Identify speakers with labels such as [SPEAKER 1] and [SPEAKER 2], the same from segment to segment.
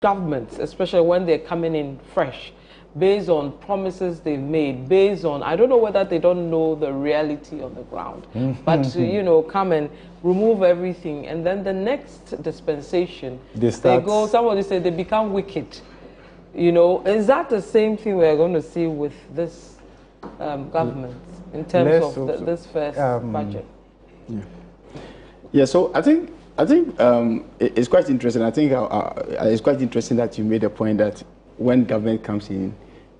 [SPEAKER 1] governments, especially when they're coming in fresh, based on promises they've made, based on, I don't know whether they don't know the reality on the ground, but you know, come and remove everything, and then the next dispensation, they go, somebody said they become wicked. You know, is that the same thing we're going to see with this government in terms of this first budget?
[SPEAKER 2] Yeah, so I think it's quite interesting. I think it's quite interesting that you made a point that when government comes in,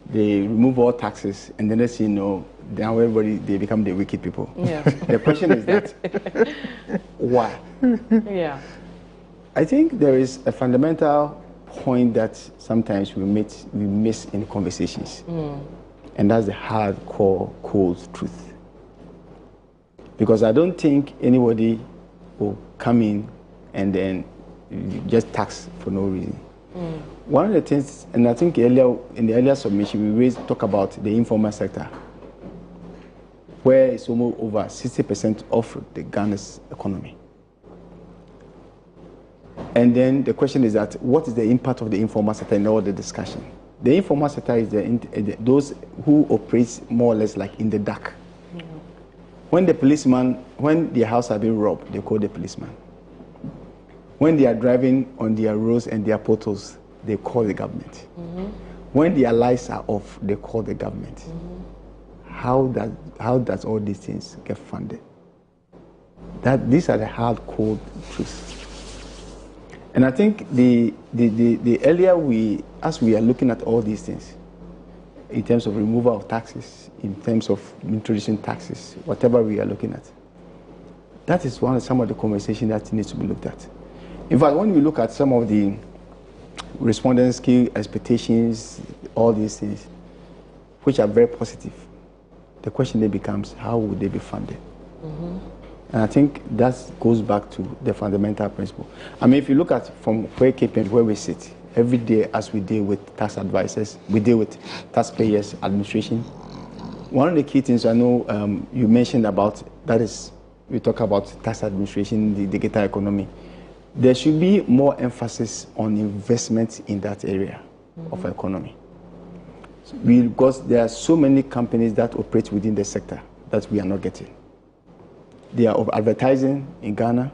[SPEAKER 2] they remove all taxes, and then they say no, now everybody, they become the wicked people. Yeah. The question is that why?
[SPEAKER 1] Yeah.
[SPEAKER 2] I think there is a fundamental point that sometimes we miss in conversations, and that's the hardcore, cold truth. Because I don't think anybody will come in and then just tax for no reason. One of the things, and I think earlier in the earlier submission, we talk about the informal sector, where it's almost over 60% of the Ghana's economy. And then the question is that what is the impact of the informal sector in all the discussion? The informal sector is those who operate more or less like in the dark. When the policeman, when their house has been robbed, they call the policeman. When they are driving on their roads and their portals, they call the government. When their lights are off, they call the government. How does all these things get funded? These are the hard, cold truths. And I think the earlier as we are looking at all these things, in terms of removal of taxes, in terms of introducing taxes, whatever we are looking at, that is some of the conversation that needs to be looked at. In fact, when we look at some of the respondents' key expectations, all these things, which are very positive, the question then becomes, how would they be funded? And I think that goes back to the fundamental principle. I mean, if you look at from where we sit, every day as we deal with tax advisors, we deal with taxpayers, administration. One of the key things I know you mentioned about, that is, we talk about tax administration, the digital economy. There should be more emphasis on investment in that area of economy. Because there are so many companies that operate within the sector that we are not getting. They are advertising in Ghana.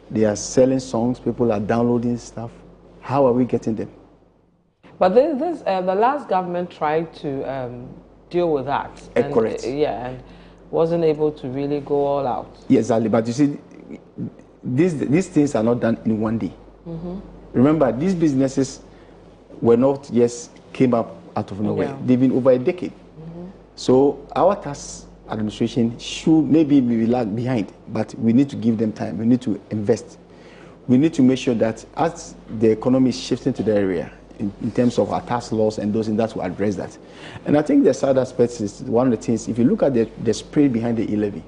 [SPEAKER 2] They are selling songs. People are downloading stuff. How are we getting them?
[SPEAKER 1] But the last government tried to deal with that.
[SPEAKER 2] Correct.
[SPEAKER 1] And wasn't able to really go all out.
[SPEAKER 2] Yes, exactly. But you see, these things are not done in one day. Remember, these businesses were not just came up out of nowhere. They've been over a decade. So our tax administration should maybe be lag behind, but we need to give them time. We need to invest. We need to make sure that as the economy is shifting to the area, in terms of our tax laws and those, and that will address that. And I think the side aspect is one of the things. If you look at the spirit behind the e-levy,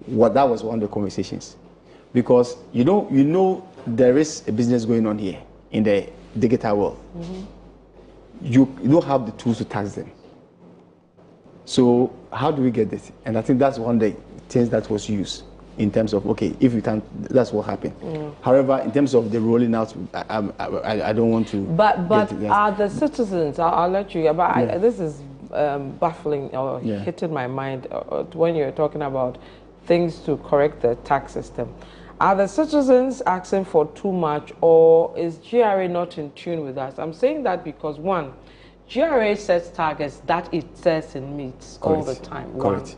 [SPEAKER 2] that was one of the conversations, because you know there is a business going on here in the digital world. You don't have the tools to tax them. So how do we get this? And I think that's one of the things that was used in terms of, okay, if you can, that's what happened. However, in terms of the rolling out, I don't want to.
[SPEAKER 1] But are the citizens? I'll let you. But this is baffling or hitting my mind when you're talking about things to correct the tax system. Are the citizens asking for too much, or is GRA not in tune with us? I'm saying that because one, GRA sets targets that it says it meets all the time.
[SPEAKER 2] Correct.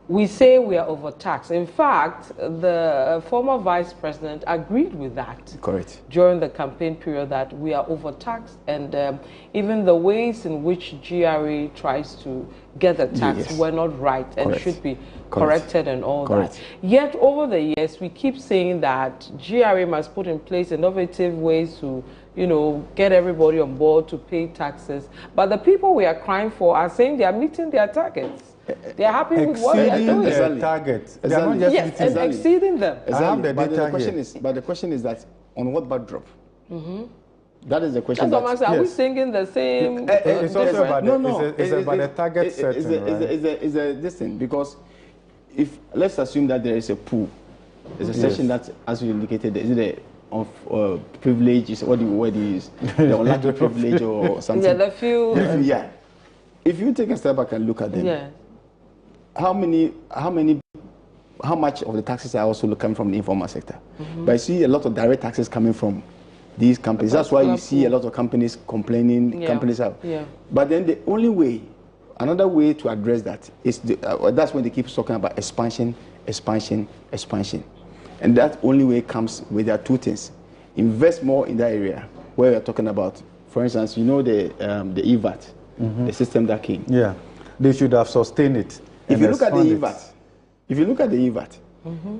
[SPEAKER 1] We say we are overtaxed. In fact, the former vice president agreed with that.
[SPEAKER 2] Correct.
[SPEAKER 1] During the campaign period, that we are overtaxed, and even the ways in which GRA tries to get the tax were not right and should be corrected and all that. Yet over the years, we keep saying that GRA must put in place innovative ways to, you know, get everybody on board to pay taxes. But the people we are crying for are saying they are meeting their targets. They are happy with what they are doing.
[SPEAKER 3] Their targets. They are not just
[SPEAKER 1] exceeding them.
[SPEAKER 2] Exactly. I have the data but the question is that on what backdrop? That is the question.
[SPEAKER 1] That's what I'm saying. Are we singing the same?
[SPEAKER 3] It's also about the target setting.
[SPEAKER 2] It's this thing, because if let's assume that there is a pool, there's a section that, as you indicated, is it privileges. What do you use? The unlucky privilege or something.
[SPEAKER 1] Yeah, the few.
[SPEAKER 2] Yeah. If you take a step back and look at them,
[SPEAKER 1] yeah.
[SPEAKER 2] how much of the taxes are also coming from the informal sector? But I see a lot of direct taxes coming from these companies. That's why you see a lot of companies complaining.
[SPEAKER 1] Yeah.
[SPEAKER 2] Companies have.
[SPEAKER 1] Yeah.
[SPEAKER 2] But then the only way, another way to address that is that's when they keep talking about expansion. And that only way comes with their two things. Invest more in that area where we are talking about. For instance, you know the EVAT, the system that came.
[SPEAKER 3] Yeah, they should have sustained it.
[SPEAKER 2] If you look at the EVAT,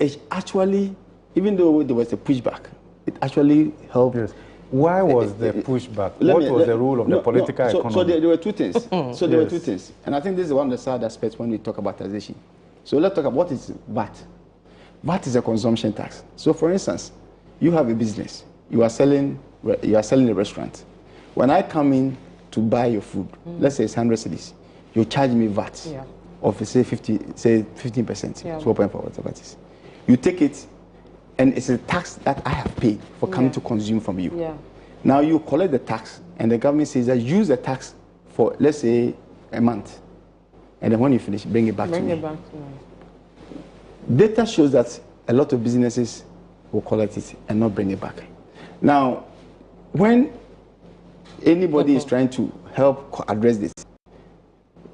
[SPEAKER 2] it actually, even though there was a pushback, it actually helped.
[SPEAKER 3] Yes. Why was the pushback? What was the role of the political economy?
[SPEAKER 2] So there were two things. There were two things. And I think this is one of the sad aspects when we talk about taxation. So let's talk about what is VAT. VAT is a consumption tax. So for instance, you have a business. You are selling a restaurant. When I come in to buy your food, let's say it's 100 cedis, you charge me VAT of say 15%, 12.4, whatever it is. You take it, and it's a tax that I have paid for coming to consume from you. Yeah. Now you collect the tax, and the government says that use the tax for, let's say, a month. And then when you finish, bring it back to me. Data shows that a lot of businesses will collect it and not bring it back. Now, when anybody is trying to help address this,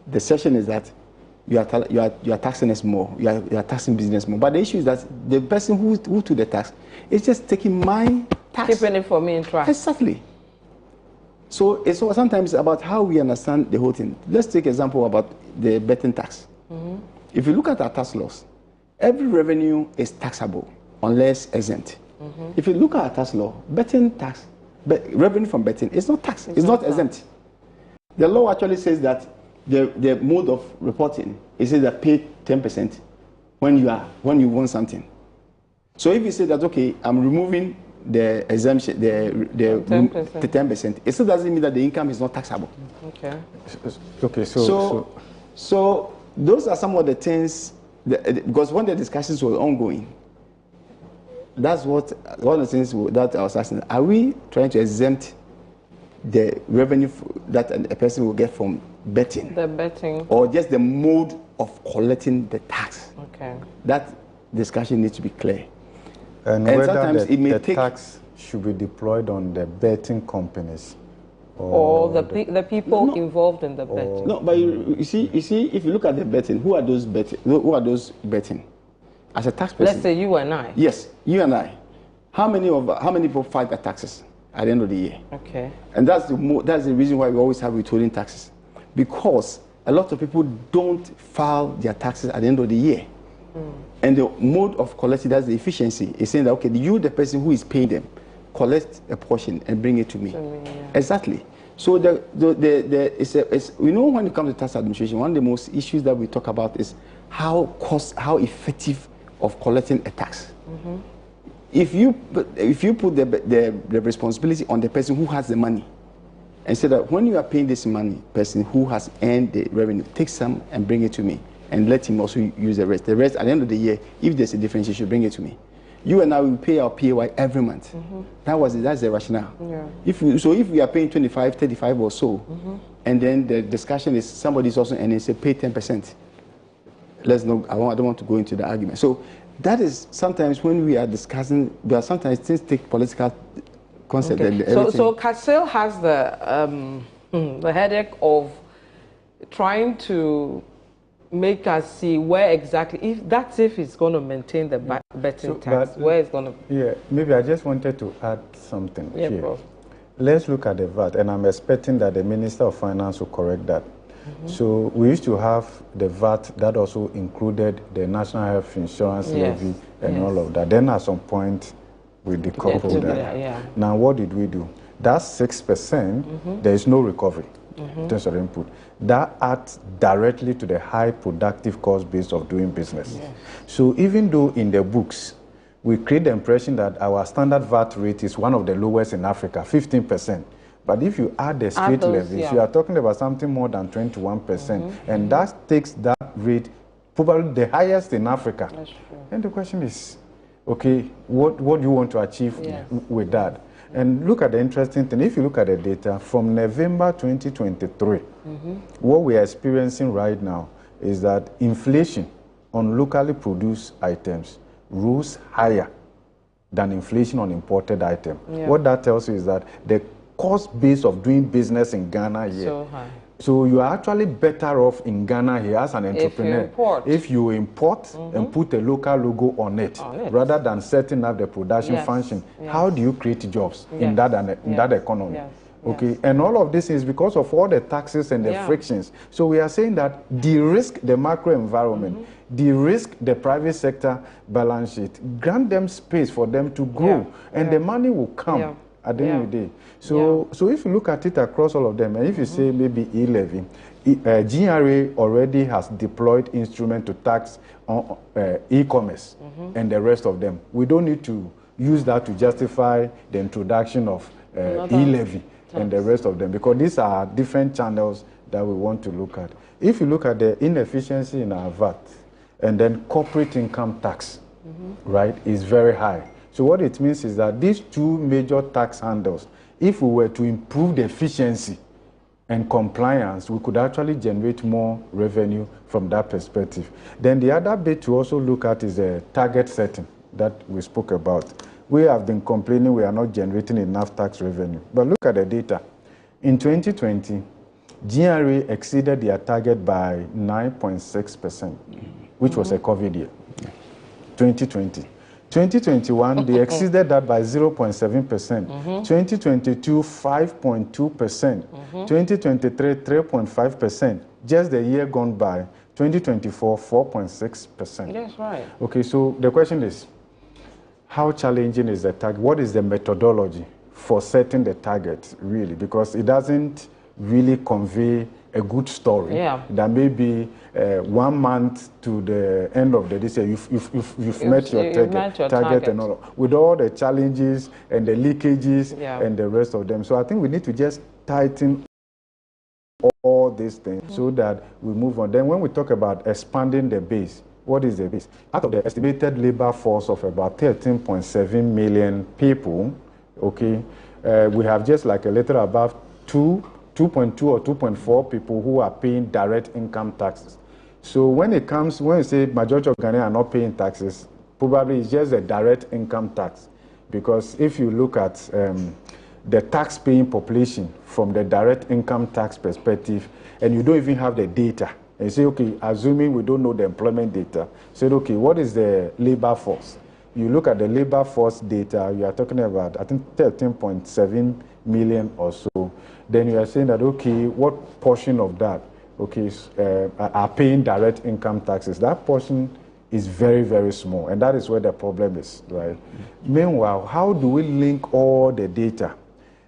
[SPEAKER 2] the session is that you are taxing us more, you are taxing business more. But the issue is that the person who took the tax is just taking my tax.
[SPEAKER 1] Keeping it for me in trust.
[SPEAKER 2] Exactly. So it's sometimes about how we understand the whole thing. Let's take example about the betting tax. If you look at our tax laws, every revenue is taxable unless exempt. If you look at our tax law, betting tax, revenue from betting is not tax. It's not exempt. The law actually says that the mode of reporting, it says that pay 10% when you want something. So if you say that, okay, I'm removing the exemption, the 10%, it still doesn't mean that the income is not taxable.
[SPEAKER 1] Okay.
[SPEAKER 2] Okay. So those are some of the things because when the discussions were ongoing, that's one of the things that I was asking. Are we trying to exempt the revenue that a person will get from betting?
[SPEAKER 1] The betting.
[SPEAKER 2] Or just the mode of collecting the tax?
[SPEAKER 1] Okay.
[SPEAKER 2] That discussion needs to be clear.
[SPEAKER 3] And whether the tax should be deployed on the betting companies
[SPEAKER 1] or the people involved in the betting.
[SPEAKER 2] No, but you see, if you look at the betting, who are those betting? As a tax person,
[SPEAKER 1] let's say you and I.
[SPEAKER 2] Yes, you and I. How many people fight the taxes at the end of the year?
[SPEAKER 1] Okay.
[SPEAKER 2] And that's the reason why we always have withholding taxes, because a lot of people don't file their taxes at the end of the year. And the mode of collecting, that's the efficiency, is saying that, okay, you, the person who is paying them, collect a portion and bring it to me. Exactly. So we know when it comes to tax administration, one of the most issues that we talk about is how effective of collecting a tax. If you put the responsibility on the person who has the money, and say that when you are paying this money, person who has earned the revenue, take some and bring it to me, and let him also use the rest. The rest, at the end of the year, if there's a difference, you should bring it to me. You and I will pay our PAY every month. That's the rationale. Yeah. If we are paying 25, 35 or so, and then the discussion is somebody's also and they say pay 10%. Let's not. I don't want to go into the argument. So that is sometimes when we are discussing. There are sometimes things take political concept.
[SPEAKER 1] Okay. So CASSIEL has the headache of trying to make us see where exactly, if it's going to maintain the betting tax, where it's going to...
[SPEAKER 3] Yeah, maybe I just wanted to add something here. Bro. Let's look at the VAT, and I'm expecting that the Minister of Finance will correct that. So we used to have the VAT that also included the National Health Insurance levy and all of that. Then at some point, we decoupled that. Now, what did we do? That's 6%, there is no recovery. In terms of input, that adds directly to the high productive cost base of doing business. So even though in the books we create the impression that our standard VAT rate is one of the lowest in Africa, 15%, but if you add the state levies, you are talking about something more than 21%, and that takes that rate probably the highest in Africa. That's true. And the question is, okay, what do you want to achieve with that? And look at the interesting thing. If you look at the data from November 2023, what we are experiencing right now is that inflation on locally produced items rose higher than inflation on imported items. What that tells you is that the cost base of doing business in Ghana here,
[SPEAKER 1] so high.
[SPEAKER 3] So you are actually better off in Ghana here as an entrepreneur if you import and put a local logo on it, rather than setting up the production function. How do you create jobs in that economy? Okay, and all of this is because of all the taxes and the frictions. So we are saying that de-risk the macro environment, de-risk the private sector balance sheet, grant them space for them to grow, and the money will come at the end of the day. So if you look at it across all of them, and if you say maybe e-levy, GRA already has deployed instrument to tax on e-commerce and the rest of them. We don't need to use that to justify the introduction of e-levy and the rest of them, because these are different channels that we want to look at. If you look at the inefficiency in our VAT, and then corporate income tax, right, is very high. So what it means is that these two major tax handles, if we were to improve the efficiency and compliance, we could actually generate more revenue from that perspective. Then the other bit to also look at is the target setting that we spoke about. We have been complaining we are not generating enough tax revenue. But look at the data. In 2020, GRA exceeded their target by 9.6%, which was a COVID year. 2020. 2021, they exceeded that by 0.7%. 2022, 5.2%. 2023, 3.5%. Just the year gone by, 2024, 4.6%.
[SPEAKER 1] That's right.
[SPEAKER 3] Okay, so the question is, how challenging is the target? What is the methodology for setting the target, really? Because it doesn't really convey a good story. That may be 1 month to the end of the this year, you've met your target and all, with all the challenges and the leakages and the rest of them. So I think we need to just tighten all these things so that we move on. Then when we talk about expanding the base, what is the base? Out of the estimated labor force of about 13.7 million people, okay, we have just like a little above 2.2 or 2.4 people who are paying direct income taxes. So when it comes, when you say majority of Ghanaians are not paying taxes, probably it's just a direct income tax. Because if you look at the tax-paying population from the direct income tax perspective, and you don't even have the data, and you say, okay, assuming we don't know the employment data, say, okay, what is the labor force? You look at the labor force data, you are talking about, I think, 13.7 million or so. Then you are saying that, okay, what portion of that, okay, are paying direct income taxes? That portion is very, very small, and that is where the problem is, right? Meanwhile, how do we link all the data?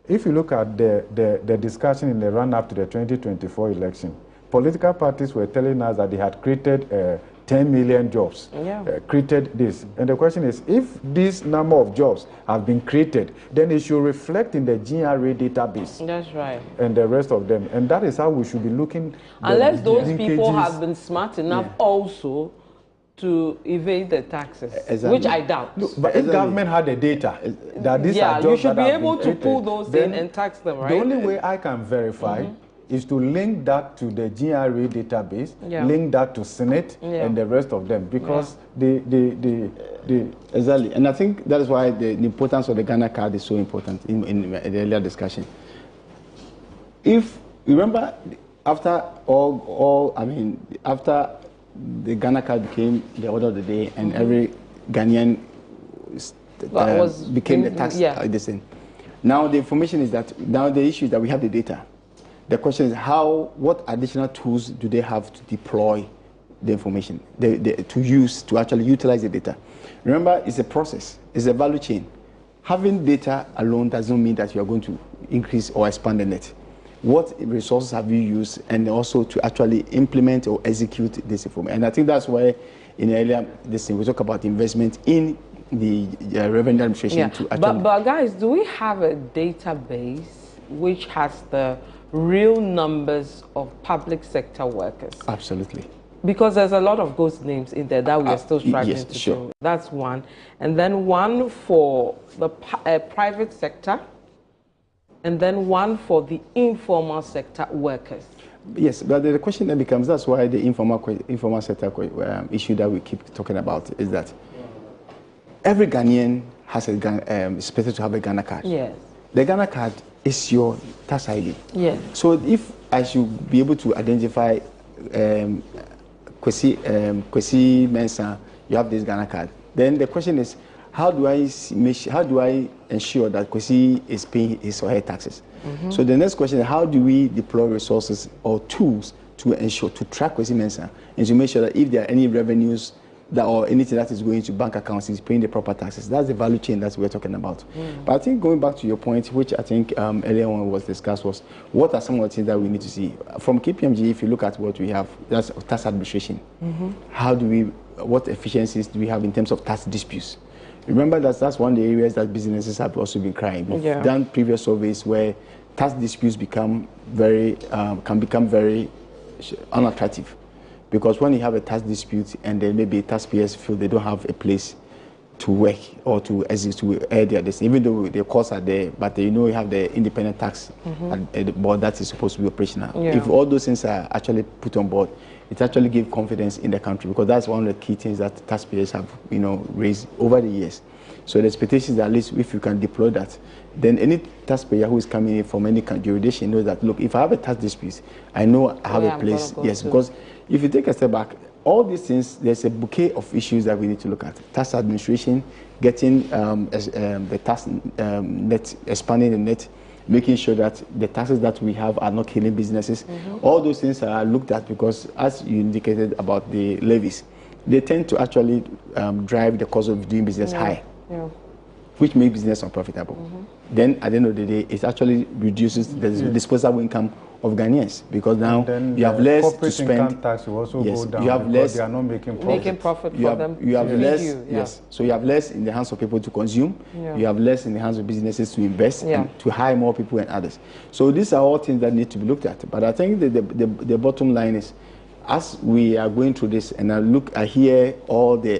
[SPEAKER 3] If you look at the discussion in the run-up to the 2024 election, political parties were telling us that they had created 10 million jobs, created this. And the question is, if this number of jobs have been created, then it should reflect in the GRA database.
[SPEAKER 1] That's right.
[SPEAKER 3] And the rest of them. And that is how we should be looking.
[SPEAKER 1] Unless those people have been smart enough also to evade the taxes, which I doubt.
[SPEAKER 3] No, but if government had the data, that these are jobs
[SPEAKER 1] you should
[SPEAKER 3] that
[SPEAKER 1] be
[SPEAKER 3] have
[SPEAKER 1] able
[SPEAKER 3] been
[SPEAKER 1] to
[SPEAKER 3] created,
[SPEAKER 1] pull those in and tax them, right?
[SPEAKER 3] The only way I can verify is to link that to the GRA database, link that to Senate and the rest of them, because
[SPEAKER 2] exactly. And I think that is why the importance of the Ghana card is so important in the earlier discussion. If you remember, after after the Ghana card became the order of the day, and every Ghanaian became the tax thing. Now the information is that now the issue is that we have the data. The question is what additional tools do they have to deploy the information, to use, to actually utilize the data? Remember, it's a process, it's a value chain. Having data alone doesn't mean that you are going to increase or expand the net. What resources have you used, and also to actually implement or execute this information? And I think that's why in earlier this thing we talk about investment in the revenue administration to actually.
[SPEAKER 1] But guys, do we have a database which has the real numbers of public sector workers?
[SPEAKER 2] Absolutely.
[SPEAKER 1] Because there's a lot of ghost names in there that we are still struggling
[SPEAKER 2] yes,
[SPEAKER 1] to
[SPEAKER 2] sure.
[SPEAKER 1] do. That's one. And then one for the private sector, and then one for the informal sector workers.
[SPEAKER 2] Yes, but the question then becomes, that's why the informal sector issue that we keep talking about is that every Ghanaian has expected to have a Ghana card.
[SPEAKER 1] Yes.
[SPEAKER 2] The Ghana card is your tax ID.
[SPEAKER 1] Yes.
[SPEAKER 2] So if I should be able to identify Kwesi Mensah, you have this Ghana card, then the question is, how do I ensure that Kwesi is paying his or her taxes? So the next question is, how do we deploy resources or tools to ensure, to track Kwesi Mensah and to make sure that if there are any revenues that or anything that is going to bank accounts is paying the proper taxes? That's the value chain that we're talking about. But I think going back to your point, which I think earlier on was discussed, was what are some of the things that we need to see from KPMG? If you look at what we have, that's tax administration. How do we, what efficiencies do we have in terms of tax disputes? Remember that's one of the areas that businesses have also been crying. We've done previous surveys where tax disputes become very can become very unattractive, because when you have a tax dispute and then maybe taxpayers feel they don't have a place to work or to exist to air their destiny, even though the costs are there, but you know you have the independent tax board that is supposed to be operational. If all those things are actually put on board, it actually gives confidence in the country, because that's one of the key things that taxpayers have, you know, raised over the years. So the expectation is that at least if you can deploy that, then any taxpayer who is coming in from any jurisdiction knows that, look, if I have a tax dispute, I know I have a place. Yes, because if you take a step back, all these things, there's a bouquet of issues that we need to look at. Tax administration, getting the tax net, expanding the net, making sure that the taxes that we have are not killing businesses. All those things are looked at, because as you indicated about the levies, they tend to actually drive the cost of doing business high, which makes business unprofitable. Then at the end of the day, it actually reduces the disposable income of Ghanaians, because now you have less to spend.
[SPEAKER 3] Income tax will also go down,
[SPEAKER 2] you have less.
[SPEAKER 3] They are not making profit.
[SPEAKER 2] For them. You have less. So you have less in the hands of people to consume. You have less in the hands of businesses to invest and to hire more people and others. So these are all things that need to be looked at. But I think the bottom line is, as we are going through this, and I hear all the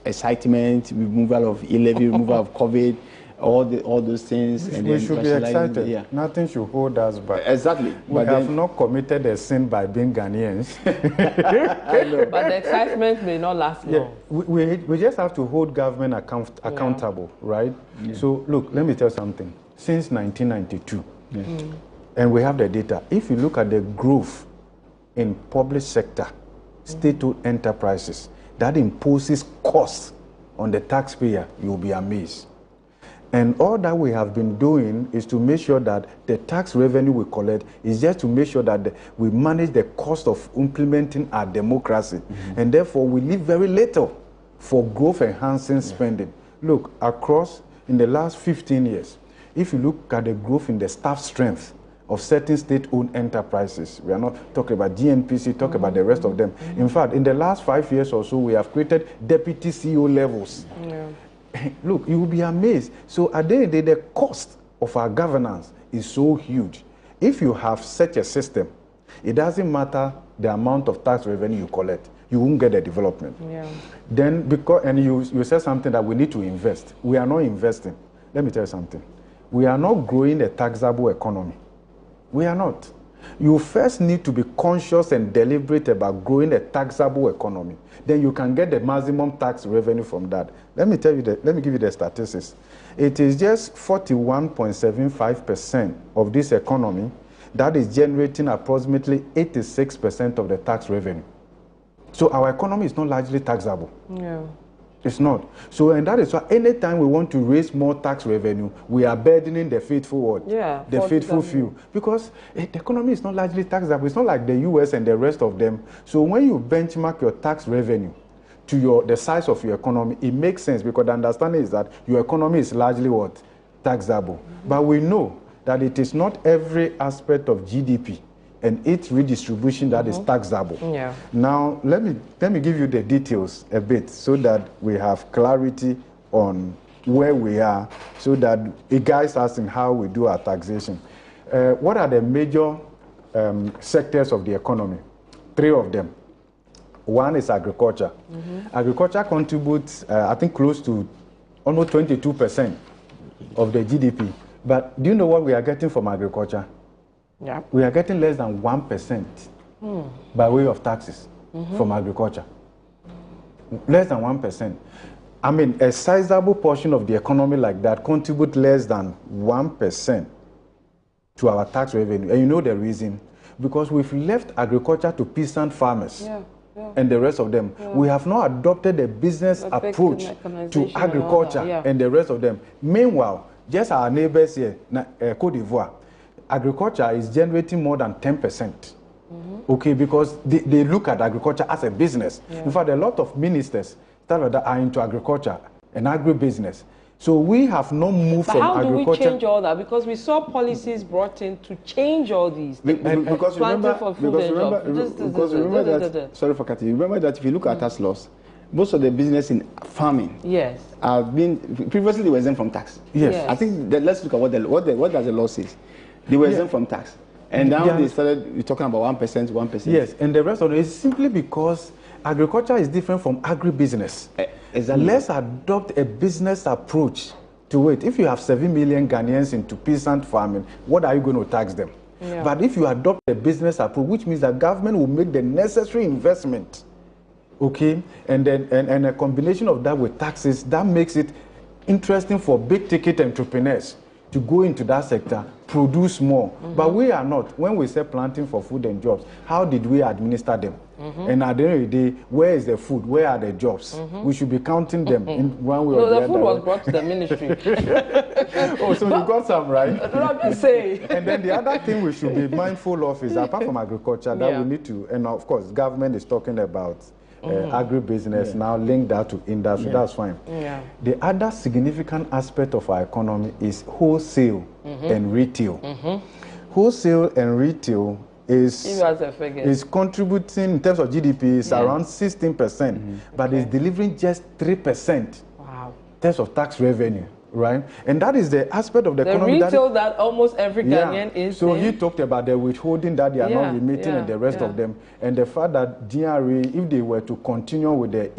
[SPEAKER 2] excitement, removal of e-levy, removal of COVID, all those things.
[SPEAKER 3] And we should be excited. Nothing should hold us back.
[SPEAKER 2] Exactly.
[SPEAKER 3] We have not committed a sin by being Ghanaians.
[SPEAKER 1] I know. But the excitement may not last long.
[SPEAKER 3] We just have to hold government accountable, right? So look, let me tell you something. Since 1992, and we have the data, if you look at the growth in public sector, state-owned enterprises, that imposes costs on the taxpayer, you'll be amazed. And all that we have been doing is to make sure that the tax revenue we collect is just to make sure that we manage the cost of implementing our democracy. And therefore, we leave very little for growth-enhancing spending. Look, across, in the last 15 years, if you look at the growth in the staff strength of certain state-owned enterprises, we are not talking about GNPC, talk about the rest of them. In fact, in the last 5 years or so, we have created deputy CEO levels. Look, you will be amazed. So at the end of the day, the cost of our governance is so huge. If you have such a system, it doesn't matter the amount of tax revenue you collect, you won't get the development. Then, and you said something that we need to invest. We are not investing. Let me tell you something. We are not growing a taxable economy. We are not. You first need to be conscious and deliberate about growing a taxable economy. Then you can get the maximum tax revenue from that. Let me give you the statistics. It is just 41.75% of this economy that is generating approximately 86% of the tax revenue. So our economy is not largely taxable. It's not. So, and that is why anytime we want to raise more tax revenue, we are burdening the faithful what? The faithful few. Because the economy is not largely taxable. It's not like the US and the rest of them. So when you benchmark your tax revenue to the size of your economy, it makes sense, because the understanding is that your economy is largely what? Taxable. But we know that it is not every aspect of GDP and its redistribution that is taxable. Now, let me give you the details a bit so that we have clarity on where we are, so that it guides us in how we do our taxation. What are the major sectors of the economy? 3 of them. One is agriculture. Agriculture contributes, I think, close to almost 22% of the GDP. But do you know what we are getting from agriculture?
[SPEAKER 1] Yeah.
[SPEAKER 3] We are getting less than 1% by way of taxes from agriculture. Less than 1%. I mean, a sizable portion of the economy like that contribute less than 1% to our tax revenue. And you know the reason? Because we've left agriculture to peasant farmers and the rest of them. We have not adopted a business approach to agriculture and the rest of them. Meanwhile, just our neighbors here, Côte d'Ivoire, agriculture is generating more than 10%. Okay, because they look at agriculture as a business. In fact, a lot of ministers that are into agriculture and agribusiness. So we have not moved from agriculture.
[SPEAKER 1] How do we change all that? Because we saw policies brought in to change all these things.
[SPEAKER 2] Because remember that, sorry for cutting you, remember that if you look at tax laws, most of the business in farming have been, previously they were exempt from tax. I think that, let's look at what does the law say. They were exempt from tax. And now they started talking about 1%, 1%.
[SPEAKER 3] Yes, and the rest of it is simply because agriculture is different from agribusiness.
[SPEAKER 2] Exactly.
[SPEAKER 3] Let's adopt a business approach to it. If you have 7 million Ghanaians into peasant farming, what are you going to tax them? But if you adopt a business approach, which means that government will make the necessary investment, okay, and then and a combination of that with taxes, that makes it interesting for big ticket entrepreneurs to go into that sector, produce more. But we are not. When we say planting for food and jobs, how did we administer them? And at the end of the day, where is the food? Where are the jobs? We should be counting them in one way or the other.
[SPEAKER 1] No, the food was brought to the ministry.
[SPEAKER 3] Oh, so you got some, right?
[SPEAKER 1] I'm just saying.
[SPEAKER 3] And then the other thing we should be mindful of is, apart from agriculture, that we need to, and of course, government is talking about agribusiness, now link that to industry, that's fine. The other significant aspect of our economy is wholesale and retail. Wholesale and retail is contributing, in terms of GDP, is around 16%, but is delivering just 3% in terms of tax revenue. Right, and that is the aspect of the economy.
[SPEAKER 1] The retail that almost every Ghanaian is.
[SPEAKER 3] So he talked about the withholding that they are not remitting and the rest of them, and the fact that GRA, if they were to continue with the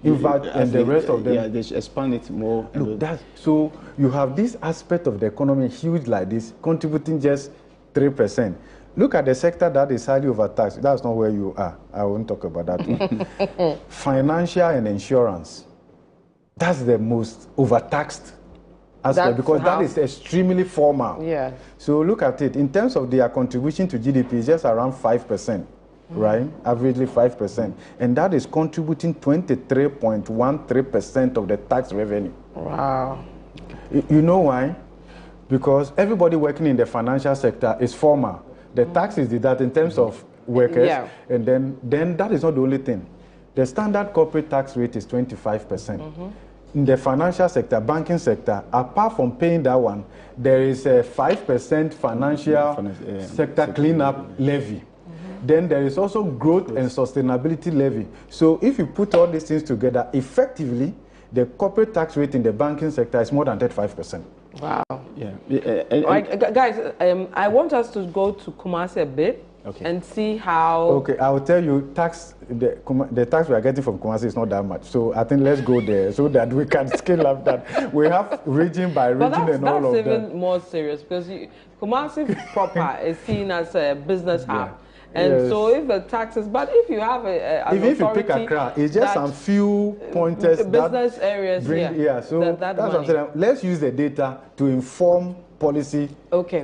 [SPEAKER 3] VAT and the rest of them,
[SPEAKER 2] they should expand it more.
[SPEAKER 3] Look, so you have this aspect of the economy huge like this, contributing just 3%. Look at the sector that is highly overtaxed. That's not where you are. I won't talk about that one. Financial and insurance. That's the most overtaxed aspect, because that is extremely formal. So look at it. In terms of their contribution to GDP, it's just around 5%, right? Averagely 5%. And that is contributing 23.13% of the tax revenue.
[SPEAKER 1] Wow.
[SPEAKER 3] You know why? Because everybody working in the financial sector is formal. The tax is that in terms of workers, and then that is not the only thing. The standard corporate tax rate is 25%. In the financial sector, banking sector, apart from paying that one, there is a 5% financial sector cleanup levy. Then there is also growth and sustainability levy. So if you put all these things together, effectively, the corporate tax rate in the banking sector is more than 35%.
[SPEAKER 1] Wow. Guys, I want us to go to Kumasi a bit. And see how...
[SPEAKER 3] Okay, I will tell you, the tax we are getting from Kumasi is not that much. So I think let's go there so that we can scale up that. We have region by region and all of that.
[SPEAKER 1] That's even more serious, because Kumasi proper is seen as a business hub. And so if the taxes, but if you have
[SPEAKER 3] even if you pick Accra, it's just some few pointers.
[SPEAKER 1] Business areas,
[SPEAKER 3] so that's what I'm saying. Let's use the data to inform policy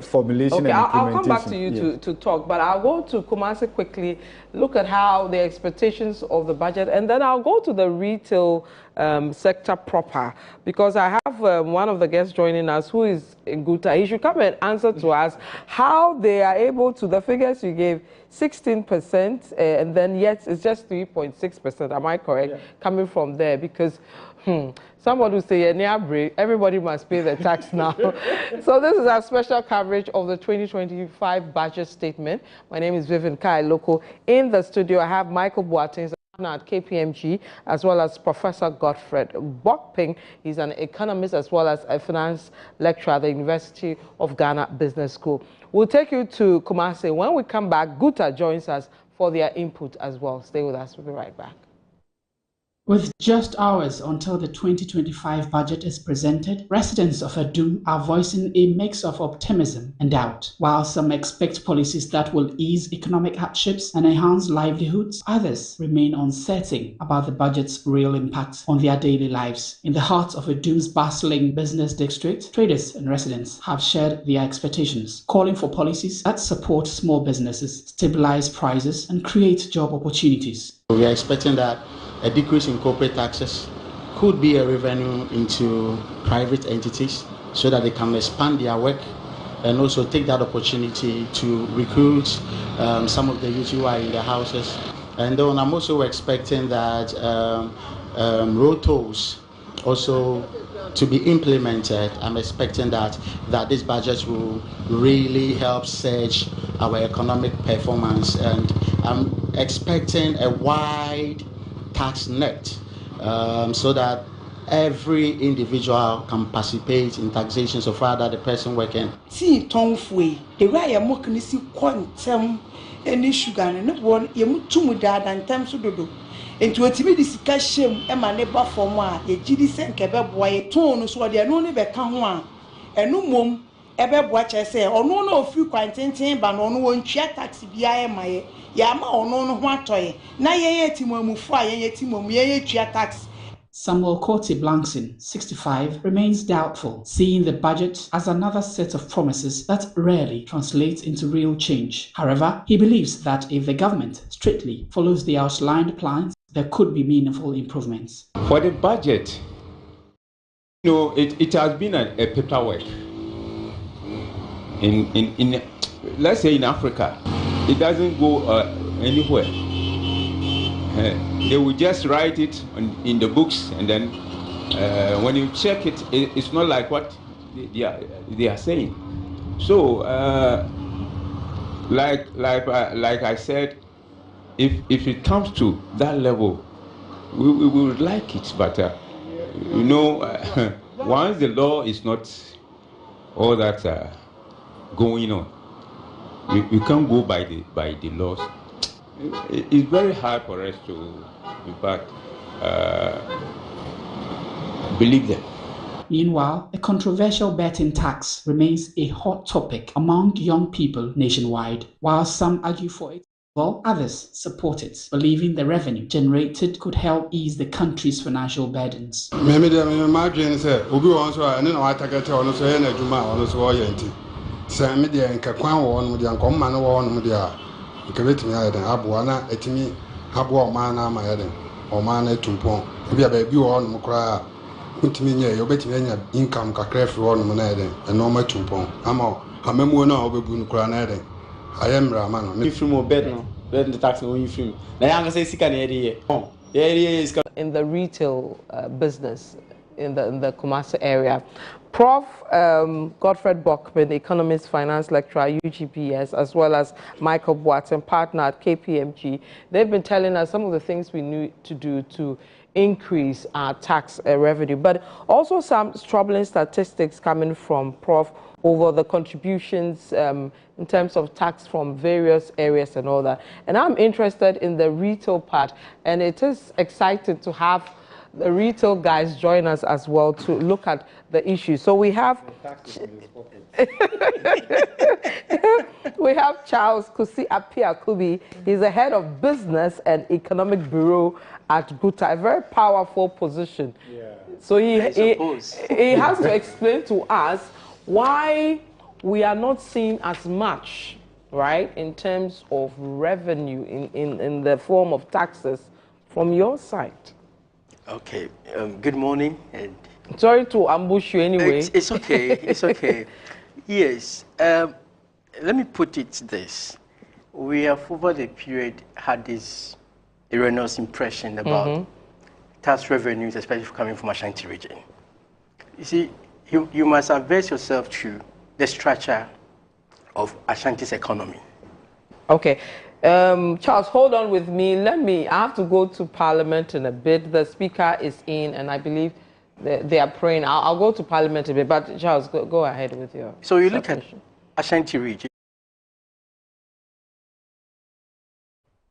[SPEAKER 3] formulation and implementation.
[SPEAKER 1] I'll come back to you to talk, but I'll go to Kumasi quickly, look at how the expectations of the budget, and then I'll go to the retail sector proper, because I have one of the guests joining us who is in Guta. He should come and answer to us how they are able to, the figures you gave, 16%, and then yet it's just 3.6%. Am I correct? Coming from there, because somebody will say, everybody must pay the tax now. So this is our special coverage of the 2025 budget statement. My name is Vivian Kai Loco. In the studio, I have Michael Boateng at KPMG, as well as Professor Godfred Bokping. He's an economist as well as a finance lecturer at the University of Ghana Business School. We'll take you to Kumasi. When we come back, Guta joins us for their input as well. Stay with us. We'll be right back.
[SPEAKER 4] With just hours until the 2025 budget is presented, residents of Adum are voicing a mix of optimism and doubt. While some expect policies that will ease economic hardships and enhance livelihoods, others remain uncertain about the budget's real impact on their daily lives. In the heart of Adum's bustling business district, traders and residents have shared their expectations, calling for policies that support small businesses, stabilize prices, and create job opportunities.
[SPEAKER 5] We are expecting that a decrease in corporate taxes could be a revenue into private entities so that they can expand their work and also take that opportunity to recruit some of the youth who are in the houses. And then I'm also expecting that road tolls also to be implemented. I'm expecting that this budget will really help surge our economic performance, and I'm expecting a wide tax net so that every individual can participate in taxation so far that the person working.
[SPEAKER 6] See, Tongfui, the way I'm working is quantum any sugar and one, you too much and times to do. And to a timid discussion, and my neighbor for one, a GD sent bwoy, tone, so they are no never come one. And no mum, ever watch I say, or no few quantin, but no one chat taxi via my.
[SPEAKER 4] Samuel Cote Blankson, 65, remains doubtful, seeing the budget as another set of promises that rarely translates into real change. However, he believes that if the government strictly follows the outlined plans, there could be meaningful improvements.
[SPEAKER 7] For the budget, it has been a paperwork. In let's say in Africa, it doesn't go anywhere. They will just write it in the books, and then when you check it, it's not like what they are saying. So, like I said, if it comes to that level, we would like it. But once the law is not all that going on, we can't go by the laws. It's very hard for us to, in fact, believe them.
[SPEAKER 4] Meanwhile, the controversial betting tax remains a hot topic among young people nationwide. While some argue for it, while others support it, believing the revenue generated could help ease the country's financial burdens.
[SPEAKER 8] Income I am Raman. You film bed no, bed the tax when you film. Now I say
[SPEAKER 1] in the retail business in the Kumasi area. Prof. Godfred Bockman, economist, finance lecturer, UGPS, as well as Michael Boateng, partner at KPMG, they've been telling us some of the things we need to do to increase our tax revenue, but also some troubling statistics coming from Prof. over the contributions in terms of tax from various areas and all that. And I'm interested in the retail part, and it is exciting to have the retail guys join us as well to look at the issue. So we have we have Charles Kusi Apia-Kubi. He's the head of business and economic bureau at Guta, a very powerful position. Yeah. So he has to explain to us why we are not seeing as much, right, in terms of revenue in the form of taxes from your side.
[SPEAKER 9] Okay, good morning. And
[SPEAKER 1] sorry to ambush you anyway.
[SPEAKER 9] It's okay, it's okay. Yes, let me put it this. We have over the period had this erroneous impression about tax revenues, especially coming from Ashanti region. You see, you must adverse yourself to the structure of Ashanti's economy.
[SPEAKER 1] Okay. Charles, hold on with me. I have to go to Parliament in a bit. The Speaker is in, and I believe they are praying. I'll go to Parliament a bit, but Charles, go ahead with your
[SPEAKER 9] So you look at Ashanti region.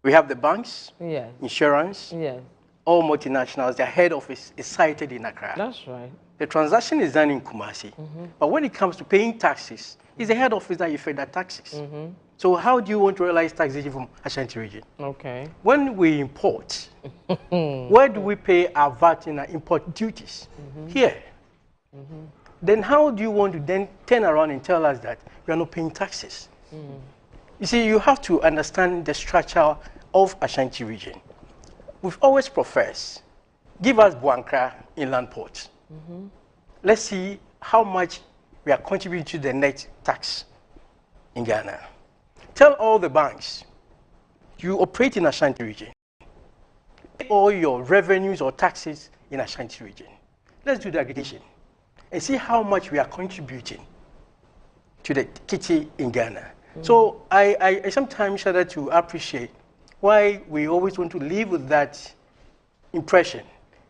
[SPEAKER 9] We have the banks,
[SPEAKER 1] yes,
[SPEAKER 9] insurance,
[SPEAKER 1] yes.
[SPEAKER 9] All multinationals, their head office is sited in Accra.
[SPEAKER 1] That's right.
[SPEAKER 9] The transaction is done in Kumasi. But when it comes to paying taxes, it's the head office that you pay the taxes. So how do you want to realize taxation from Ashanti region?
[SPEAKER 1] Okay.
[SPEAKER 9] When we import, where do we pay our VAT and our import duties? Here. Then how do you want to then turn around and tell us that you are not paying taxes? You see, you have to understand the structure of Ashanti region. We've always professed, give us Buankra inland port. Let's see how much we are contributing to the net tax in Ghana. Tell all the banks, you operate in Ashanti region. Pay all your revenues or taxes in Ashanti region. Let's do the aggregation and see how much we are contributing to the kitty in Ghana. So I sometimes shudder to appreciate why we always want to live with that impression.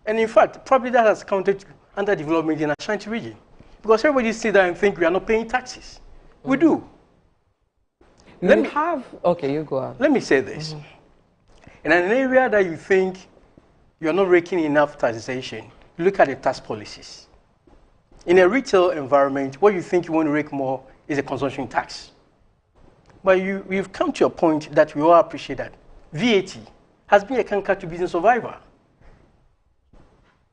[SPEAKER 9] And in fact, probably that has counted to underdevelopment in Ashanti region. Because everybody sit there and think we are not paying taxes. We do.
[SPEAKER 1] Okay, you go on.
[SPEAKER 9] Let me say this. In an area that you think you're not raking enough taxation, you look at the tax policies. In a retail environment, what you think you want to rake more is a consumption tax. But we've come to a point that we all appreciate that VAT has been a canker to business survivor.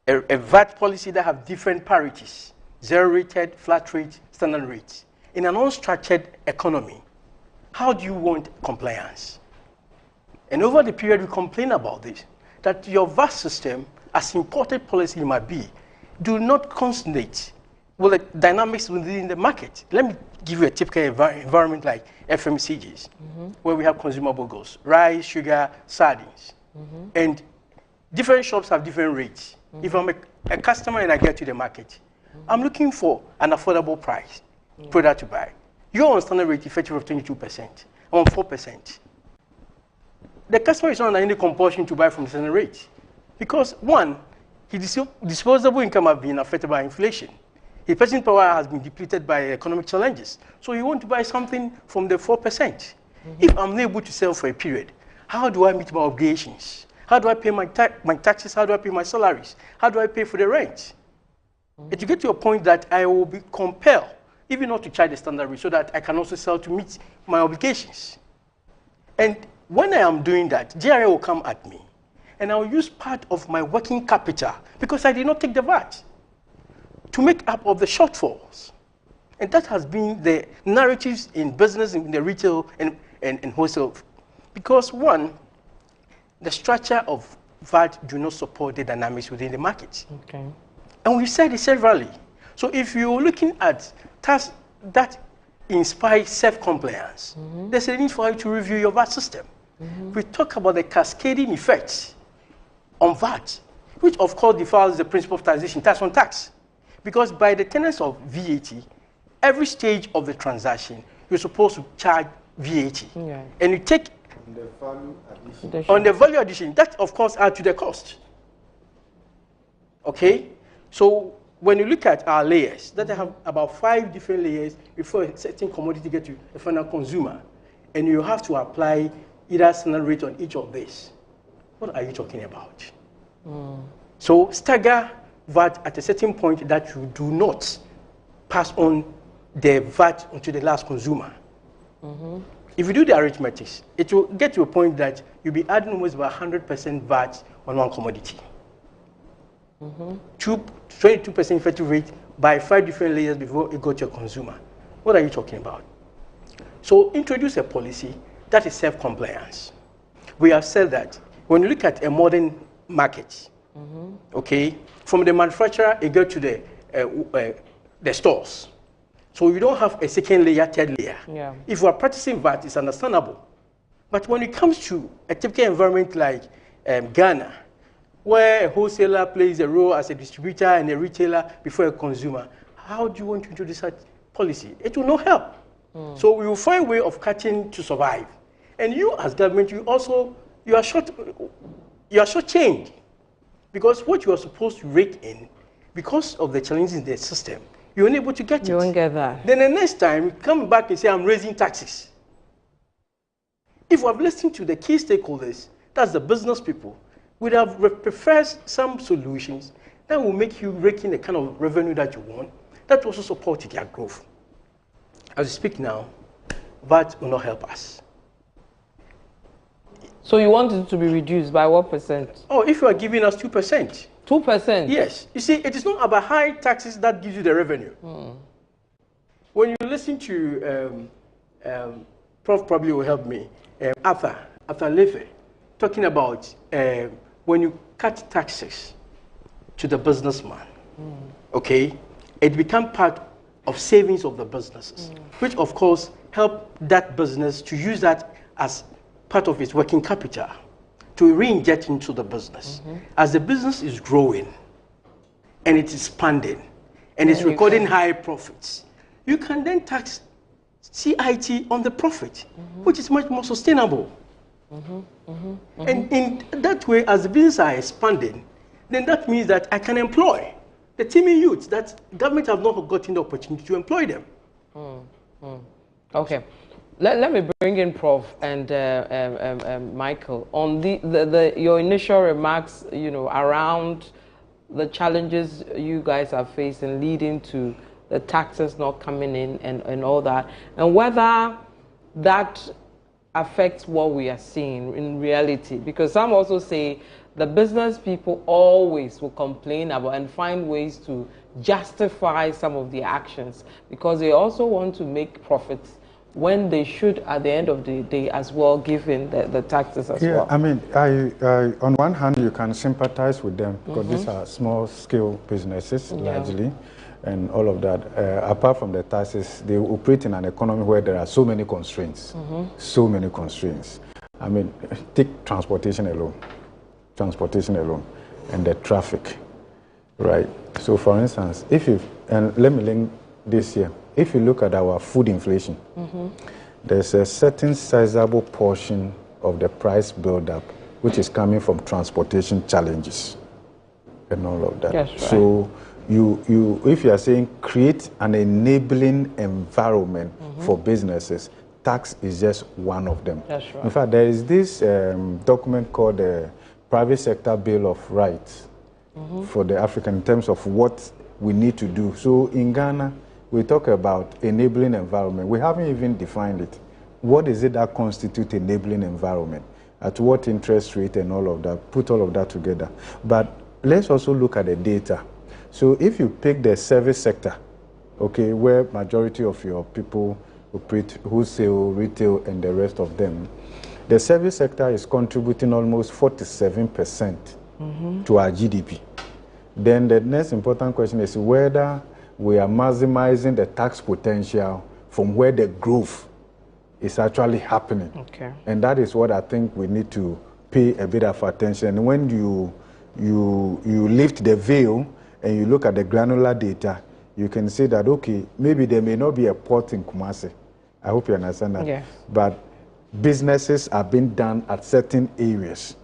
[SPEAKER 9] A VAT policy that have different parities, zero rated, flat rate, standard rates. In an unstructured economy, how do you want compliance? And over the period we complain about this, that your VAT system, as imported policy might be, do not consonate with the dynamics within the market. Let me give you a typical environment like FMCGs, where we have consumable goods, rice, sugar, sardines. And different shops have different rates. If I'm a customer and I get to the market, I'm looking for an affordable price product to buy. You're on standard rate effective of 22%. I'm on 4%. The customer is not under any compulsion to buy from the standard rate. Because one, his disposable income has been affected by inflation. His purchasing power has been depleted by economic challenges. So you want to buy something from the 4%. If I'm not able to sell for a period, how do I meet my obligations? How do I pay my taxes? How do I pay my salaries? How do I pay for the rent? It will get to a point that I will be compelled, even not to charge the standard rate, so that I can also sell to meet my obligations. And when I am doing that, GRA will come at me, and I will use part of my working capital, because I did not take the VAT, to make up of the shortfalls. And that has been the narratives in business, in the retail and wholesale. Because one, the structure of VAT do not support the dynamics within the market.
[SPEAKER 1] Okay.
[SPEAKER 9] And we said it severally. So if you're looking at tasks that inspire self-compliance, there's a need for you to review your VAT system. We talk about the cascading effects on VAT, which of course defiles the principle of taxation, tax on tax. Because by the tenets of VAT, every stage of the transaction, you're supposed to charge VAT. Yeah. And you take on the value addition, that of course adds to the cost. Okay? So when you look at our layers, that have about 5 different layers before a certain commodity gets to a final consumer, and you have to apply either standard rate on each of these. What are you talking about? So stagger VAT at a certain point that you do not pass on the VAT onto the last consumer. If you do the arithmetic, it will get to a point that you'll be adding almost about 100% VAT on one commodity. 22% effective rate by 5 different layers before it got to a consumer. What are you talking about? So introduce a policy that is self-compliance. We have said that when you look at a modern market, okay, from the manufacturer, it goes to the stores. So you don't have a second layer, third layer. Yeah. If you are practicing VAT, it's understandable. But when it comes to a typical environment like Ghana, where a wholesaler plays a role as a distributor and a retailer before a consumer, how do you want to introduce that policy? It will not help. So we will find a way of cutting to survive. And you as government, you are shortchanged. Because what you are supposed to rake in, because of the challenges in the system, you're unable to get it. You
[SPEAKER 1] won't get that.
[SPEAKER 9] Then the next time, you come back and say, I'm raising taxes. if we have listened to the key stakeholders, that's the business people, we'd have preferred some solutions that will make you rake in the kind of revenue that you want, that also support their growth. As we speak now, VAT will not help us.
[SPEAKER 1] So you want it to be reduced by what percent? Oh,
[SPEAKER 9] if you are giving us 2%.
[SPEAKER 1] 2%?
[SPEAKER 9] Yes. You see, it is not about high taxes that gives you the revenue. When you listen to, Prof probably will help me, Arthur Lefe, talking about when you cut taxes to the businessman, okay, it becomes part of savings of the businesses, which of course help that business to use that as part of its working capital to re-inject into the business. As the business is growing and it is expanding and it's recording high profits, you can then tax CIT on the profit, which is much more sustainable. And in that way, as the business are expanding, then that means that I can employ the teeming youths that government have not gotten the opportunity to employ them.
[SPEAKER 1] Okay. Let me bring in Prof and Michael on your initial remarks, around the challenges you guys are facing leading to the taxes not coming in and all that, and whether that affects what we are seeing in reality. Because some also say the business people always will complain about and find ways to justify some of the actions because they also want to make profits when they should, at the end of the day, as well, give in the taxes as well.
[SPEAKER 3] Yeah, I mean, on one hand, you can sympathize with them because these are small-scale businesses, largely, and all of that. Apart from the taxes, they operate in an economy where there are so many constraints, so many constraints. I mean, take transportation alone, and the traffic, right? So, for instance, and let me link this here. If you look at our food inflation, there's a certain sizable portion of the price build-up which is coming from transportation challenges and all of that.
[SPEAKER 1] Yes, right.
[SPEAKER 3] So if you are saying create an enabling environment for businesses, tax is just one of them.
[SPEAKER 1] That's right.
[SPEAKER 3] In fact, there is this document called the Private Sector Bill of Rights for the African in terms of what we need to do. So in Ghana, we talk about enabling environment. We haven't even defined it. What is it that constitutes enabling environment? At what interest rate and all of that? Put all of that together. But let's also look at the data. So if you pick the service sector, okay, where majority of your people operate, wholesale, retail, and the rest of them, the service sector is contributing almost 47% to our GDP. Then the next important question is whether we are maximizing the tax potential from where the growth is actually happening.
[SPEAKER 1] Okay.
[SPEAKER 3] And that is what I think we need to pay a bit of attention. And when you lift the veil and you look at the granular data, you can see that, okay, maybe there may not be a port in Kumasi. I hope you understand that.
[SPEAKER 1] Yes.
[SPEAKER 3] But businesses are being done at certain areas.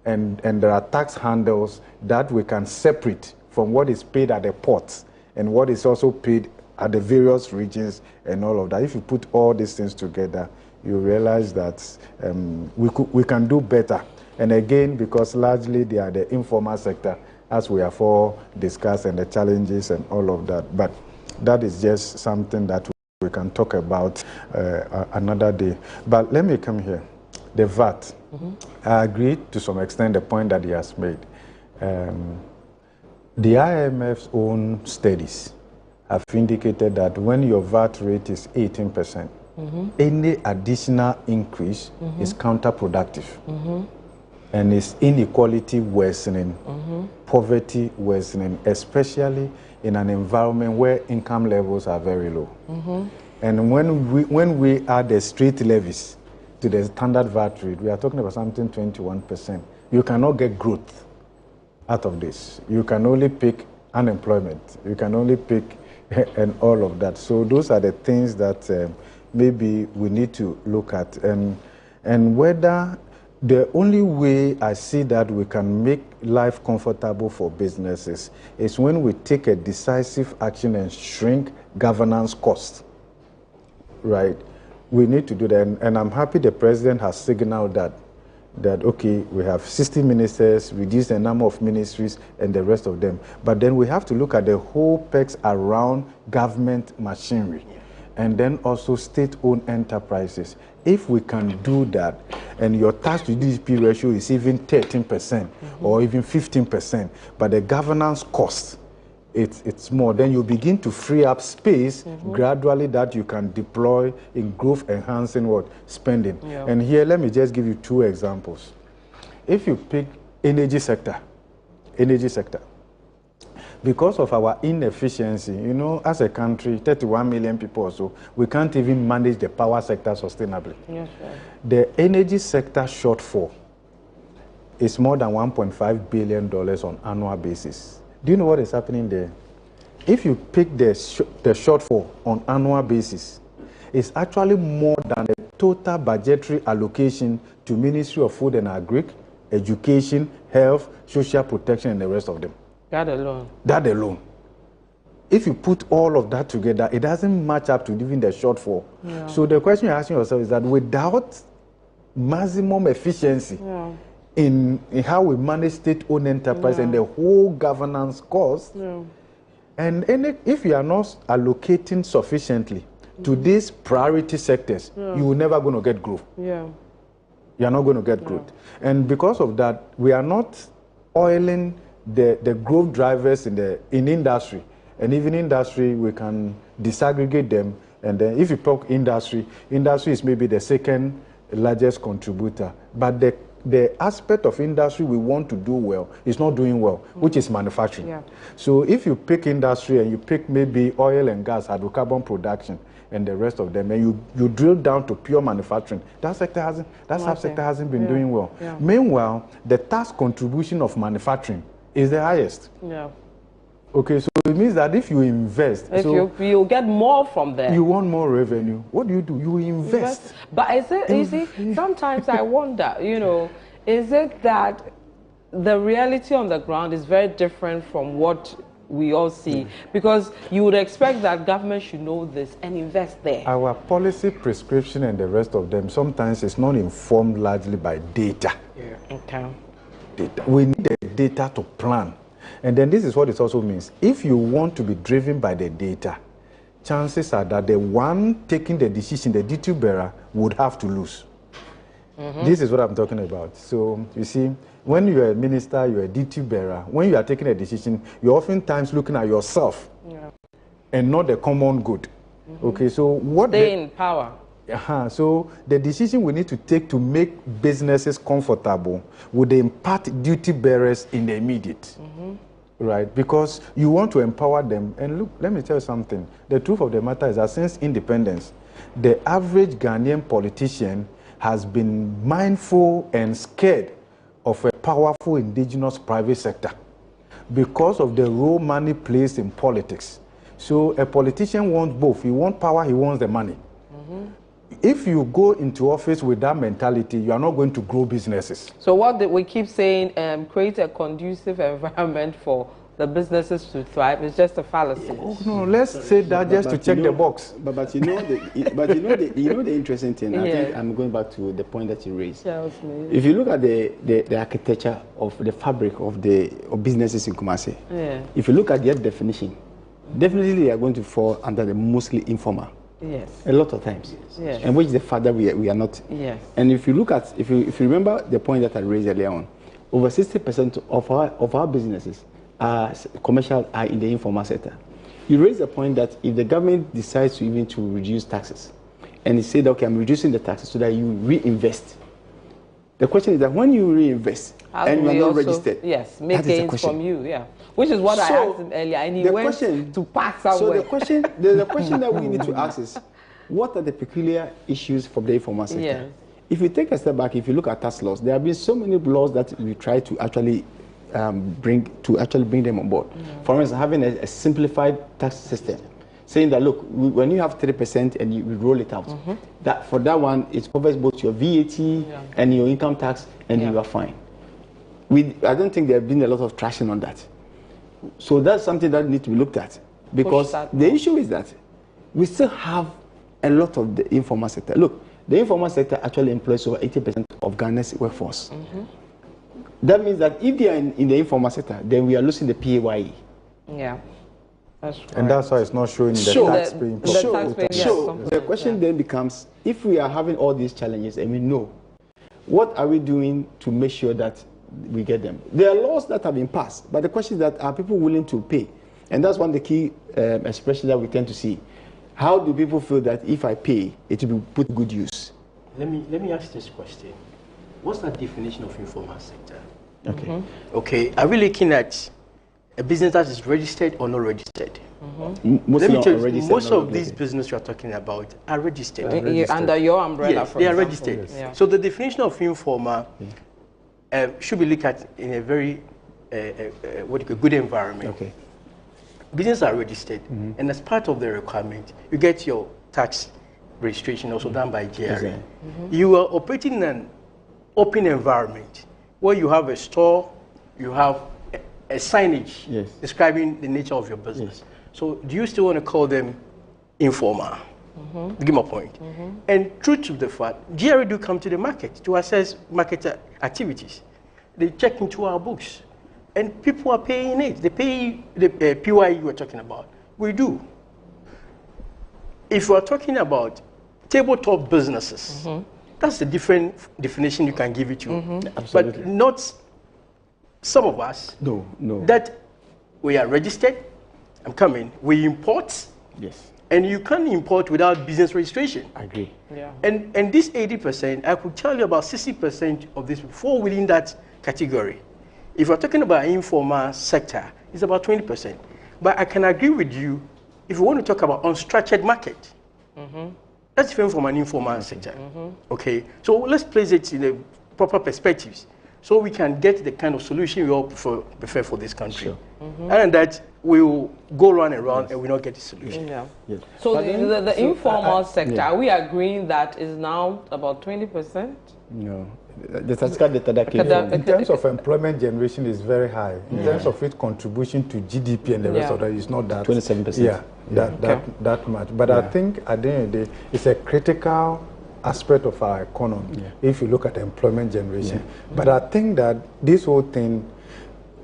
[SPEAKER 3] And there are tax handles that we can separate from what is paid at the ports and what is also paid at the various regions and all of that. If you put all these things together, you realize that we can do better. And again, because largely they are the informal sector, as we have all discussed, and the challenges and all of that. But that is just something that we can talk about another day. But let me come here. The VAT. I agree to some extent the point that he has made. The IMF's own studies have indicated that when your VAT rate is 18%, any additional increase is counterproductive. And it's inequality worsening, poverty worsening, especially in an environment where income levels are very low. And when we add the straight levies to the standard VAT rate, we are talking about something 21%. You cannot get growth out of this. You can only pick unemployment. You can only pick and all of that. So those are the things that maybe we need to look at. And whether the only way I see that we can make life comfortable for businesses is when we take a decisive action and shrink governance costs, right? we need to do that, and I'm happy the president has signaled that okay, we have 60 ministers, reduce the number of ministries and the rest of them. But then we have to look at the whole pegs around government machinery, and then also state-owned enterprises. If we can do that, and your tax to GDP ratio is even 13% or even 15%, but the governance cost, it's more, then you begin to free up space gradually that you can deploy in growth enhancing spending. And here, let me just give you 2 examples. If you pick energy sector, because of our inefficiency, you know, as a country, 31 million people or so, we can't even manage the power sector sustainably. Yes, right. The energy sector shortfall is more than $1.5 billion on annual basis. Do you know what is happening there? If you pick the shortfall on annual basis, it's actually more than the total budgetary allocation to Ministry of Food and Agric, Education, Health, Social Protection, and the rest of them.
[SPEAKER 1] That alone.
[SPEAKER 3] That alone. If you put all of that together, it doesn't match up to even the shortfall. Yeah. So the question you're asking yourself is that without maximum efficiency, in how we manage state-owned enterprise and the whole governance cost, and if you are not allocating sufficiently to these priority sectors, you will never going to get growth. You are not going to get growth. And because of that, we are not oiling the growth drivers in industry. And even industry, we can disaggregate them. And then if you talk industry is maybe the second largest contributor. But the aspect of industry we want to do well is not doing well, which is manufacturing. So if you pick industry and you pick maybe oil and gas, hydrocarbon production, and the rest of them, and you drill down to pure manufacturing, that subsector hasn't been doing well. Meanwhile, the tax contribution of manufacturing is the highest. Okay, so it means that if you invest,
[SPEAKER 1] you get more from there.
[SPEAKER 3] You want more revenue. What do? You invest.
[SPEAKER 1] But is it, you see, sometimes I wonder, you know, is it that the reality on the ground is very different from what we all see? Because you would expect that government should know this and invest there.
[SPEAKER 3] Our policy prescription and the rest of them sometimes is not informed largely by data.
[SPEAKER 1] Okay.
[SPEAKER 3] Data. We need the data to plan. And then this is what it also means. If you want to be driven by the data, chances are that the one taking the decision, the duty bearer, would have to lose. This is what I'm talking about. So, you see, when you're a minister, you're a duty bearer, when you are taking a decision, you're oftentimes looking at yourself and not the common good. Okay, so what...
[SPEAKER 1] Stay in power.
[SPEAKER 3] So the decision we need to take to make businesses comfortable would impact duty bearers in the immediate. Right? Because you want to empower them. And look, let me tell you something. The truth of the matter is that since independence, the average Ghanaian politician has been mindful and scared of a powerful indigenous private sector because of the role money plays in politics. So a politician wants both. He wants power, he wants the money. If you go into office with that mentality, you are not going to grow businesses.
[SPEAKER 1] So what we keep saying, create a conducive environment for the businesses to thrive, is just a fallacy.
[SPEAKER 3] No, let's say that just to check the box.
[SPEAKER 2] But you know the interesting thing. I think I'm going back to the point that you raised. If you look at the architecture of the fabric of businesses in Kumasi, if you look at their definition, definitely they are going to fall under the mostly informal. A lot of times. And which the fact that we are not. And if you look at, if you remember the point that I raised earlier on, over 60% of our businesses are commercial, are in the informal sector. You raised the point that if the government decides to even to reduce taxes, and it said, okay, I'm reducing the taxes so that you reinvest. The question is that when you reinvest and you are not registered,
[SPEAKER 1] make gains from you, which is what I asked him earlier, and he went to pass somewhere.
[SPEAKER 2] So the question that we need to ask is, what are the peculiar issues from the informal sector? If you take a step back, if you look at tax laws, there have been so many laws that we try to actually bring them on board. For instance, having a simplified tax system, saying that, look, when you have 3% and you roll it out, that for that one, it covers both your VAT and your income tax, and you are fine. I don't think there have been a lot of traction on that. So that's something that needs to be looked at. Because the issue is that we still have a lot of the informal sector. Look, the informal sector actually employs over 80% of Ghana's workforce. That means that if they are in the informal sector, then we are losing the PAYE.
[SPEAKER 1] Yeah. That's right.
[SPEAKER 3] And that's why it's not showing the tax paying.
[SPEAKER 2] So the question then becomes, if we are having all these challenges and we know, what are we doing to make sure that we get them? There are laws that have been passed, but the question is that are people willing to pay? And that's one of the key expressions that we tend to see. How do people feel that if I pay, it will be put to good use?
[SPEAKER 9] Let me ask this question. What's the definition of informal sector?
[SPEAKER 2] Okay.
[SPEAKER 9] Okay, are we looking at a business that is registered or not registered?
[SPEAKER 2] Let me tell
[SPEAKER 9] you, most of these businesses you are talking about are registered.
[SPEAKER 1] Under your umbrella,
[SPEAKER 9] yes,
[SPEAKER 1] for
[SPEAKER 9] they are
[SPEAKER 1] example.
[SPEAKER 9] registered.
[SPEAKER 1] Yeah.
[SPEAKER 9] So the definition of informal should be looked at in a very good environment.
[SPEAKER 2] Okay.
[SPEAKER 9] Businesses are registered, and as part of the requirement, you get your tax registration also done by GRA. You are operating in an open environment where you have a store, you have a signage describing the nature of your business. So do you still want to call them informal? Give my point. And true to the fact, GRA do come to the market to assess market activities. They check into our books, and people are paying it. They pay the PY you were talking about. We do. If we are talking about tabletop businesses, that's a different definition you can give it to. But not some of us.
[SPEAKER 2] No.
[SPEAKER 9] That we are registered. I'm coming. We import.
[SPEAKER 2] Yes.
[SPEAKER 9] And you can't import without business registration.
[SPEAKER 2] I agree.
[SPEAKER 1] Yeah.
[SPEAKER 9] And this 80%, I could tell you about 60% of this fall within that category. If we're talking about informal sector, it's about 20%. But I can agree with you, if we want to talk about unstructured market, that's different from an informal sector. Okay, so let's place it in a proper perspectives, so we can get the kind of solution we all prefer for this country. And that we will go round and round and we not get the solution.
[SPEAKER 1] So the informal sector, are we agreeing that is now about 20%?
[SPEAKER 2] No. The statistical data that came from.
[SPEAKER 3] In terms of employment generation is very high. In terms of its contribution to GDP and the rest of that, it's not that
[SPEAKER 2] 27%.
[SPEAKER 3] Yeah, that much. But I think at the end of the day, it's a critical aspect of our economy if you look at employment generation. But I think that this whole thing,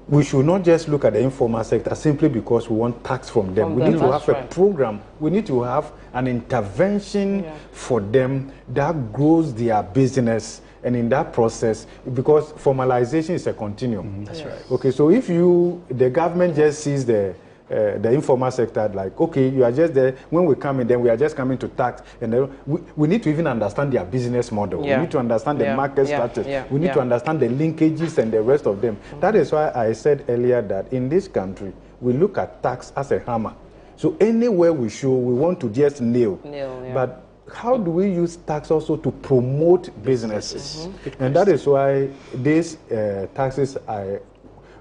[SPEAKER 3] we should not just look at the informal sector simply because we want tax from them. We need to have a program. We need to have an intervention for them that grows their business. And in that process, because formalization is a continuum.
[SPEAKER 9] That's right.
[SPEAKER 3] Okay, so if the government just sees the informal sector like, okay, you are just there, when we come in, then we are just coming to tax, and then we need to even understand their business model. We need to understand the market structure. We need to understand the linkages and the rest of them. That is why I said earlier that in this country, we look at tax as a hammer. So anywhere we show, we want to just nail. But how do we use tax also to promote businesses? And that is why these taxes I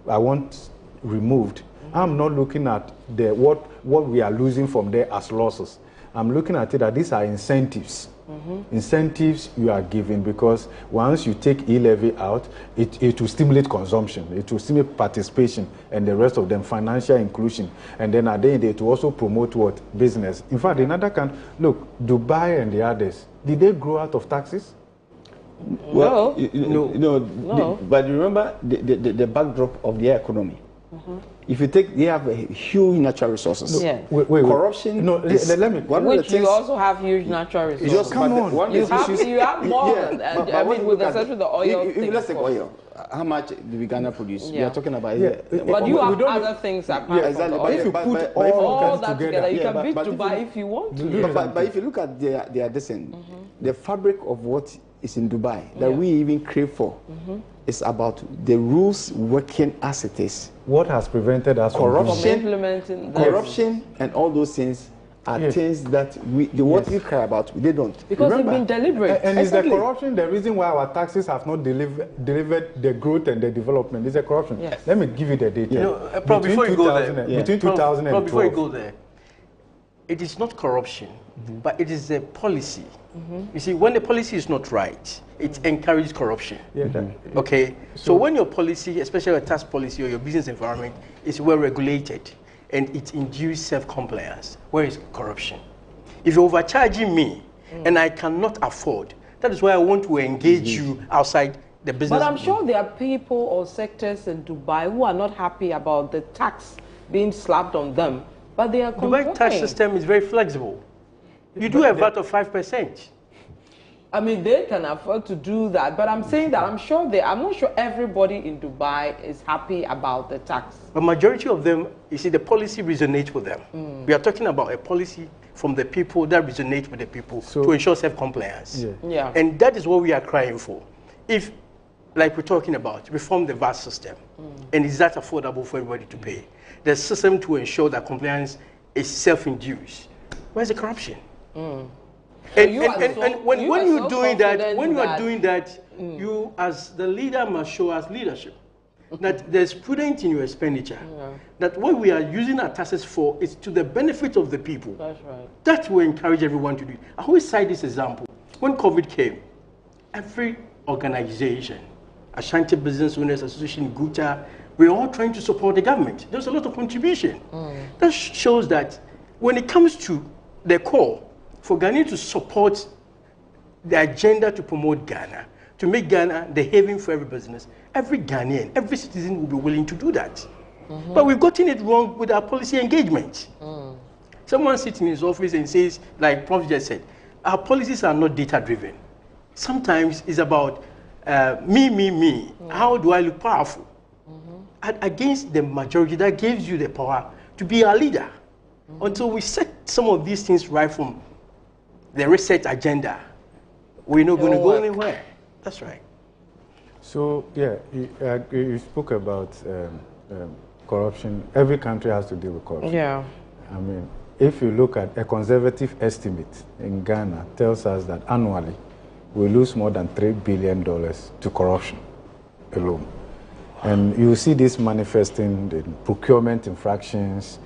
[SPEAKER 3] want removed. I'm not looking at what we are losing from there as losses. I'm looking at it that these are incentives. Incentives you are giving, because once you take e-levy out, it will stimulate consumption, it will stimulate participation, and the rest of them, financial inclusion. And then at the end, it will also promote what? Business. In fact, in other countries, look, Dubai and the others, did they grow out of taxes?
[SPEAKER 2] Well, no. But remember the backdrop of their economy. If you take, they have huge natural resources. Corruption.
[SPEAKER 3] No, let me.
[SPEAKER 1] Which you also have huge natural resources.
[SPEAKER 2] Just come on.
[SPEAKER 1] You have more. I mean, with especially the oil.
[SPEAKER 2] Let's take oil. How much do we Ghana produce? We are talking about.
[SPEAKER 1] But you have other things apart from the oil.
[SPEAKER 3] If you put
[SPEAKER 1] all that together, you can beat Dubai if you want to.
[SPEAKER 2] But if you look at their descent, the fabric of what is in Dubai that we even crave for is about the rules working as it is.
[SPEAKER 3] What has prevented us
[SPEAKER 2] from
[SPEAKER 1] implementing
[SPEAKER 2] corruption and all those things are things that what we care about, they don't.
[SPEAKER 1] Because they've been deliberate.
[SPEAKER 3] And is the corruption the reason why our taxes have not delivered the growth and the development? Is the corruption? Let me give you the data.
[SPEAKER 9] Before you go there,
[SPEAKER 3] between 2012.
[SPEAKER 9] Before you go there, it is not corruption, but it is a policy. You see, when the policy is not right, it encourages corruption. Okay? So when your policy, especially your tax policy or your business environment, is well regulated and it induces self-compliance, where is corruption? If you're overcharging me and I cannot afford, that is why I want to engage you outside the business.
[SPEAKER 1] But I'm sure there are people or sectors in Dubai who are not happy about the tax being slapped on them, but they are complaining.
[SPEAKER 9] Dubai tax system is very flexible. You do a VAT of 5%.
[SPEAKER 1] I mean, they can afford to do that, but I'm saying that I'm not sure everybody in Dubai is happy about the tax.
[SPEAKER 9] A majority of them, you see, the policy resonates with them. We are talking about a policy from the people that resonates with the people to ensure self-compliance.
[SPEAKER 1] Yeah.
[SPEAKER 9] And that is what we are crying for. If, like we're talking about, reform the VAT system, and is that affordable for everybody to pay? The system to ensure that compliance is self-induced. Where's the corruption? And when you are doing that, you as the leader must show us leadership. That there's prudence in your expenditure. That what we are using our taxes for is to the benefit of the people.
[SPEAKER 1] That's right.
[SPEAKER 9] That will encourage everyone to do it. I always cite this example. When COVID came, every organization, Ashanti Business Owners Association, GUTA, we're all trying to support the government. There's a lot of contribution. That shows that when it comes to the core, for Ghana to support the agenda to promote Ghana, to make Ghana the haven for every business, every Ghanaian, every citizen will be willing to do that. But we've gotten it wrong with our policy engagement. Someone sits in his office and says, like Prof just said, our policies are not data-driven. Sometimes it's about me. How do I look powerful? Against the majority that gives you the power to be our leader. Until we set some of these things right from the research agenda, we're not going to go anywhere. That's right.
[SPEAKER 3] So, yeah, you spoke about corruption. Every country has to deal with corruption.
[SPEAKER 1] Yeah.
[SPEAKER 3] I mean, if you look at a conservative estimate in Ghana, tells us that annually we lose more than $3 billion to corruption alone. And you see this manifesting in procurement infractions,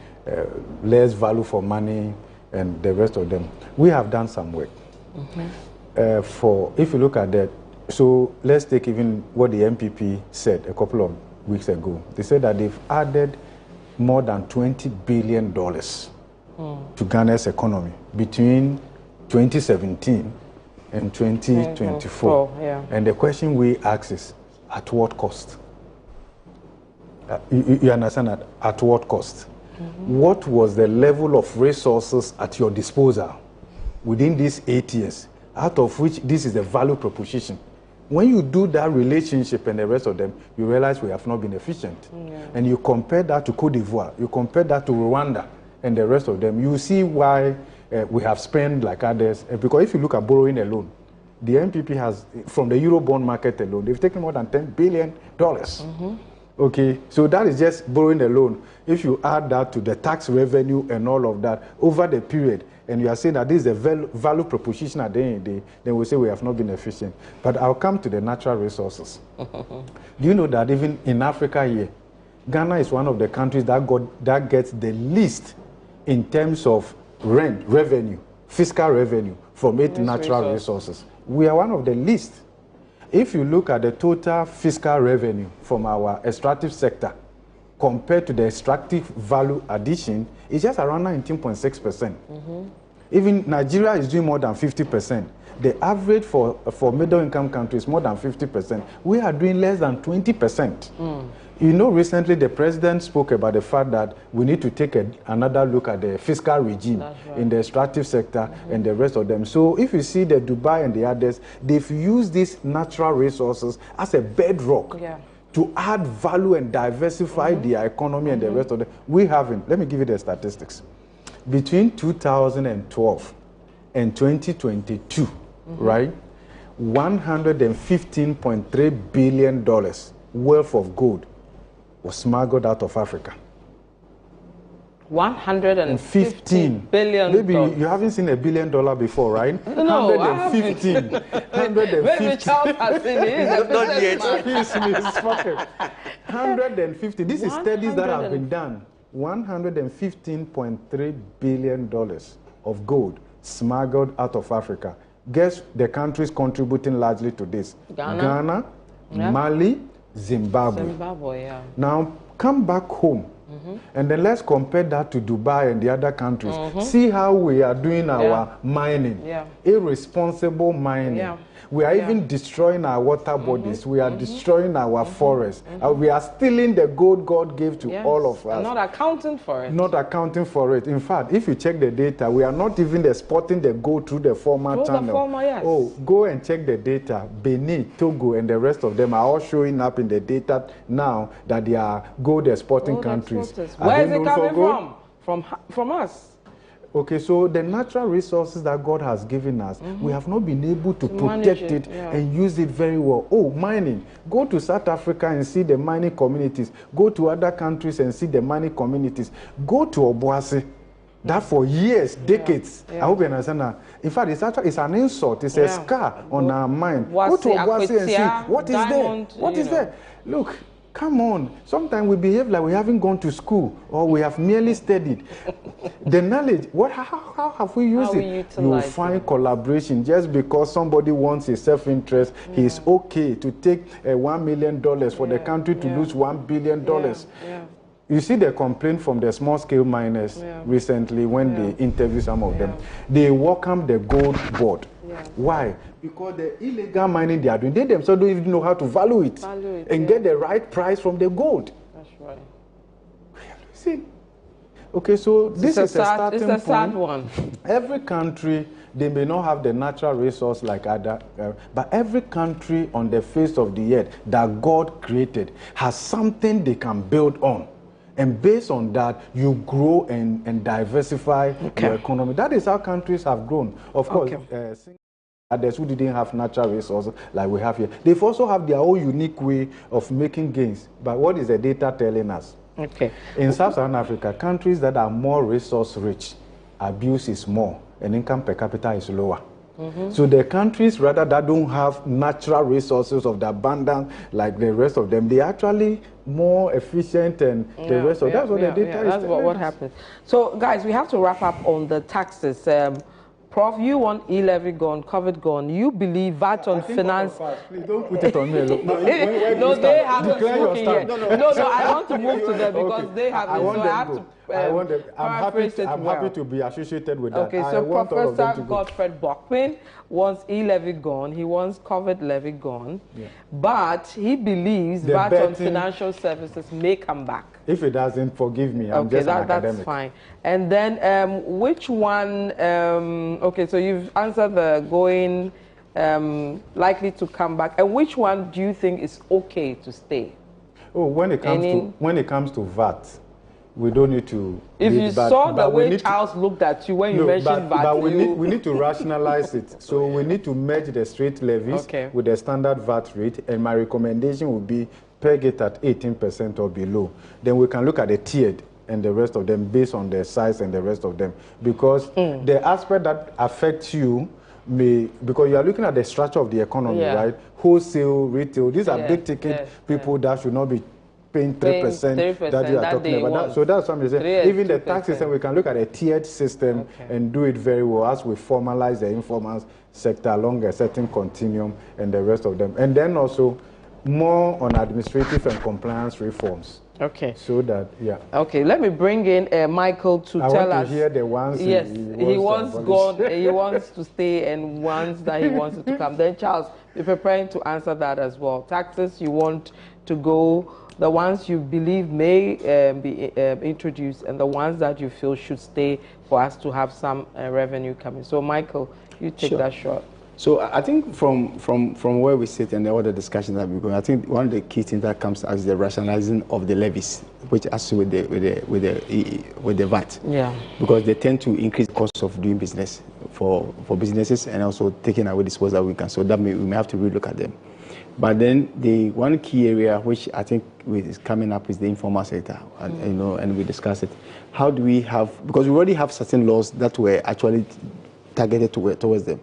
[SPEAKER 3] less value for money, and the rest of them. We have done some work. If you look at that, so let's take even what the MPP said a couple of weeks ago. They said that they've added more than $20 billion to Ghana's economy between 2017 and 2024. And the question we ask is, at what cost? You understand that? At what cost? What was the level of resources at your disposal within these 8 years, out of which this is the value proposition? When you do that relationship and the rest of them, you realize we have not been efficient. And you compare that to Cote d'Ivoire, you compare that to Rwanda and the rest of them, you see why we have spent like others. Because if you look at borrowing alone, the MPP has, from the Eurobond market alone, they've taken more than $10 billion. Okay, so that is just borrowing alone. If you add that to the tax revenue and all of that over the period, and you are saying that this is a value proposition at the end of the day, then we say we have not been efficient. But I'll come to the natural resources. Do you know that even in Africa here, Ghana is one of the countries that gets the least in terms of revenue, fiscal revenue from its natural resources. We are one of the least. If you look at the total fiscal revenue from our extractive sector compared to the extractive value addition, it's just around 19.6%. Even Nigeria is doing more than 50%. The average for middle-income countries is more than 50%. We are doing less than 20%. You know, recently the president spoke about the fact that we need to take another look at the fiscal regime in the extractive sector and the rest of them. So if you see the Dubai and the others, they've used these natural resources as a bedrock to add value and diversify their economy and the rest of them. We haven't. Let me give you the statistics. Between 2012 and 2022, right, $115.3 billion worth of gold was smuggled out of Africa.
[SPEAKER 1] 115 billion.
[SPEAKER 3] Maybe you haven't seen $1 billion before, right?
[SPEAKER 1] No,
[SPEAKER 3] 115. 115.
[SPEAKER 1] Maybe Charles has seen it.
[SPEAKER 3] Not yet. He's in his pocket. 150. This is studies that have been done. $115.3 billion of gold smuggled out of Africa. Guess the countries contributing largely to this? Ghana, Mali, Zimbabwe.
[SPEAKER 1] Zimbabwe, yeah.
[SPEAKER 3] Now, come back home And then let's compare that to Dubai and the other countries. See how we are doing our mining, irresponsible mining. We are even destroying our water bodies. We are destroying our forests. We are stealing the gold God gave to all of us.
[SPEAKER 1] And not accounting for it.
[SPEAKER 3] Not accounting for it. In fact, if you check the data, we are not even exporting the gold through the former channel. Oh, go and check the data. Benin, Togo, and the rest of them are all showing up in the data now that they are gold exporting countries.
[SPEAKER 1] Where is it coming from? From us.
[SPEAKER 3] Okay, so the natural resources that God has given us, we have not been able to protect it and use it very well. Oh, mining. Go to South Africa and see the mining communities. Go to other countries and see the mining communities. Go to Obuasi. That for years, decades. I hope you understand that. In fact, it's an insult. It's a scar on our mind. Go to Obuasi and see what is there. What is there? Look. Come on. Sometimes we behave like we haven't gone to school or we have merely studied. The knowledge, how have we used it? You will find collaboration. Just because somebody wants a self-interest, he is okay to take $1 million for the country to lose $1 billion. You see the complaint from the small-scale miners recently when they interview some of them. They welcome the gold board. Why? Because the illegal mining they are doing, they themselves don't even know how to value it and get the right price from the gold.
[SPEAKER 1] That's right.
[SPEAKER 3] See? Okay, so this is a starting point.
[SPEAKER 1] It's a sad one.
[SPEAKER 3] Every country, they may not have the natural resource like other, but every country on the face of the earth that God created has something they can build on. And based on that, you grow and diversify your economy. That is how countries have grown. Of course, others who didn't have natural resources like we have here, they also have their own unique way of making gains. But what is the data telling us? In Sub-Saharan Africa, countries that are more resource rich, abuse is more and income per capita is lower. So the countries rather that don't have natural resources of the abundance like the rest of them, they are actually more efficient and the rest of that's what the data is.
[SPEAKER 1] That's what happens. So guys, we have to wrap up on the taxes. Prof, you want e-levy gone, COVID gone. You believe VAT on finance.
[SPEAKER 3] Please don't put it on me.
[SPEAKER 1] No, they haven't spoken yet. No, I want to move to them because they have.
[SPEAKER 3] I'm happy to be associated with that.
[SPEAKER 1] Okay, so Professor Godfred Bokpin wants e-levy gone. He wants COVID levy gone, but he believes VAT on financial services may come back.
[SPEAKER 3] If it doesn't, forgive me. I'm just an academic.
[SPEAKER 1] That's fine. And then which one? Okay, so you've answered the going likely to come back. And which one do you think is okay to stay?
[SPEAKER 3] Oh, when it comes to VAT, we don't need to.
[SPEAKER 1] If you saw the way Charles looked at you when you mentioned VAT,
[SPEAKER 3] but we need to rationalize it. So we need to merge the straight levies with the standard VAT rate. And my recommendation would be peg it at 18% or below. Then we can look at the tiered and the rest of them based on their size and the rest of them. Because the aspect that affects you may, because you are looking at the structure of the economy, right? Wholesale, retail, these are big ticket people that should not be paying 3% that you are talking about. So that's something. Even the tax system, we can look at a tiered system and do it very well as we formalize the informal sector along a certain continuum and the rest of them. And then also more on administrative and compliance reforms. So that,
[SPEAKER 1] Okay, let me bring in Michael to tell us.
[SPEAKER 3] I want to hear the ones
[SPEAKER 1] he wants gone, he wants to stay, and ones that he wants to come. Then Charles, be preparing to answer that as well. Taxes you want to go, the ones you believe may be introduced, and the ones that you feel should stay for us to have some revenue coming. So Michael, you take that shot.
[SPEAKER 2] So I think from where we sit and the other discussions that we're going, I think one of the key things that comes as the rationalizing of the levies, which has to do with the VAT. Because they tend to increase the cost of doing business for businesses and also taking away disposal income. So that we may have to relook at them. But then the one key area which I think is coming up is the informal sector, and we discussed it. How do we have, because we already have certain laws that were actually targeted towards them.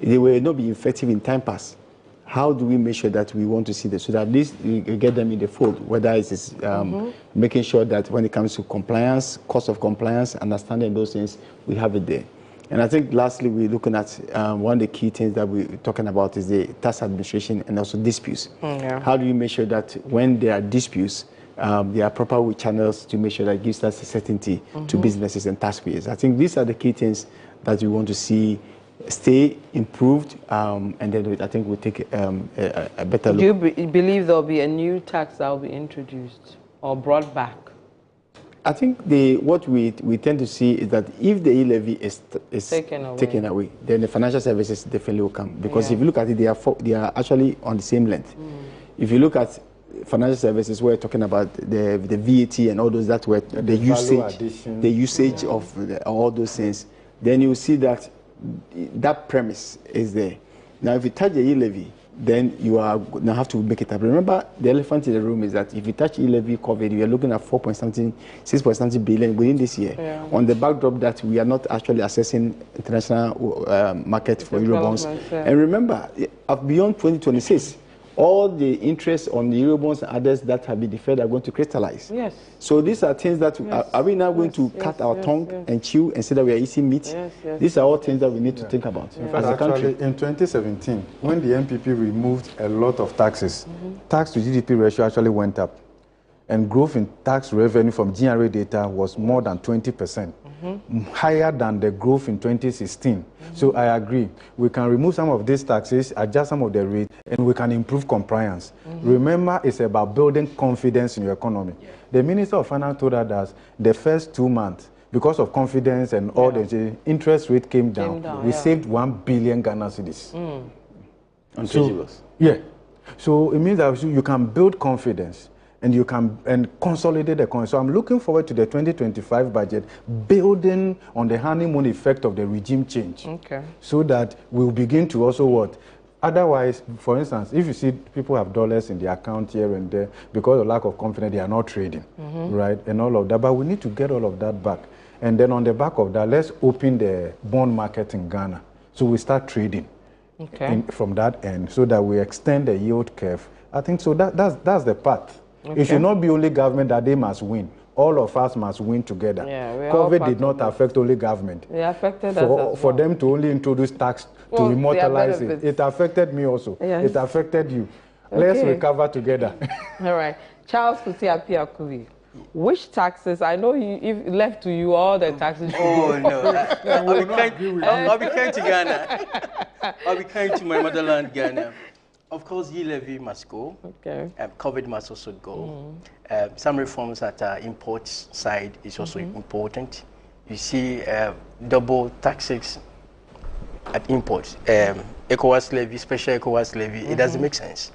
[SPEAKER 2] They will not be effective in time pass. How do we make sure that we want to see this so that at least we get them in the fold, whether it's making sure that when it comes to compliance, cost of compliance, understanding those things, we have it there. And I think lastly, we're looking at one of the key things that we're talking about is the tax administration and also disputes. How do you make sure that when there are disputes, there are proper channels to make sure that it gives us certainty to businesses and taxpayers. I think these are the key things that we want to see stay improved, and then I think we'll take a better look.
[SPEAKER 1] Do you believe there will be a new tax that will be introduced or brought back?
[SPEAKER 2] I think what we tend to see is that if the e-levy is taken away, then the financial services definitely will come. Because if you look at it, they are actually on the same length. If you look at financial services, we're talking about the VAT and all those that were the usage of all those things, then you see that premise is there. Now, if you touch the e-levy, then you are now have to make it up. Remember, the elephant in the room is that if you touch e-levy COVID, you are looking at 6.something billion within this year. Yeah. On the backdrop that we are not actually assessing international market for Eurobonds. Yeah. And remember, beyond 2026, all the interest on the Eurobonds and others that have been deferred are going to crystallize. Yes. So these are things that, are we now going to cut our tongue and chew and say that we are eating meat? Yes, yes. These are all things that we need to think about as a country.
[SPEAKER 3] In 2017, when the MPP removed a lot of taxes, tax to GDP ratio actually went up. And growth in tax revenue from GRA data was more than 20%. Higher than the growth in 2016. So I agree. We can remove some of these taxes, adjust some of the rates, and we can improve compliance. Remember, it's about building confidence in your economy. The Minister of Finance told us that the first 2 months, because of confidence and all the interest rate came down. We saved 1 billion Ghana cedis.
[SPEAKER 2] On treasurables.
[SPEAKER 3] Yeah. So it means that you can build confidence and you can consolidate the economy. So I'm looking forward to the 2025 budget, building on the honeymoon effect of the regime change. Okay. So that we'll begin to also what? Otherwise, for instance, if you see people have dollars in their account here and there, because of lack of confidence, they are not trading, right? And all of that. But we need to get all of that back. And then on the back of that, let's open the bond market in Ghana. So we start trading from that end so that we extend the yield curve. I think so that's the path. It should not be only government that they must win. All of us must win together. Yeah, COVID did not affect only government. It affected us as well. For them to only introduce tax to immortalize it. It affected me also. Yes. It affected you. Let's recover together.
[SPEAKER 1] All right. Charles Kusi, which taxes? I know if left to you, all the taxes.
[SPEAKER 9] Oh no! I'll be kind to Ghana. I'll be kind to my motherland, Ghana. Of course, e-levy must go. Okay. COVID must also go. Some reforms at import side is also important. You see, double taxes at imports, ECOWAS levy, special ECOWAS levy. It doesn't make sense.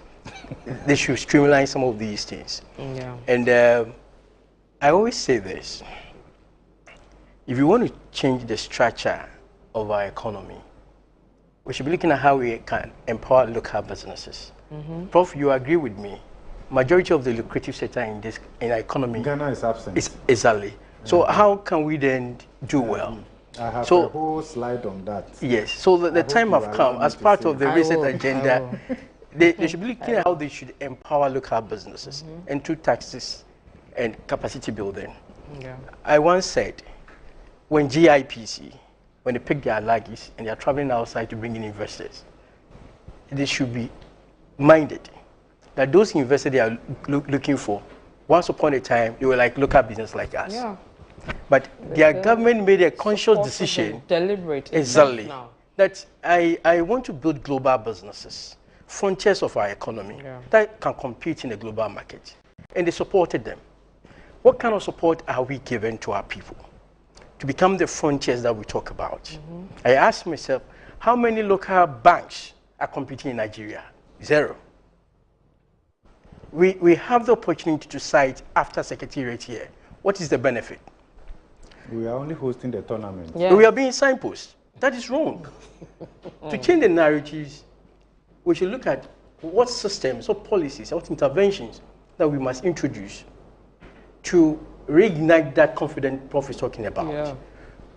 [SPEAKER 9] They should streamline some of these things. Yeah. And I always say this: if you want to change the structure of our economy, we should be looking at how we can empower local businesses. Prof, you agree with me? Majority of the lucrative sector in our economy,
[SPEAKER 3] Ghana is absent.
[SPEAKER 9] Exactly. So how can we then do well?
[SPEAKER 3] I have a whole slide on that.
[SPEAKER 9] Yes. So the time have come as part of the recent agenda. They should be looking at how they should empower local businesses and through taxes and capacity building. Yeah. I once said, when GIPC, when they pick their luggage and they are traveling outside to bring in investors, they should be minded that those investors they are looking for, once upon a time, they were like local business like us. Yeah. But their government made a conscious decision,
[SPEAKER 1] deliberate,
[SPEAKER 9] exactly, that I want to build global businesses, frontiers of our economy that can compete in the global market. And they supported them. What kind of support are we giving to our people to become the frontiers that we talk about? I asked myself, how many local banks are competing in Nigeria? 0. We have the opportunity to cite after Secretariat here. What is the benefit?
[SPEAKER 3] We are only hosting the tournament.
[SPEAKER 9] Yeah. We are being signposted. That is wrong. To change the narratives, we should look at what systems, what policies, what interventions that we must introduce to reignite that confident Prof is talking about,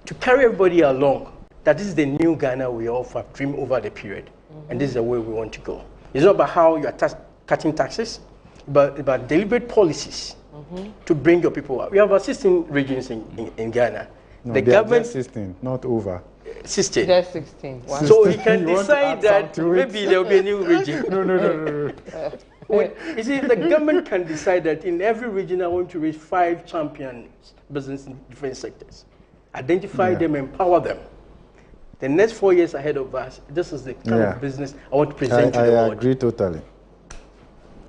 [SPEAKER 9] to carry everybody along, that this is the new Ghana we all have dreamed over the period, and this is the way we want to go. It's not about how you are cutting taxes, but about deliberate policies to bring your people up. We have 16 regions in Ghana.
[SPEAKER 3] No, the government 16, not over.
[SPEAKER 9] 16.
[SPEAKER 1] There's 16.
[SPEAKER 9] So he can decide that maybe there will be a new region.
[SPEAKER 3] No.
[SPEAKER 9] You see, the government can decide that in every region I want to reach 5 champion business in different sectors. Identify them, empower them. The next 4 years ahead of us, this is the kind of business I want to present to the world.
[SPEAKER 3] I agree totally.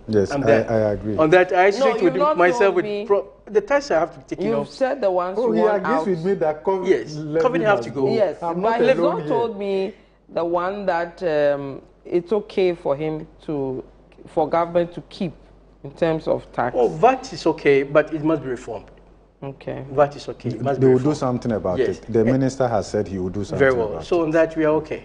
[SPEAKER 3] Yes, I agree.
[SPEAKER 9] On that, I agree with myself with the tax I have to take.
[SPEAKER 1] You've said the ones
[SPEAKER 3] you want out. With me that COVID,
[SPEAKER 9] yes, COVID have to go.
[SPEAKER 1] Yes, but he's not told me the one that it's okay for him for government to keep in terms of tax.
[SPEAKER 9] Oh, VAT is okay, but it must be reformed.
[SPEAKER 1] Okay.
[SPEAKER 9] VAT is okay. It must
[SPEAKER 3] they will do something about it. The minister has said he will do something
[SPEAKER 9] very well. So on that we are okay.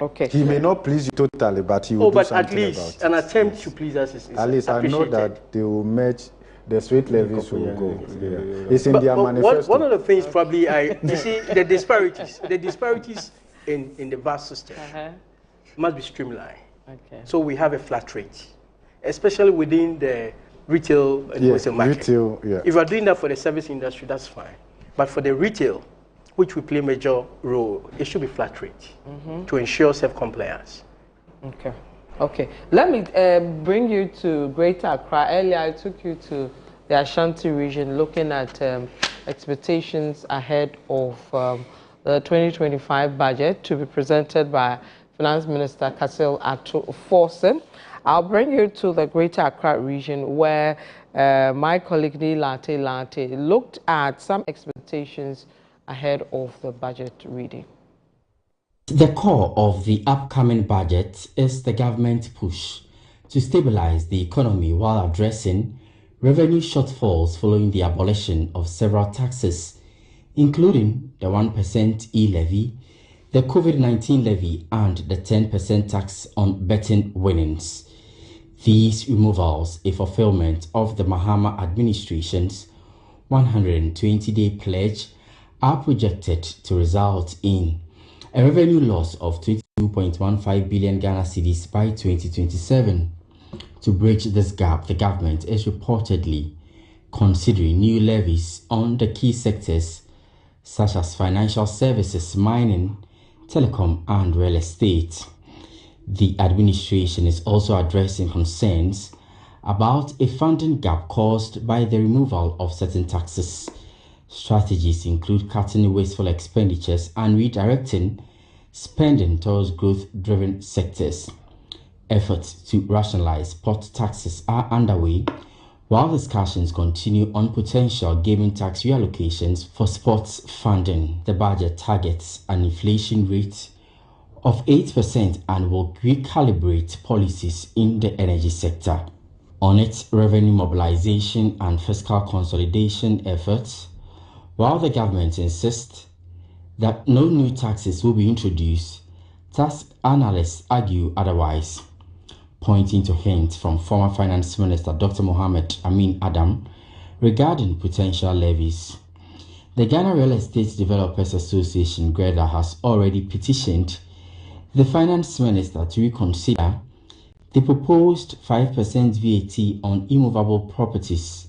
[SPEAKER 1] Okay.
[SPEAKER 3] He may not please you totally, but he will do something about it.
[SPEAKER 9] But at least an attempt to please us is
[SPEAKER 3] at least I know that they will merge. The straight levies will go. It's in their manifesto.
[SPEAKER 9] One of the things probably you see the disparities in the VAT system must be streamlined.
[SPEAKER 1] Okay.
[SPEAKER 9] So we have a flat rate, especially within the retail and wholesale market.
[SPEAKER 3] Retail,
[SPEAKER 9] If you are doing that for the service industry, that's fine. But for the retail, which we play a major role, it should be flat rate to ensure self-compliance.
[SPEAKER 1] Okay. Okay. Let me bring you to Greater Accra. Earlier, I took you to the Ashanti region, looking at expectations ahead of the 2025 budget to be presented by Finance Minister CASSIEL ATO FORSON. I'll bring you to the Greater Accra region where my colleague Late looked at some expectations ahead of the budget reading.
[SPEAKER 10] The core of the upcoming budget is the government push to stabilize the economy while addressing revenue shortfalls following the abolition of several taxes, including the 1% e-levy, the COVID-19 levy, and the 10% tax on betting winnings. These removals, a fulfillment of the Mahama administration's 120-day pledge, are projected to result in a revenue loss of 22.15 billion Ghana cedis by 2027. To bridge this gap, the government is reportedly considering new levies on the key sectors such as financial services, mining, telecom, and real estate. The administration is also addressing concerns about a funding gap caused by the removal of certain taxes. Strategies include cutting wasteful expenditures and redirecting spending towards growth-driven sectors. Efforts to rationalize port taxes are underway, while discussions continue on potential gaming tax reallocations for sports funding. The budget targets an inflation rate of 8% and will recalibrate policies in the energy sector. On its revenue mobilization and fiscal consolidation efforts, while the government insists that no new taxes will be introduced, tax analysts argue otherwise, pointing to hints from former Finance Minister Dr. Mohammed Amin Adam regarding potential levies. The Ghana Real Estate Developers Association, GREDA, has already petitioned the Finance Minister to reconsider the proposed 5% VAT on immovable properties,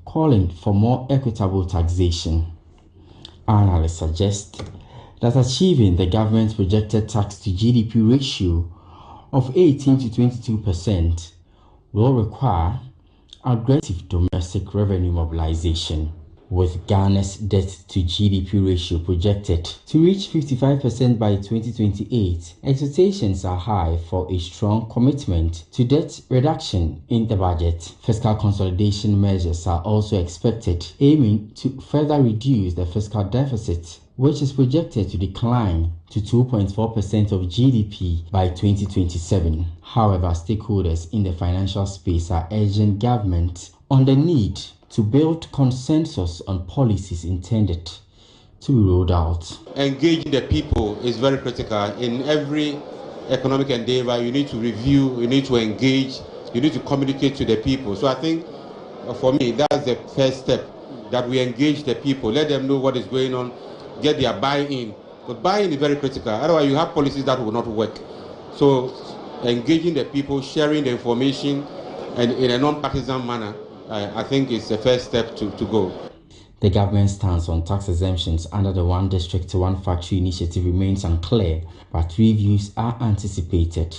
[SPEAKER 10] calling for more equitable taxation. Analysts suggest that achieving the government's projected tax to GDP ratio of 18 to 22% will require aggressive domestic revenue mobilization. With Ghana's debt to GDP ratio projected to reach 55% by 2028, expectations are high for a strong commitment to debt reduction in the budget. Fiscal consolidation measures are also expected, aiming to further reduce the fiscal deficit, which is projected to decline to 2.4% of GDP by 2027. However, stakeholders in the financial space are urging government on the need to build consensus on policies intended to be rolled out.
[SPEAKER 8] Engaging the people is very critical. In every economic endeavor, you need to review, you need to engage, you need to communicate to the people. So I think, for me, that's the first step, that we engage the people, let them know what is going on, get their buy-in. But buy-in is very critical. Otherwise, you have policies that will not work. So engaging the people, sharing the information, and in a non-partisan manner, I think it's the first step to go.
[SPEAKER 10] The government's stance on tax exemptions under the One District, One Factory initiative remains unclear, but reviews are anticipated.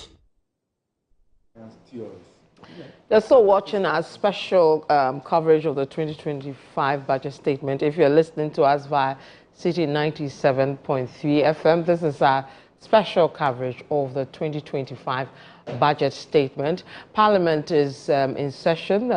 [SPEAKER 1] You're still watching our special coverage of the 2025 budget statement. If you're listening to us via City 97.3 FM, this is our special coverage of the 2025 budget statement. Parliament is in session.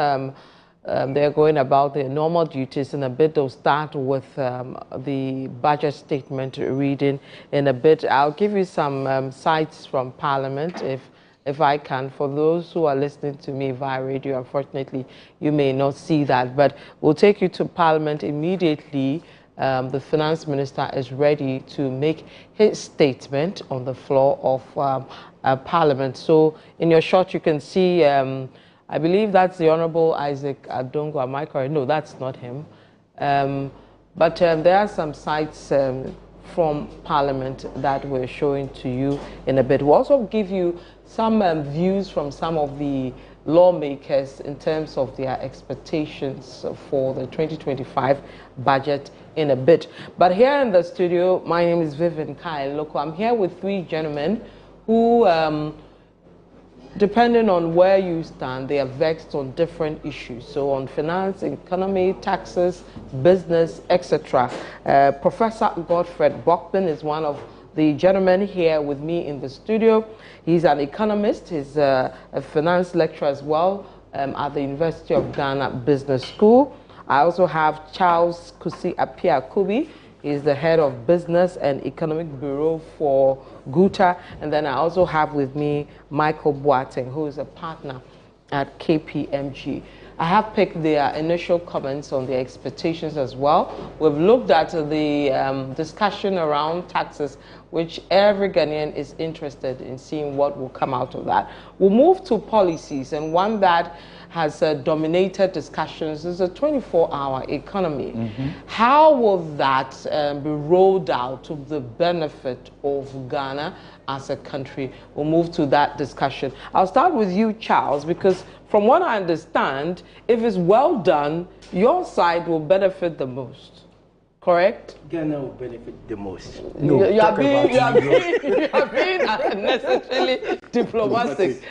[SPEAKER 1] They're going about their normal duties. In a bit, they'll start with the budget statement reading in a bit. I'll give you some sites from Parliament if I can. For those who are listening to me via radio, unfortunately, you may not see that, but we'll take you to Parliament immediately. The Finance Minister is ready to make his statement on the floor of Parliament. So in your shot, you can see, I believe that's the Honorable Isaac Adongo. Am I correct? No, that's not him. But there are some sites from Parliament that we're showing to you in a bit. We'll also give you some views from some of the lawmakers in terms of their expectations for the 2025 budget in a bit. But here in the studio, my name is Vivian Kai-Loko. I'm here with three gentlemen who, depending on where you stand, they are vexed on different issues. So on finance, economy, taxes, business, etc. Professor Godfred Bokpin is one of the gentlemen here with me in the studio. He's an economist. He's a finance lecturer as well at the University of Ghana Business School. I also have Charles Kusi Apia-Kubi. He's the head of Business and Economic Bureau for GUTA. And then I also have with me Michael Boateng, who is a partner at KPMG. I have picked their initial comments on their expectations as well. We've looked at the discussion around taxes, which every Ghanaian is interested in seeing what will come out of that. We'll move to policies, and one that has dominated discussions is a 24-hour economy. How will that be rolled out to the benefit of Ghana as a country? We'll move to that discussion. I'll start with you, Charles, because from what I understand, if it's well done, your side will benefit the most. Correct?
[SPEAKER 9] Ghana will benefit the most.
[SPEAKER 1] No, you are being unnecessarily diplomatic.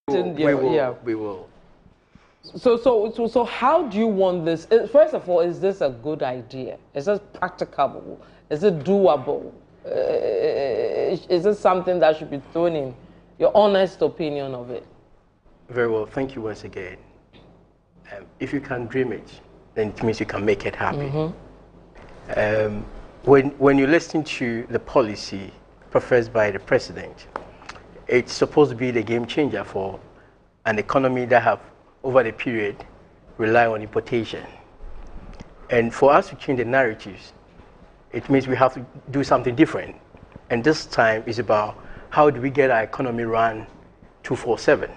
[SPEAKER 9] We will.
[SPEAKER 1] So how do you want this? First of all, is this a good idea? Is this practicable? Is it doable? Is this something that should be thrown in? Your honest opinion of it.
[SPEAKER 9] Very well. Thank you once again. If you can dream it, then it means you can make it happen. When you listen to the policy professed by the president, it's supposed to be the game changer for an economy that have, over the period, rely on importation. And for us to change the narratives, it means we have to do something different. And this time is about how do we get our economy run 24/7.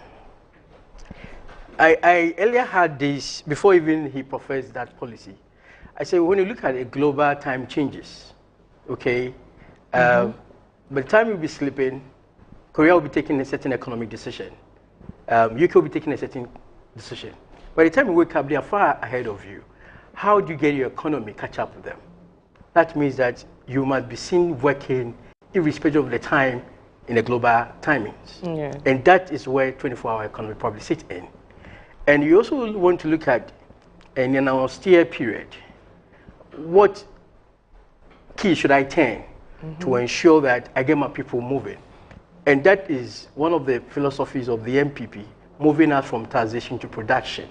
[SPEAKER 9] I earlier had this, before even he professed that policy, I said when you look at it, global time changes, okay? By the time you'll be sleeping, Korea will be taking a certain economic decision. UK will be taking a certain decision. By the time you wake up, they are far ahead of you. How do you get your economy catch up with them? That means that you must be seen working irrespective of the time in the global timings. And that is where 24-hour economy probably sits in. And you also want to look at, in an austere period, what key should I turn to ensure that I get my people moving? And that is one of the philosophies of the MPP, moving us from taxation to production.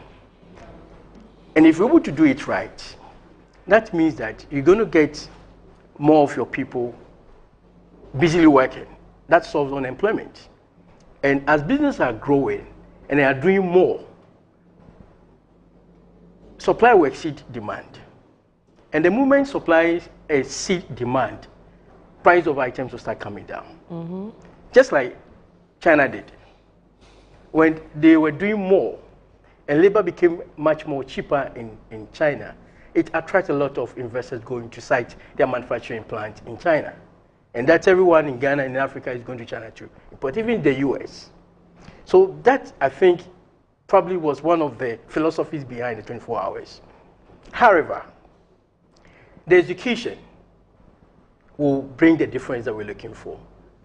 [SPEAKER 9] And if we're able to do it right, that means that you're going to get more of your people busily working. That solves unemployment. And as businesses are growing and they are doing more, supply will exceed demand. And the moment supply exceeds demand, price of items will start coming down. Just like China did. When they were doing more and labor became much more cheaper in China, it attracts a lot of investors going to site their manufacturing plant in China. And that's everyone in Ghana and in Africa is going to China too, but even the US. So that, I think, probably was one of the philosophies behind the 24 hours. However, the execution will bring the difference that we're looking for.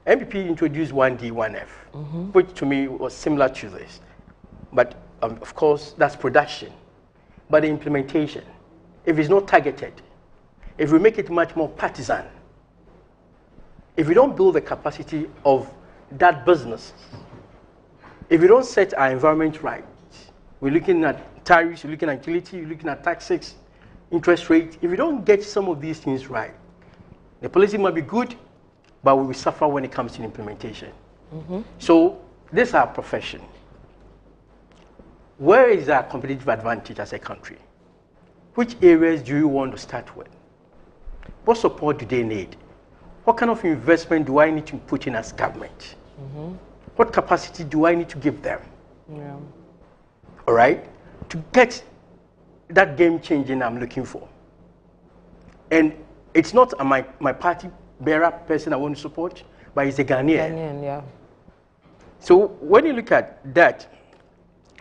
[SPEAKER 9] MPP introduced 1D, 1F, which to me was similar to this. But of course, that's production. But the implementation, if it's not targeted, if we make it much more partisan, if we don't build the capacity of that business, if we don't set our environment right, we're looking at tariffs, we're looking at utility, we're looking at taxes, interest rates. If we don't get some of these things right, the policy might be good, but we will suffer when it comes to implementation. So this is our profession. Where is our competitive advantage as a country? Which areas do you want to start with? What support do they need? What kind of investment do I need to put in as government? What capacity do I need to give them? All right? To get that game changing I'm looking for. And it's not my party bearer person I want to support, but it's a Ghanaian. So when you look at that,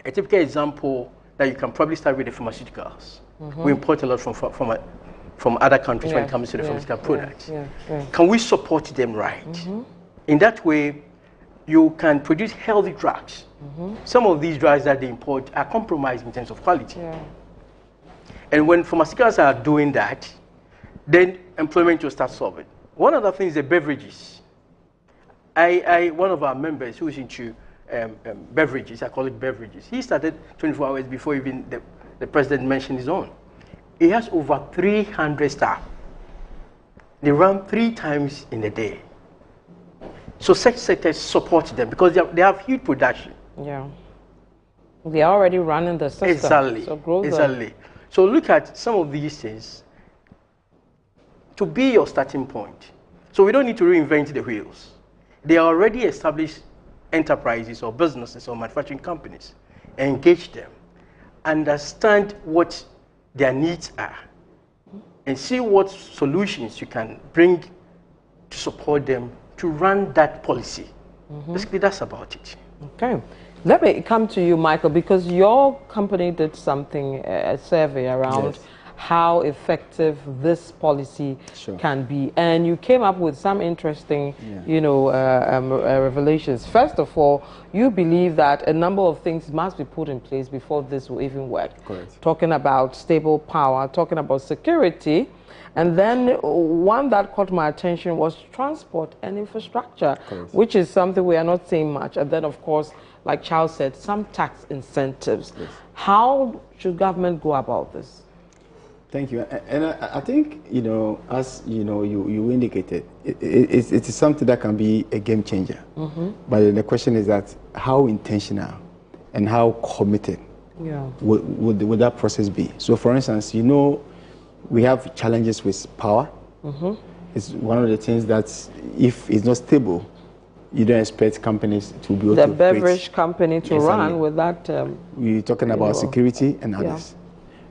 [SPEAKER 9] a typical example that you can probably start with the pharmaceuticals. We import a lot from other countries when it comes to the pharmaceutical products. Can we support them right? In that way, you can produce healthy drugs. Some of these drugs that they import are compromised in terms of quality. And when pharmaceuticals are doing that, then employment will start solving. One of the things is the beverages. One of our members who is into beverages, I call it beverages, he started 24 hours before even the president mentioned his own. He has over 300 staff. They run 3 times in a day. So such sectors support them because they have huge production.
[SPEAKER 1] They are already running the system.
[SPEAKER 9] Exactly.
[SPEAKER 1] So grow
[SPEAKER 9] exactly. So look at some of these things to be your starting point. So we don't need to reinvent the wheels. They are already established enterprises or businesses or manufacturing companies. Engage them. Understand what their needs are. And see what solutions you can bring to support them to run that policy. Basically, that's about it.
[SPEAKER 1] Okay. Let me come to you, Michael, because your company did something, a survey around how effective this policy can be. And you came up with some interesting, revelations. First of all, you believe that a number of things must be put in place before this will even work. Talking about stable power, talking about security. And then one that caught my attention was transport and infrastructure, which is something we are not seeing much. And then, of course, like Charles said, some tax incentives. How should government go about this?
[SPEAKER 2] Thank you. And I think, as you indicated, it is something that can be a game changer. But the question is that how intentional and how committed would that process be? So, for instance, we have challenges with power. It's one of the things that if it's not stable, you don't expect companies to be able to
[SPEAKER 1] the beverage company to run with that.
[SPEAKER 2] We're talking about security and others.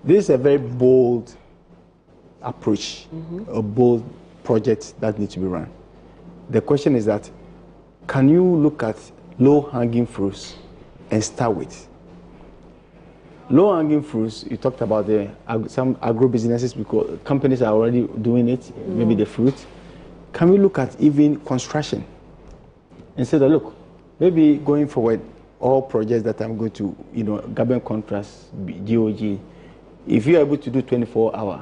[SPEAKER 2] This is a very bold approach, a bold project that needs to be run. The question is that, can you look at low-hanging fruits and start with? Low-hanging fruits, you talked about some agro-businesses because companies are already doing it, maybe the fruit. Can we look at even construction and say that, look, maybe going forward, all projects that I'm going to, government contracts, GOG, if you're able to do 24-hour,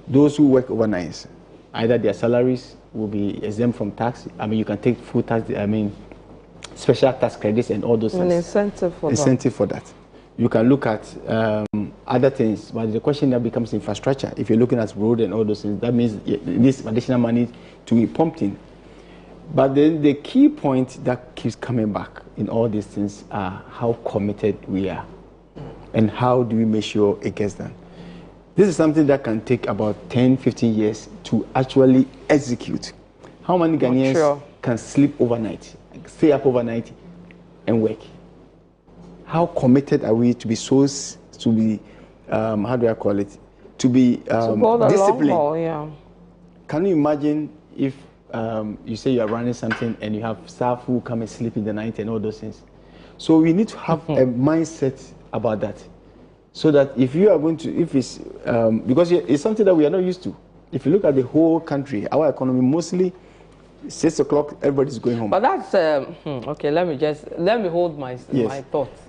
[SPEAKER 2] those who work overnight, either their salaries will be exempt from tax. I mean, you can take full tax, special tax credits and all those things.
[SPEAKER 1] An incentive for
[SPEAKER 2] that. You can look at other things, but the question that becomes infrastructure. If you're looking at road and all those things, that means this additional money to be pumped in. But then the key point that keeps coming back in all these things are how committed we are and how do we make sure it gets done. This is something that can take about 10, 15 years to actually execute. How many Ghanaians can sleep overnight, stay up overnight and work? How committed are we to be how do I call it? To be disciplined. Can you imagine if you say you are running something and you have staff who come and sleep in the night and all those things? So we need to have a mindset about that, so that if you are going to, if it's because it's something that we are not used to. If you look at the whole country, our economy mostly 6 o'clock, everybody's going home.
[SPEAKER 1] But that's okay. Let me hold my thoughts,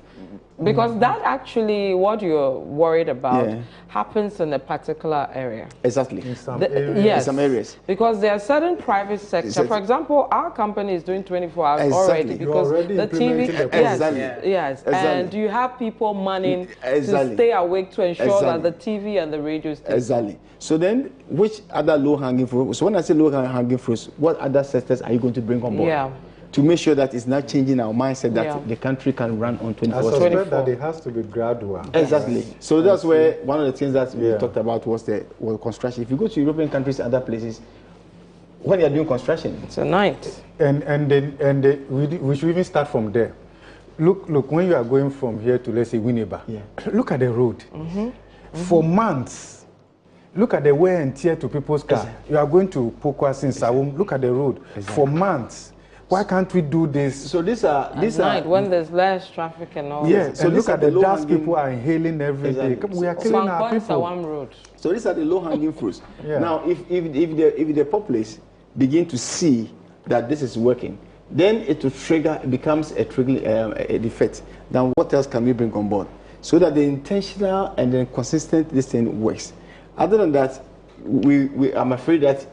[SPEAKER 1] because that actually what you're worried about happens in a particular area.
[SPEAKER 2] Exactly.
[SPEAKER 3] In some areas.
[SPEAKER 1] Yes.
[SPEAKER 2] In some areas.
[SPEAKER 1] Because there are certain private sector. For example, our company is doing 24 hours already because the TV. Yes. And you have people manning to stay awake to ensure that the TV and the radio stay.
[SPEAKER 2] Exactly. So then, which other low-hanging fruits? So when I say low-hanging fruits, what other sectors are you going to bring on board?
[SPEAKER 1] Yeah.
[SPEAKER 2] To make sure that it's not changing our mindset that the country can run on 24/7.
[SPEAKER 3] I suspect that it has to be gradual.
[SPEAKER 2] Exactly. So that's where one of the things that we talked about was the construction. If you go to European countries and other places, when they are doing construction,
[SPEAKER 1] it's a night.
[SPEAKER 3] We should even start from there. Look, when you are going from here to, let's say, Winneba, look at the road. For months, look at the wear and tear to people's car. You are going to Pokwas in Sawum, look at the road. For months. Why can't we do this?
[SPEAKER 2] So these are
[SPEAKER 1] when there's less traffic and all.
[SPEAKER 3] Yes, so look at the dust people are inhaling every day. We are killing our people.
[SPEAKER 1] Road.
[SPEAKER 2] So these are the low-hanging fruits. Now, if the populace begin to see that this is working, then it will trigger. It becomes a defect. Then what else can we bring on board so that the intentional and then consistent this thing works? Other than that, I'm afraid that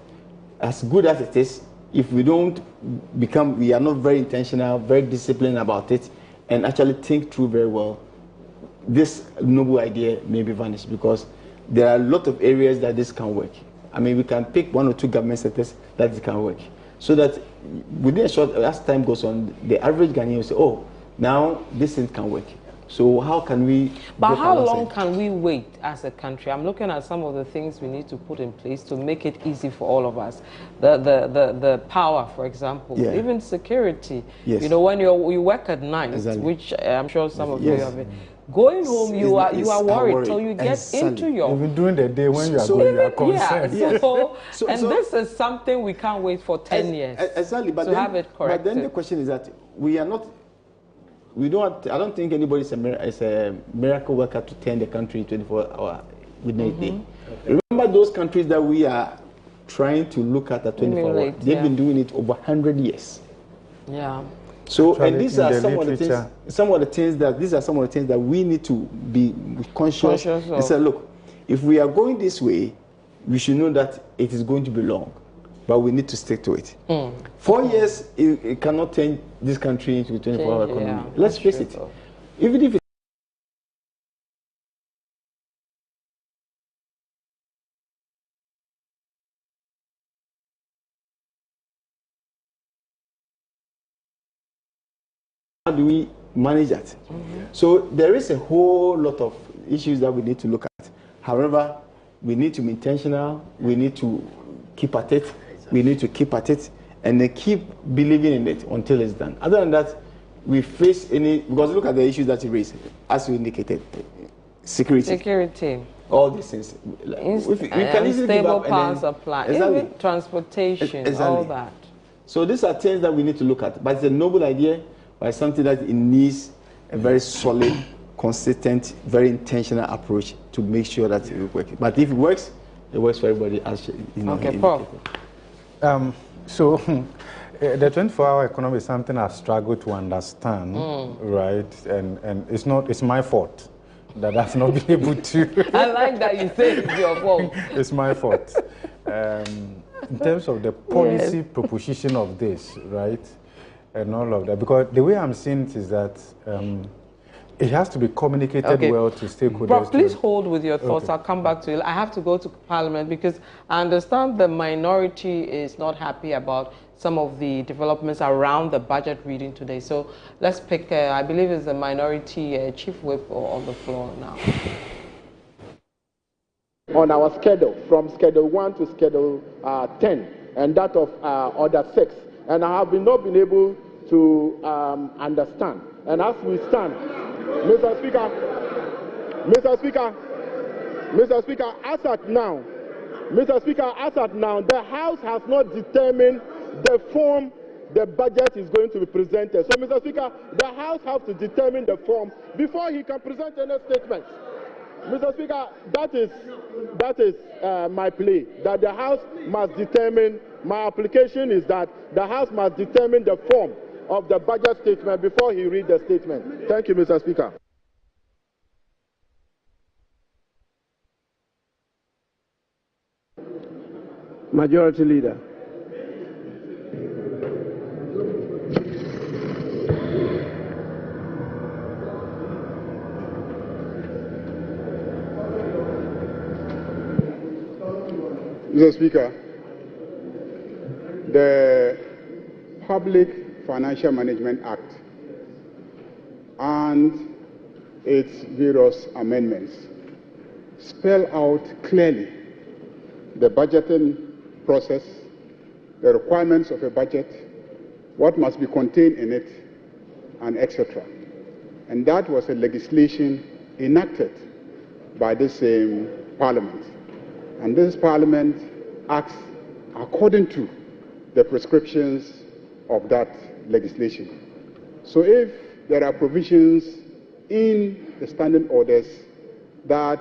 [SPEAKER 2] as good as it is, if we don't we are not very intentional, very disciplined about it, and actually think through very well, this noble idea may be vanished, because there are a lot of areas that this can work. I mean, we can pick 1 or 2 government sectors that it can work. So that within a short, as time goes on, the average Ghanaian will say, oh, now this thing can work. So how can we...
[SPEAKER 1] But how long can we wait as a country? I'm looking at some of the things we need to put in place to make it easy for all of us. The power, for example, even security. You know, when you work at night, which I'm sure some of you have it. Going home, you are worried till you get into your...
[SPEAKER 3] Even during the day when you are going, you are concerned.
[SPEAKER 1] This is something we can't wait for 10 years to have it corrected.
[SPEAKER 2] But then the question is that we are not... I don't think anybody is a miracle worker to turn the country 24 hours within a day. Remember those countries that we are trying to look at 24 hours? They've been doing it over 100 years. So, and these are some of the things that we need to be conscious and say, look, if we are going this way, we should know that it is going to be long, but we need to stick to it. 4 years, it cannot turn this country into a 24-hour economy. Let's face it. Even if how do we manage that? So there is a whole lot of issues that we need to look at. However, we need to be intentional. We need to keep at it. We need to keep at it and then keep believing in it until it's done. Other than that, we face because look at the issues that you raised, as you indicated, security. All these things. We can easily give up
[SPEAKER 1] power supply, even transportation, all that.
[SPEAKER 2] So these are things that we need to look at. But it's a noble idea, but it's something that it needs a very solid, consistent, very intentional approach to make sure that it will work. But if it works for everybody. As you know.
[SPEAKER 1] Okay, Paul.
[SPEAKER 3] So the 24-hour economy is something I've struggled to understand, right? And it's my fault that I've not been able to.
[SPEAKER 1] I like that you say it's your fault.
[SPEAKER 3] It's my fault. In terms of the policy proposition of this, right? And all of that. Because the way I'm seeing it is that it has to be communicated well to stakeholders.
[SPEAKER 1] Bro, please hold with your thoughts. I'll come back to you. I have to go to Parliament because I understand the minority is not happy about some of the developments around the budget reading today. So let's pick, I believe it's the minority chief whip on the floor now.
[SPEAKER 11] On our schedule, from Schedule 1 to Schedule 10, and that of Order 6. And I have not been able to understand. And as we stand, Mr. Speaker, as at now, the House has not determined the form the budget is going to be presented. So, Mr. Speaker, the House has to determine the form before he can present any statement. Mr. Speaker, that is my plea, that the House must determine, my application is that the House must determine the form of the budget statement before he reads the statement. Thank you, Mr. Speaker.
[SPEAKER 12] Majority Leader.
[SPEAKER 13] Mr. Speaker, the Public Financial Management Act and its various amendments spell out clearly the budgeting process, the requirements of a budget, what must be contained in it, and etc. And that was a legislation enacted by this same Parliament. And this Parliament acts according to the prescriptions of that legislation. So if there are provisions in the standing orders that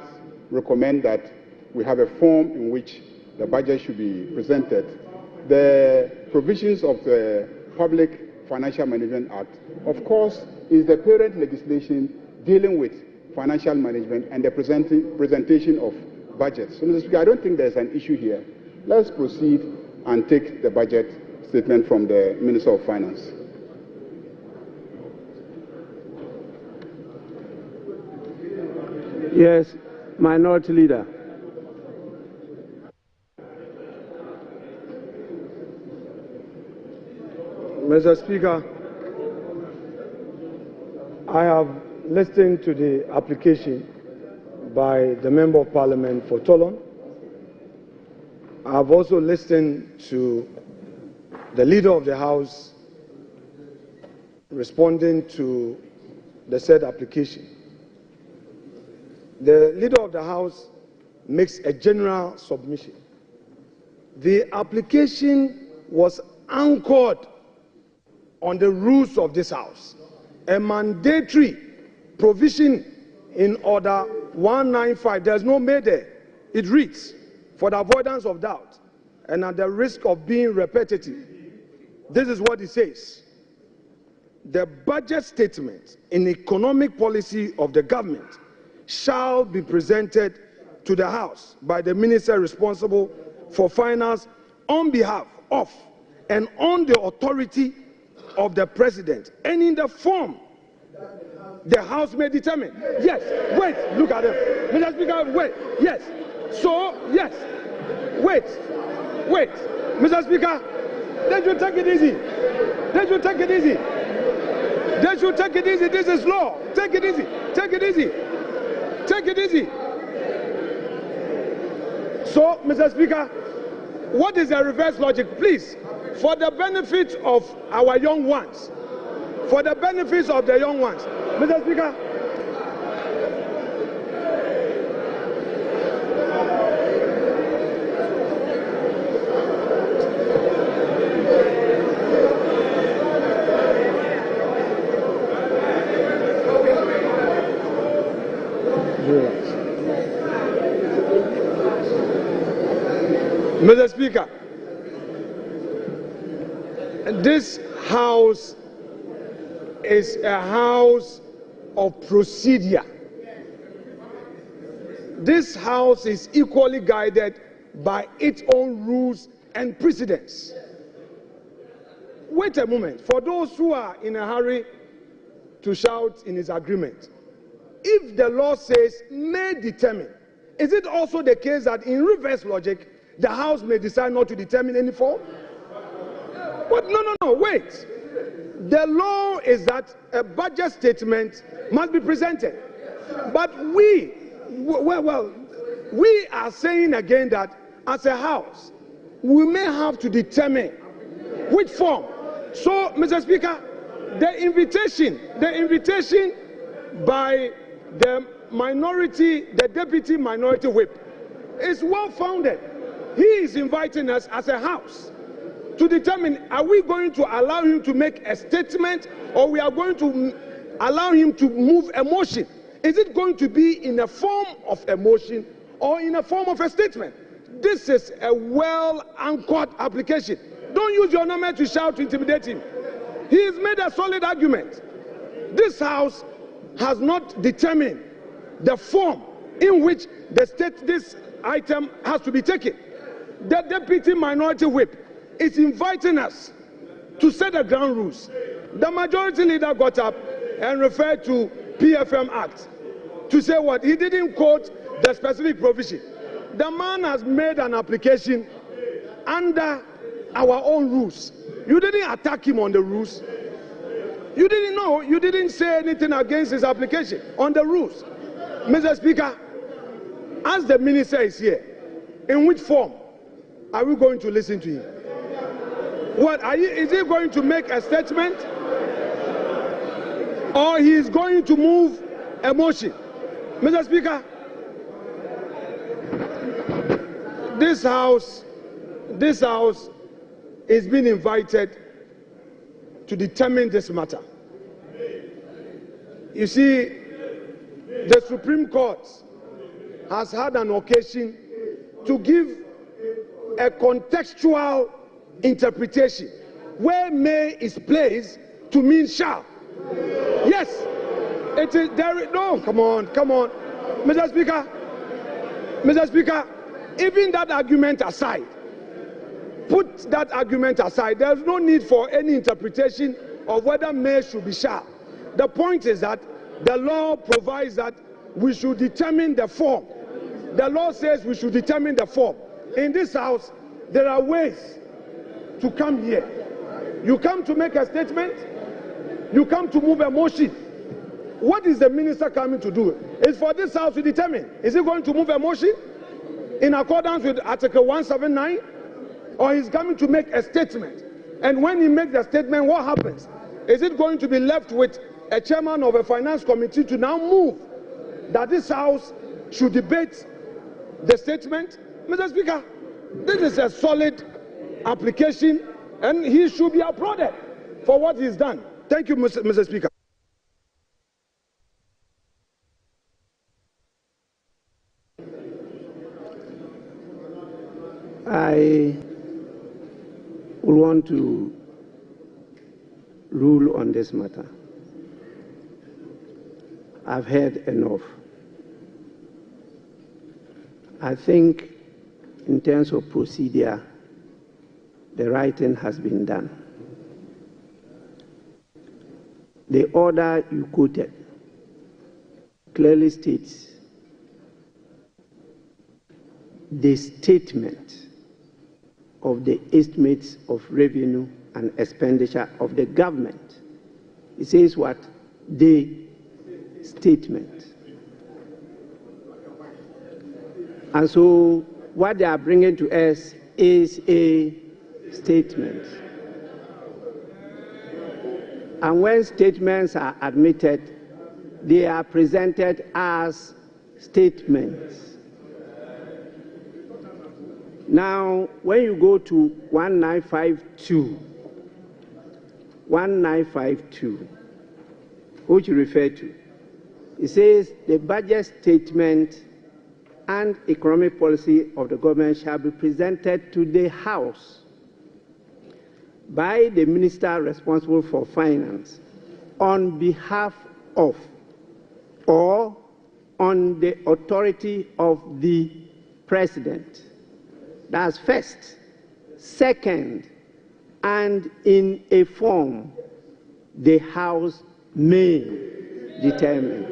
[SPEAKER 13] recommend that we have a form in which the budget should be presented, the provisions of the Public Financial Management Act, of course, is the parent legislation dealing with financial management and the presentation of budgets. So, Mr. Speaker, I don't think there's an issue here. Let's proceed and take the budget statement from the Minister of Finance.
[SPEAKER 12] Yes, Minority Leader. Mr. Speaker, I have listened to the application by the Member of Parliament for Toulon. I have also listened to the Leader of the House responding to the said application. The Leader of the House makes a general submission. The application was anchored on the rules of this House, a mandatory provision in Order 195. There's no may there. It reads, for the avoidance of doubt and at the risk of being repetitive, this is what it says. The budget statement in economic policy of the government shall be presented to the House by the Minister responsible for finance on behalf of and on the authority of the President, and in the form the House may determine. Yes, wait, look at them. Mr. Speaker, wait, yes. So, yes, wait. Mr. Speaker, they should take it easy. They should take it easy. They should take it easy. This is law. Take it easy. Take it easy. Take it easy. So, Mr. Speaker, what is the reverse logic? Please, for the benefit of our young ones, for the benefits of the young ones, Mr. Speaker, Mr. Speaker, this House is a house of procedure. This House is equally guided by its own rules and precedents. Wait a moment. For those who are in a hurry to shout in his agreement, if the law says may determine, is it also the case that in reverse logic, the House may decide not to determine any form? But no, wait. The law is that a budget statement must be presented. But we are saying again that as a House, we may have to determine which form. So, Mr. Speaker, the invitation by the minority, the deputy minority whip, is well founded. He is inviting us as a House to determine, are we going to allow him to make a statement, or we are going to allow him to move a motion? Is it going to be in a form of a motion or in a form of a statement? This is a well-anchored application. Don't use your number to shout to intimidate him. He has made a solid argument. This House has not determined the form in which this item has to be taken. The Deputy Minority Whip is inviting us to set the ground rules. The Majority Leader got up and referred to PFM Act to say what? He didn't quote the specific provision. The man has made an application under our own rules. You didn't attack him on the rules. You didn't know. You didn't say anything against his application on the rules. Mr. Speaker, as the minister is here, in which form are we going to listen to him? What is he going to make a statement, or he is going to move a motion? Mr. Speaker, this house is being invited to determine this matter. You see, the Supreme Court has had an occasion to give a contextual interpretation where may is placed to mean shall. Yes, it is there. No, come on, Mr. Speaker, even that argument aside, put that argument aside. There's no need for any interpretation of whether may should be shall. The point is that the law provides that we should determine the form. The law says we should determine the form. In this house, there are ways to come here. You come to make a statement, you come to move a motion. What is the minister coming to do? It's for this house to determine. Is he going to move a motion in accordance with Article 179? Or he's coming to make a statement? And when he makes the statement, what happens? Is it going to be left with a chairman of a finance committee to now move that this house should debate the statement? Mr. Speaker, this is a solid application, and he should be applauded for what he's done. Thank you, Mr. Speaker.
[SPEAKER 14] I would want to rule on this matter. I've heard enough. I think in terms of procedure, the right thing has been done. The order you quoted clearly states the statement of the estimates of revenue and expenditure of the government. It says what? The statement. And so what they are bringing to us is a statement. And when statements are admitted, they are presented as statements. Now, when you go to 1952, which you refer to, it says the budget statement and economic policy of the government shall be presented to the House by the minister responsible for finance on behalf of or on the authority of the president. That's first. Second, and in a form the House may determine.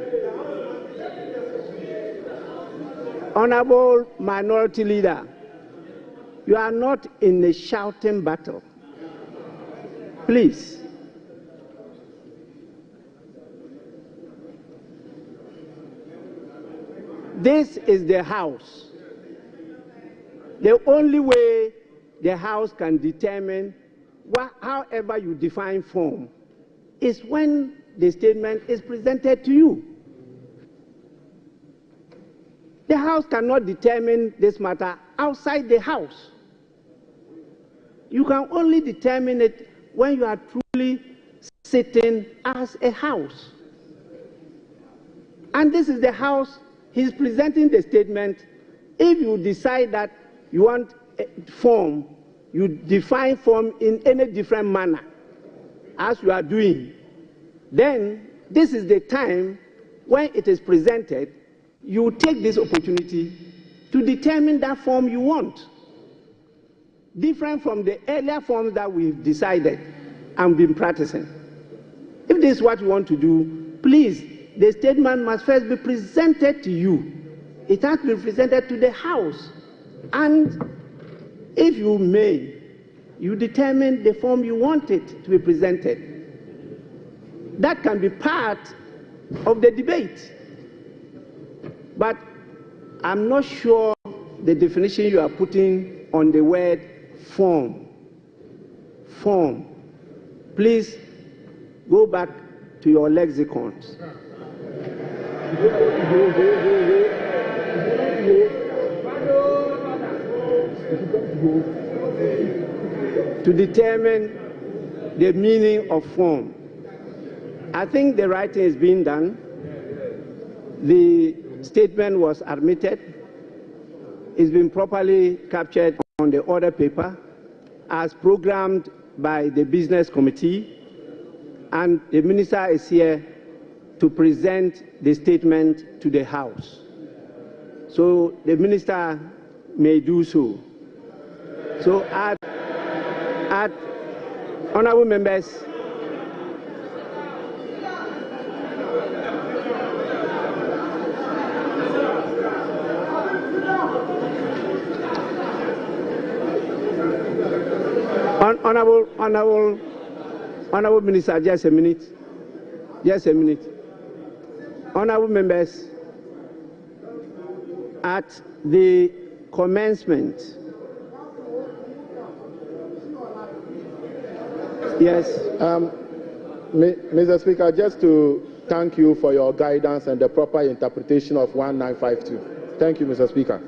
[SPEAKER 14] Honorable Minority Leader, you are not in a shouting battle. Please. This is the House. The only way the House can determine however you define form is when the statement is presented to you. The House cannot determine this matter outside the House. You can only determine it when you are truly sitting as a house. And this is the house, he's presenting the statement. If you decide that you want a form, you define form in any different manner as you are doing, then this is the time when it is presented, you take this opportunity to determine that form you want. Different from the earlier forms that we've decided and been practicing. If this is what you want to do, please, the statement must first be presented to you. It has to be presented to the House. And if you may, you determine the form you want it to be presented. That can be part of the debate. But I'm not sure the definition you are putting on the word form. Form. Please go back to your lexicons. To determine the meaning of form. I think the writing is being done. The statement was admitted. It's been properly captured on the order paper as programmed by the business committee, and the minister is here to present the statement to the House. So the minister may do so. So at honorable members, Honorable Minister, just a minute. Just a minute. Honorable members, at the commencement, yes.
[SPEAKER 11] Mr. Speaker, just to thank you for your guidance and the proper interpretation of 1952. Thank you, Mr. Speaker.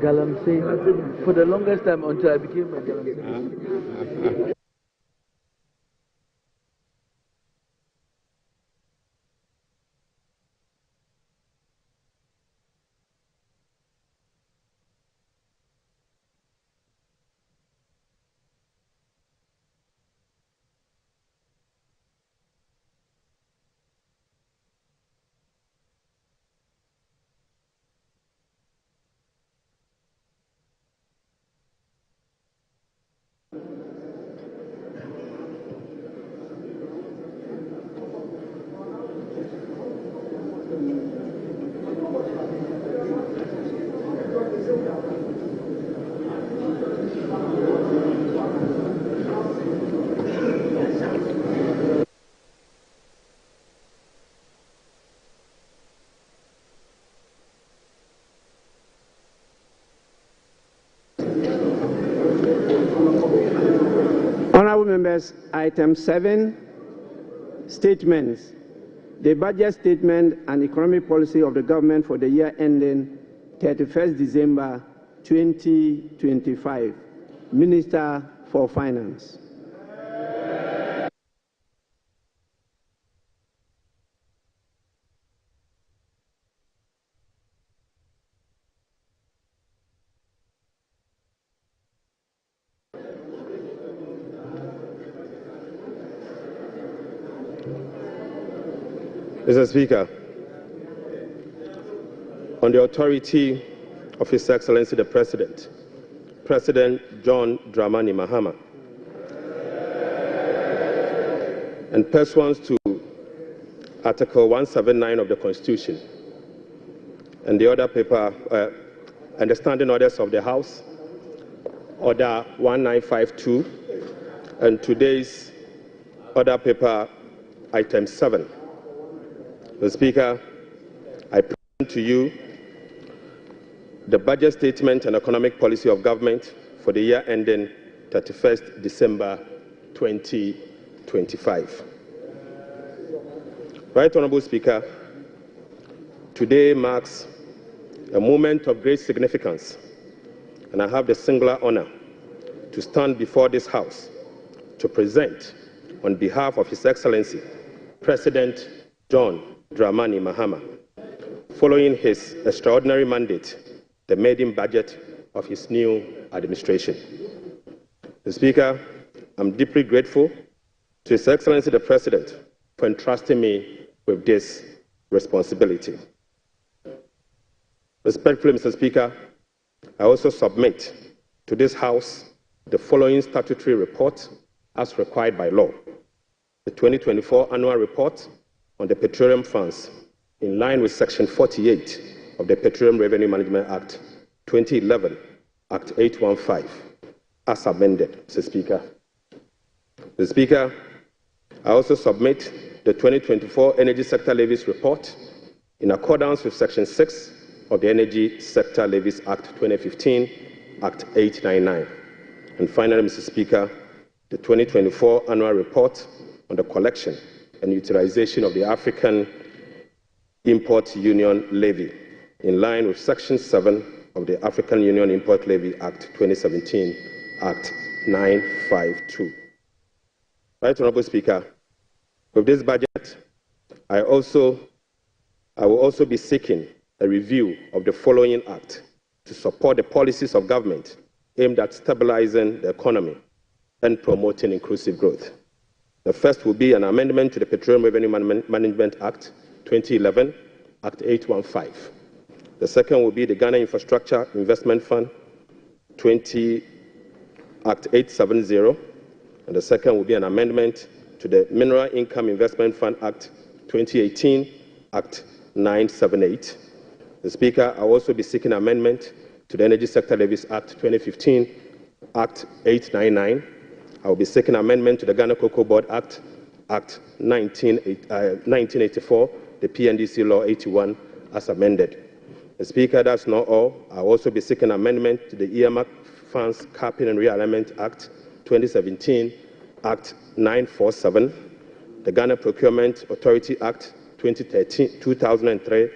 [SPEAKER 15] Galamsey for the longest time until I became a Galamsey.
[SPEAKER 14] Honorable members, item 7, statements. The budget statement and economic policy of the government for the year ending 31st December 2025. Minister for Finance.
[SPEAKER 11] Mr. Speaker, on the authority of His Excellency the President, President John Dramani Mahama, and pursuant to
[SPEAKER 16] Article 179 of the Constitution, and the other paper, and the standing orders of the House, Order 1952, and today's order paper, Item 7. Mr. Speaker, I present to you the budget statement and economic policy of government for the year ending 31st December 2025. Right Honourable Speaker, today marks a moment of great significance, and I have the singular honor to stand before this House to present, on behalf of His Excellency, President John Dramani Mahama, following his extraordinary mandate, the maiden budget of his new administration. Mr. Speaker, I'm deeply grateful to His Excellency the President for entrusting me with this responsibility. Respectfully, Mr. Speaker, I also submit to this House the following statutory report as required by law. The 2024 annual report on the petroleum funds, in line with Section 48 of the Petroleum Revenue Management Act 2011, Act 815, as amended, Mr. Speaker. Mr. Speaker, I also submit the 2024 Energy Sector Levies report in accordance with Section 6 of the Energy Sector Levies Act 2015, Act 899. And finally, Mr. Speaker, the 2024 annual report on the collection and utilization of the African Import Union Levy, in line with Section 7 of the African Union Import Levy Act 2017, Act 952. Right Honourable Speaker, with this budget, I will also be seeking a review of the following act to support the policies of government aimed at stabilizing the economy and promoting inclusive growth. The first will be an amendment to the Petroleum Revenue Management Act 2011, Act 815. The second will be the Ghana Infrastructure Investment Fund Act 870. And the second will be an amendment to the Mineral Income Investment Fund Act 2018, Act 978. The Speaker, I will also be seeking amendment to the Energy Sector Levies Act 2015, Act 899. I will be seeking amendment to the Ghana Cocoa Board Act, Act 1984, the PNDC Law 81, as amended. The Speaker, that's not all. I will also be seeking amendment to the Earmark Funds Capping and Realignment Act 2017, Act 947, the Ghana Procurement Authority Act 2003,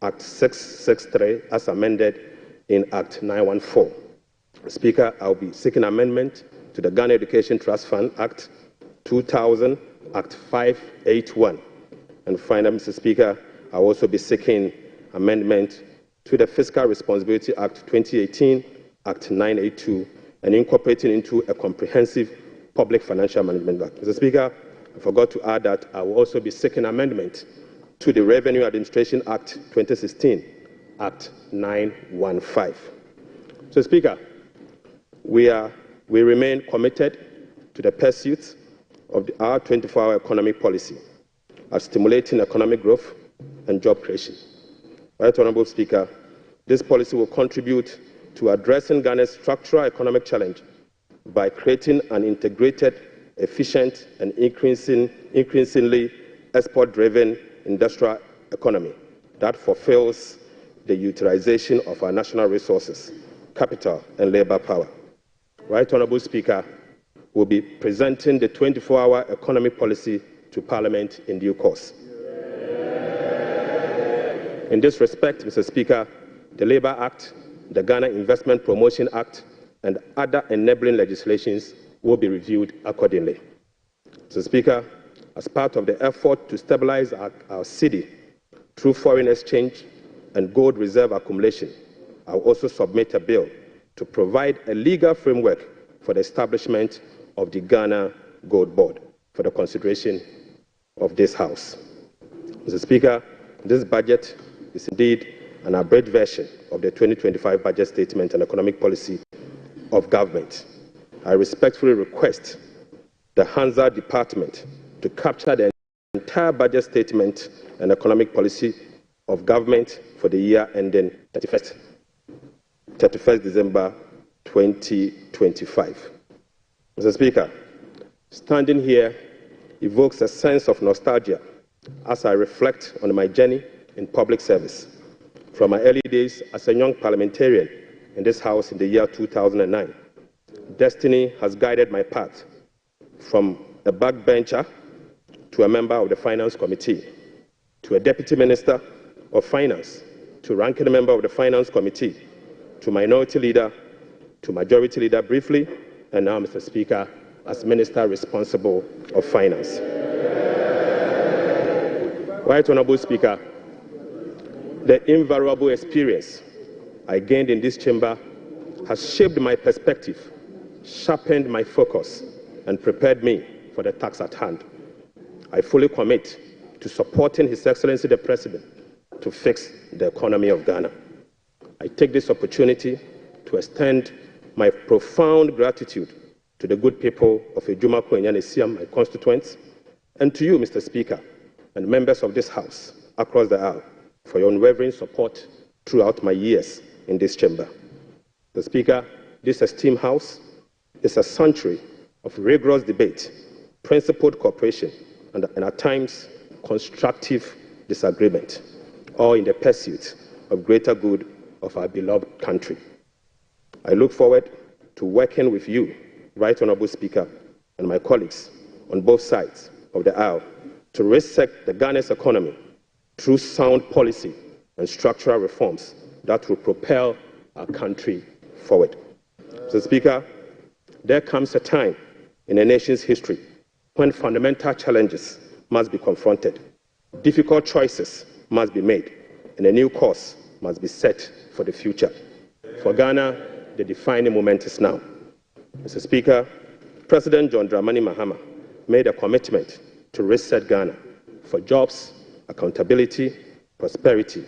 [SPEAKER 16] Act 663, as amended in Act 914. Speaker, I will be seeking amendment to the Ghana Education Trust Fund Act 2000, Act 581. And finally, Mr. Speaker, I will also be seeking amendment to the Fiscal Responsibility Act 2018, Act 982, and incorporating into a comprehensive public financial management act. Mr. Speaker, I forgot to add that I will also be seeking amendment to the Revenue Administration Act 2016, Act 915. So, Speaker, we remain committed to the pursuit of our 24-hour economic policy of stimulating economic growth and job creation. Right Honourable Speaker, this policy will contribute to addressing Ghana's structural economic challenge by creating an integrated, efficient, and increasingly export-driven industrial economy that fulfills the utilization of our national resources, capital, and labour power. Right Honourable Speaker, will be presenting the 24-hour economic policy to Parliament in due course. In this respect, Mr. Speaker, the Labour Act, the Ghana Investment Promotion Act, and other enabling legislations will be reviewed accordingly. Mr. Speaker, as part of the effort to stabilize our cedi through foreign exchange and gold reserve accumulation, I will also submit a bill to provide a legal framework for the establishment of the Ghana Gold Board for the consideration of this House. Mr. Speaker, this budget is indeed an abridged version of the 2025 budget statement and economic policy of government. I respectfully request the Hansa Department to capture the entire budget statement and economic policy of government for the year ending 31st December 2025. Mr. Speaker, standing here evokes a sense of nostalgia as I reflect on my journey in public service from my early days as a young parliamentarian in this House in the year 2009. Destiny has guided my path from a backbencher to a member of the Finance Committee, to a Deputy Minister of Finance, to ranking member of the Finance Committee, to Minority Leader, to Majority Leader briefly, and now, Mr. Speaker, as Minister responsible of Finance. Right Honourable Speaker, the invaluable experience I gained in this chamber has shaped my perspective, sharpened my focus, and prepared me for the task at hand. I fully commit to supporting His Excellency the President to fix the economy of Ghana. I take this opportunity to extend my profound gratitude to the good people of Ejuma Kwenyane, my constituents, and to you, Mr. Speaker, and members of this House across the aisle for your unwavering support throughout my years in this chamber. Mr. Speaker, this esteemed House is a sanctuary of rigorous debate, principled cooperation, and at times constructive disagreement, all in the pursuit of greater good of our beloved country. I look forward to working with you, Right Honourable Speaker, and my colleagues on both sides of the aisle to reset the Ghana's economy through sound policy and structural reforms that will propel our country forward. Mr. Speaker, there comes a time in a nation's history when fundamental challenges must be confronted, difficult choices must be made, and a new course must be set for the future. For Ghana, the defining moment is now. Mr. Speaker, President John Dramani Mahama made a commitment to reset Ghana for jobs, accountability, prosperity.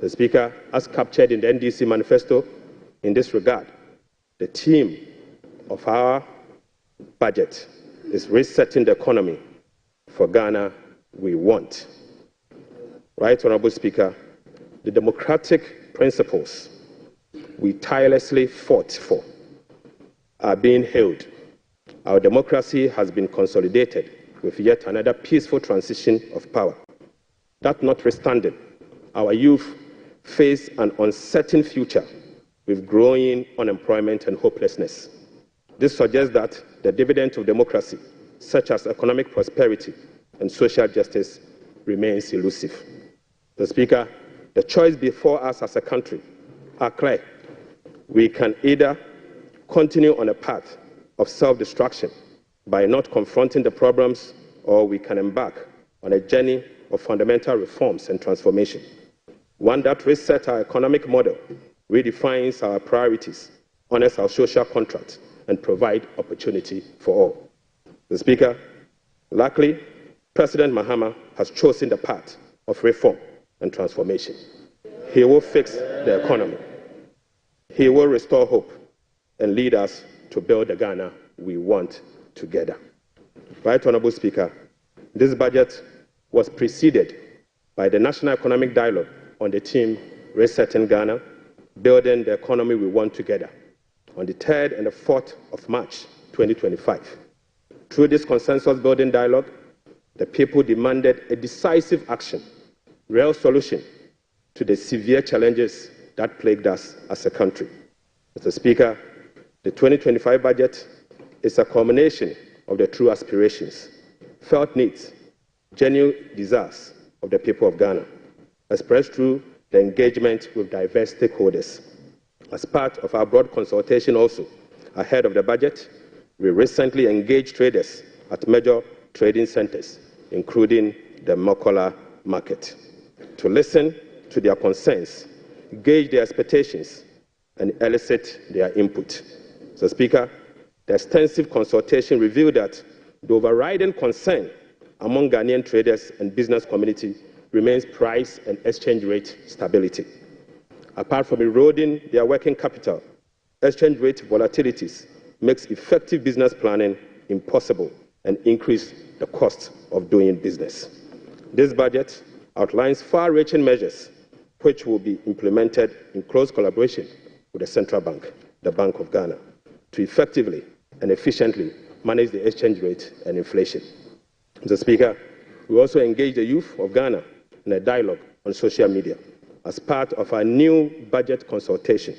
[SPEAKER 16] Mr. Speaker, as captured in the NDC manifesto, in this regard, the theme of our budget is resetting the economy for Ghana we want. Right Honourable Speaker, the democratic principles we tirelessly fought for are being held. Our democracy has been consolidated with yet another peaceful transition of power. That notwithstanding, our youth face an uncertain future with growing unemployment and hopelessness. This suggests that the dividends of democracy, such as economic prosperity and social justice, remains elusive. Mr. Speaker, the choice before us as a country are clear. We can either continue on a path of self-destruction by not confronting the problems, or we can embark on a journey of fundamental reforms and transformation, one that resets our economic model, redefines our priorities, honors our social contract, and provide opportunity for all. Mr. Speaker, luckily, President Mahama has chosen the path of reform and transformation. He will fix the economy. He will restore hope and lead us to build the Ghana we want together. Right Honourable Speaker, this budget was preceded by the National Economic Dialogue on the theme Resetting Ghana, Building the Economy We Want Together, on the 3rd and the 4th of March 2025. Through this consensus-building dialogue, the people demanded a decisive action, real solution to the severe challenges that plagued us as a country. Mr. Speaker, the 2025 budget is a culmination of the true aspirations, felt needs, genuine desires of the people of Ghana, expressed through the engagement with diverse stakeholders. As part of our broad consultation also, ahead of the budget, we recently engaged traders at major trading centers, including the Mokola market, to listen to their concerns, gauge their expectations, and elicit their input. Mr. Speaker, the extensive consultation revealed that the overriding concern among Ghanaian traders and business community remains price and exchange rate stability. Apart from eroding their working capital, exchange rate volatilities makes effective business planning impossible and increase the cost of doing business. This budget outlines far-reaching measures which will be implemented in close collaboration with the Central Bank, the Bank of Ghana, to effectively and efficiently manage the exchange rate and inflation. Mr. Speaker, we also engage the youth of Ghana in a dialogue on social media as part of our new budget consultation.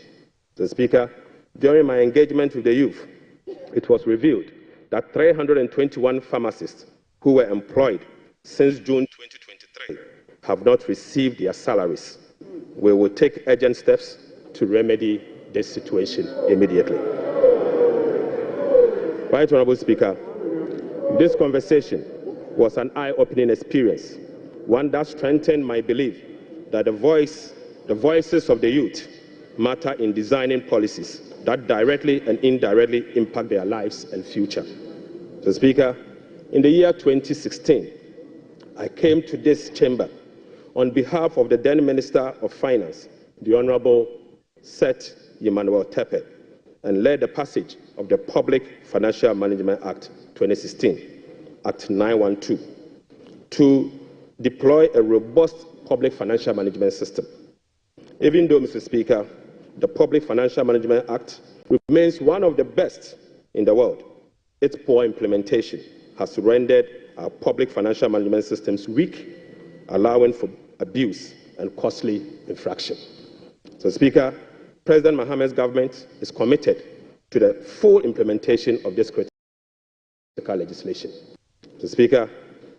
[SPEAKER 16] Mr. Speaker, during my engagement with the youth, it was revealed that 321 pharmacists who were employed since June 2023 have not received their salaries. We will take urgent steps to remedy this situation immediately. Right Honourable Speaker, this conversation was an eye-opening experience, one that strengthened my belief that the voices of the youth matter in designing policies that directly and indirectly impact their lives and future. Mr. Speaker, in the year 2016, I came to this chamber on behalf of the then Minister of Finance, the Honourable Seth Emmanuel Tepe, and led the passage of the Public Financial Management Act 2016, Act 912, to deploy a robust public financial management system. Even though, Mr. Speaker, the Public Financial Management Act remains one of the best in the world, its poor implementation has rendered our public financial management systems weak, allowing for abuse and costly infraction. So, Speaker, President Mohammed's government is committed to the full implementation of this critical legislation. So, Speaker,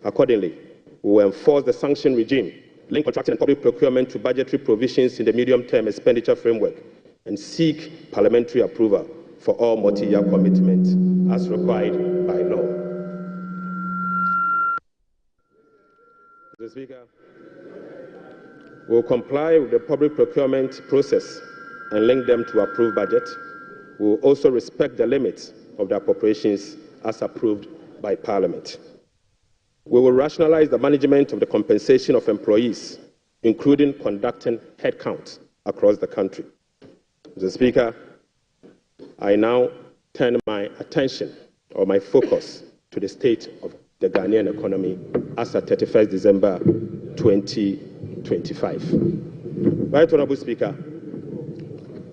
[SPEAKER 16] accordingly, we will enforce the sanction regime, link contracting and public procurement to budgetary provisions in the medium-term expenditure framework, and seek parliamentary approval for all multi-year commitments as required by law. Mr. Speaker, we will comply with the public procurement process and link them to approved budget. We will also respect the limits of the appropriations as approved by Parliament. We will rationalize the management of the compensation of employees, including conducting headcount across the country. Mr. Speaker, I now turn my attention or my focus to the state of the Ghanaian economy as at 31st December 2025. Right Honourable Speaker,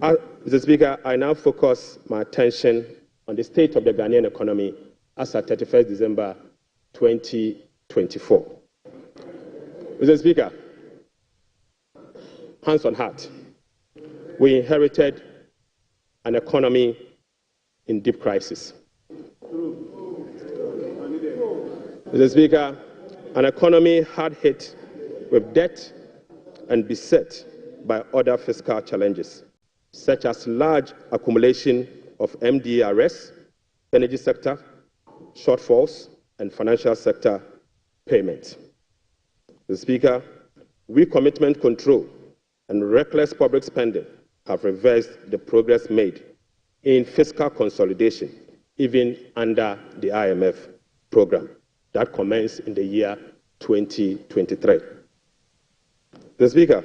[SPEAKER 16] Mr. Speaker, I now focus my attention on the state of the Ghanaian economy as at 31st December 2024. Mr. Speaker, hands on heart, we inherited an economy in deep crisis. Mr. Speaker, an economy hard hit with debt and beset by other fiscal challenges, such as large accumulation of MDRS, energy sector shortfalls, and financial sector payments. Mr. Speaker, weak commitment control and reckless public spending have reversed the progress made in fiscal consolidation, even under the IMF program that commenced in the year 2023. Mr. Speaker,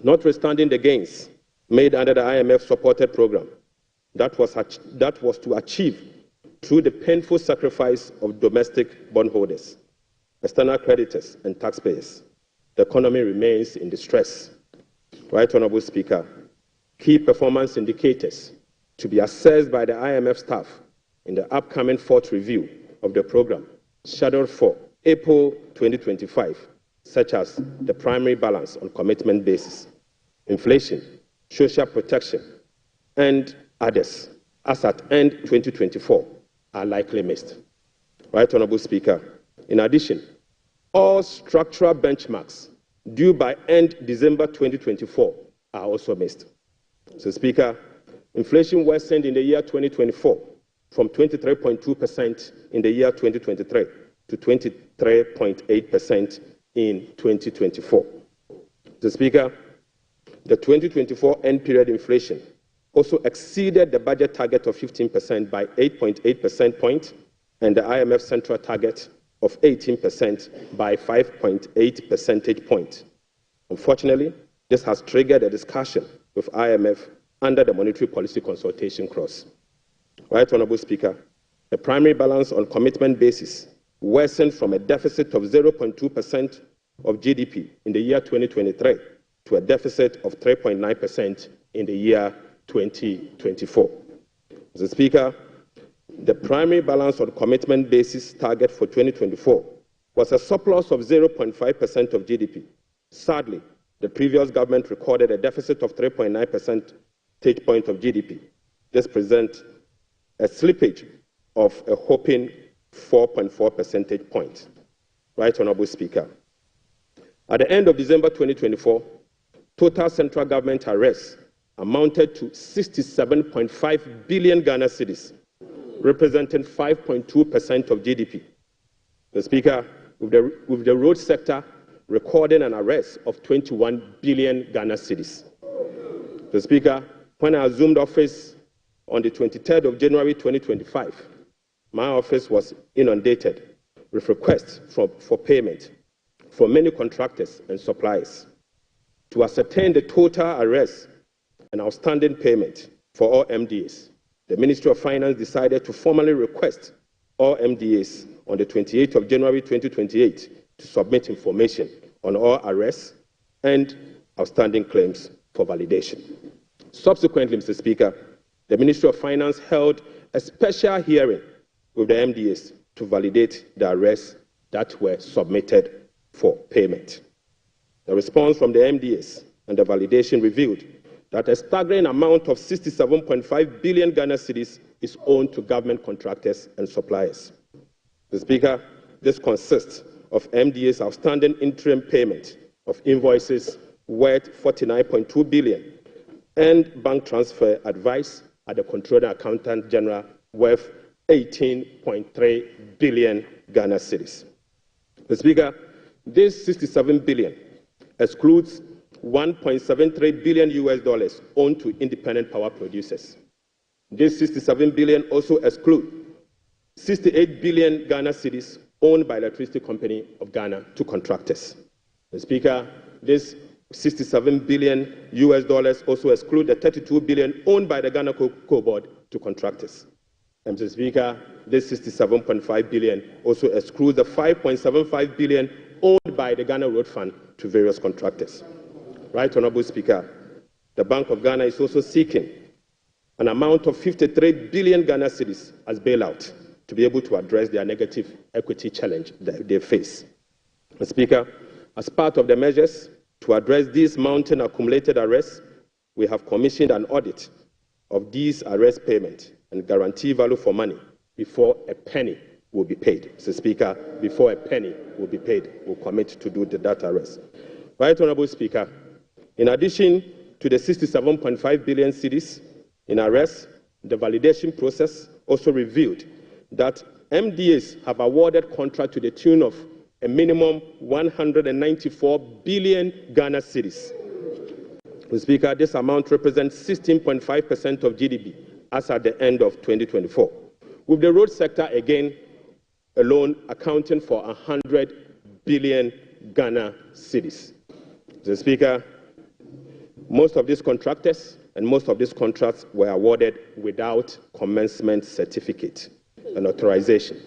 [SPEAKER 16] notwithstanding the gains made under the IMF-supported program that was to achieve through the painful sacrifice of domestic bondholders, external creditors, and taxpayers, the economy remains in distress. Right Honourable Speaker, key performance indicators to be assessed by the IMF staff in the upcoming fourth review of the program, scheduled for April 2025, such as the primary balance on commitment basis, inflation, social protection, and others, as at end 2024, are likely missed. Right Honourable Speaker, in addition, all structural benchmarks due by end December 2024 are also missed. So, Speaker, inflation worsened in the year 2024 from 23.2% in the year 2023 to 23.8% in 2024. So, Speaker, the 2024 end period inflation also exceeded the budget target of 15% by 8.8 percentage points and the IMF central target of 18% by 5.8 percentage points. Unfortunately, this has triggered a discussion with IMF under the monetary policy consultation clause. Right Honourable Speaker, the primary balance on commitment basis worsened from a deficit of 0.2% of GDP in the year 2023 to a deficit of 3.9% in the year 2024. Mr. Speaker, the primary balance on commitment basis target for 2024 was a surplus of 0.5% of GDP. Sadly, the previous government recorded a deficit of 3.9 percentage point of GDP. This presents a slippage of a whopping 4.4 percentage points. Right, Honorable Speaker. At the end of December 2024, total central government arrests amounted to 67.5 billion Ghana cedis, representing 5.2% of GDP. The Speaker, with the road sector recording an arrest of 21 billion Ghana cedis. The Speaker, when I assumed office on the 23rd of January 2025, my office was inundated with requests for payment from many contractors and suppliers. To ascertain the total arrests and outstanding payment for all MDAs, the Ministry of Finance decided to formally request all MDAs on the 28th of January 2028 to submit information on all arrests and outstanding claims for validation. Subsequently, Mr. Speaker, the Ministry of Finance held a special hearing with the MDAs to validate the arrests that were submitted for payment. The response from the MDAs and the validation revealed that a staggering amount of 67.5 billion Ghana cedis is owed to government contractors and suppliers. Mr. Speaker, this consists of MDA's outstanding interim payment of invoices worth 49.2 billion and bank transfer advice at the Controller Accountant General worth 18.3 billion Ghana cedis. Mr. Speaker, this 67 billion excludes 1.73 billion US dollars owed to independent power producers. This 67 billion also excludes 68 billion Ghana cedis owned by Electricity Company of Ghana to contractors. Mr. Speaker, this 67 billion US dollars also exclude the 32 billion owned by the Ghana Cocoa Board to contractors. And Mr. Speaker, this 67.5 billion also excludes the 5.75 billion owned by the Ghana Road Fund to various contractors. Right, Honorable Speaker, the Bank of Ghana is also seeking an amount of 53 billion Ghana cedis as bailout to be able to address their negative equity challenge that they face. Mr. Speaker, as part of the measures to address these mounting accumulated arrests, we have commissioned an audit of these arrest payments and guarantee value for money before a penny will be paid. Mr. Speaker, before a penny will be paid, we'll commit to do that arrest. Right, Honorable Speaker, in addition to the 67.5 billion cedis in arrests, the validation process also revealed that MDAs have awarded contract to the tune of a minimum 194 billion Ghana cedis. Mr. Speaker, this amount represents 16.5% of GDP as at the end of 2024, with the road sector again alone accounting for 100 billion Ghana cedis. Mr. Speaker, most of these contractors and most of these contracts were awarded without commencement certificate and authorization.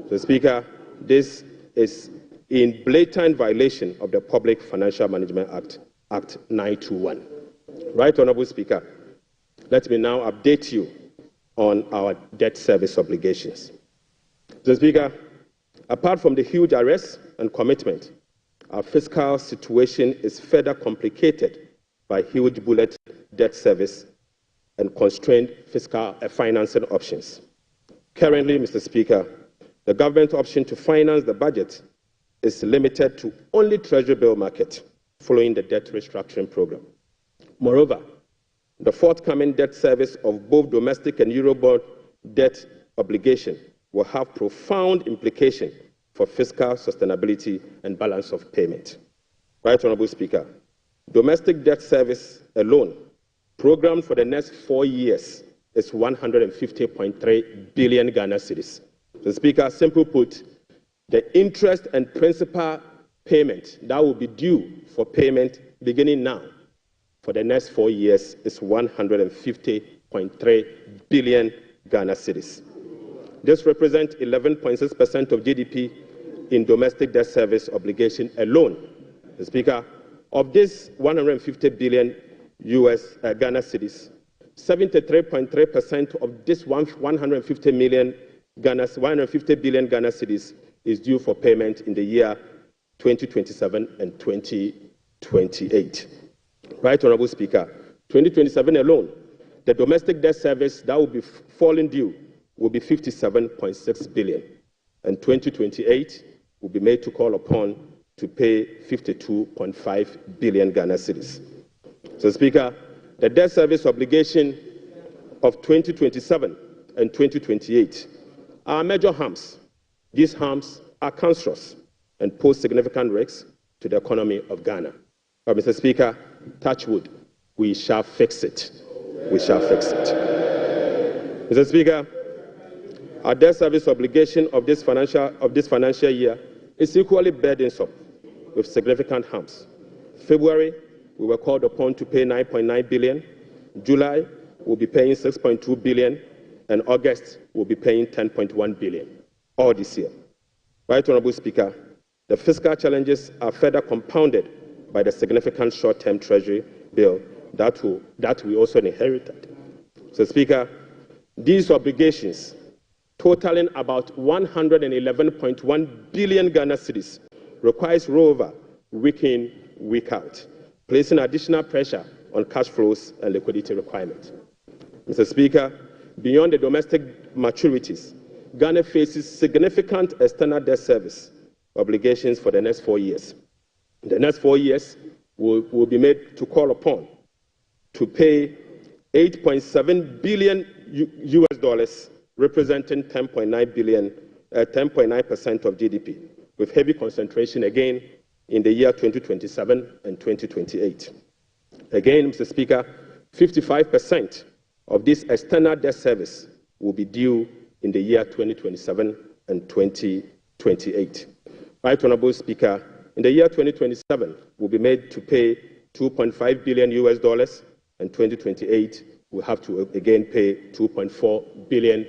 [SPEAKER 16] Mr. Speaker, this is in blatant violation of the Public Financial Management Act, Act 921. Right, Honorable Speaker, let me now update you on our debt service obligations. Mr. Speaker, apart from the huge arrests and commitment, our fiscal situation is further complicated by huge bullet debt service and constrained fiscal financing options. Currently, Mr. Speaker, the government option to finance the budget is limited to only Treasury bill market following the debt restructuring program. Moreover, the forthcoming debt service of both domestic and Eurobond debt obligation will have profound implications for fiscal sustainability and balance of payment. Right, Honorable Speaker, domestic debt service alone, programmed for the next 4 years, is 150.3 billion Ghana cedis. The Speaker, simply put, the interest and principal payment that will be due for payment beginning now for the next 4 years is 150.3 billion Ghana cedis. This represents 11.6% of GDP in domestic debt service obligation alone. Mr. Speaker, of this 150 billion Ghana cedis, 73.3% of this 150 billion Ghana cedis is due for payment in the year 2027 and 2028. Right, Honourable Speaker, 2027 alone, the domestic debt service that will be falling due will be 57.6 billion, and 2028 will be made to call upon to pay 52.5 billion Ghana cedis. So, Speaker, the debt service obligation of 2027 and 2028 are major harms. These harms are cancerous and pose significant risks to the economy of Ghana. But, Mr. Speaker, touch wood, we shall fix it. We shall fix it. Mr. Speaker, our debt service obligation of this financial year is equally burdensome with significant harms. February, we were called upon to pay 9.9 billion. July, we'll be paying 6.2 billion, and August, we'll be paying 10.1 billion, all this year. Right, Honourable Speaker, the fiscal challenges are further compounded by the significant short-term treasury bill that we also inherited. So, Speaker, these obligations, totaling about 111.1 billion Ghana cedis, requires rollover week in, week out, placing additional pressure on cash flows and liquidity requirements. Mr. Speaker, beyond the domestic maturities, Ghana faces significant external debt service obligations for the next 4 years. In the next 4 years, will be made to call upon to pay $8.7 billion representing 10.9% of GDP, with heavy concentration again in the year 2027 and 2028. Again, Mr. Speaker, 55% of this external debt service will be due in the year 2027 and 2028. Right, Honourable Speaker, in the year 2027, we'll be made to pay $2.5 billion, and 2028, we'll have to again pay $2.4 billion.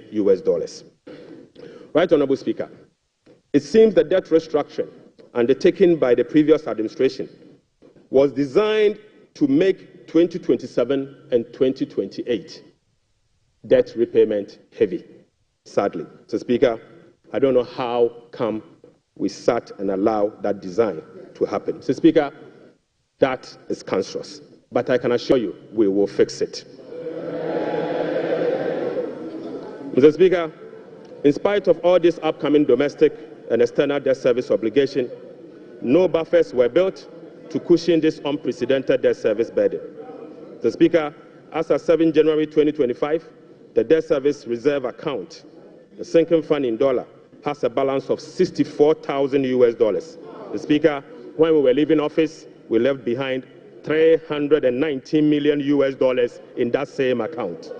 [SPEAKER 16] Right, Honourable Speaker, it seems the debt restructuring undertaken by the previous administration was designed to make 2027 and 2028 debt repayment heavy, sadly. So, Speaker, I don't know how come we sat and allowed that design to happen. So, Speaker, that is cancerous, but I can assure you we will fix it. Mr. Speaker, in spite of all this upcoming domestic and external debt service obligation, no buffers were built to cushion this unprecedented debt service burden. Mr. Speaker, as of 7 January 2025, the debt service reserve account, the sinking fund in dollar, has a balance of $64,000. Mr. Speaker, when we were leaving office, we left behind $319 million in that same account.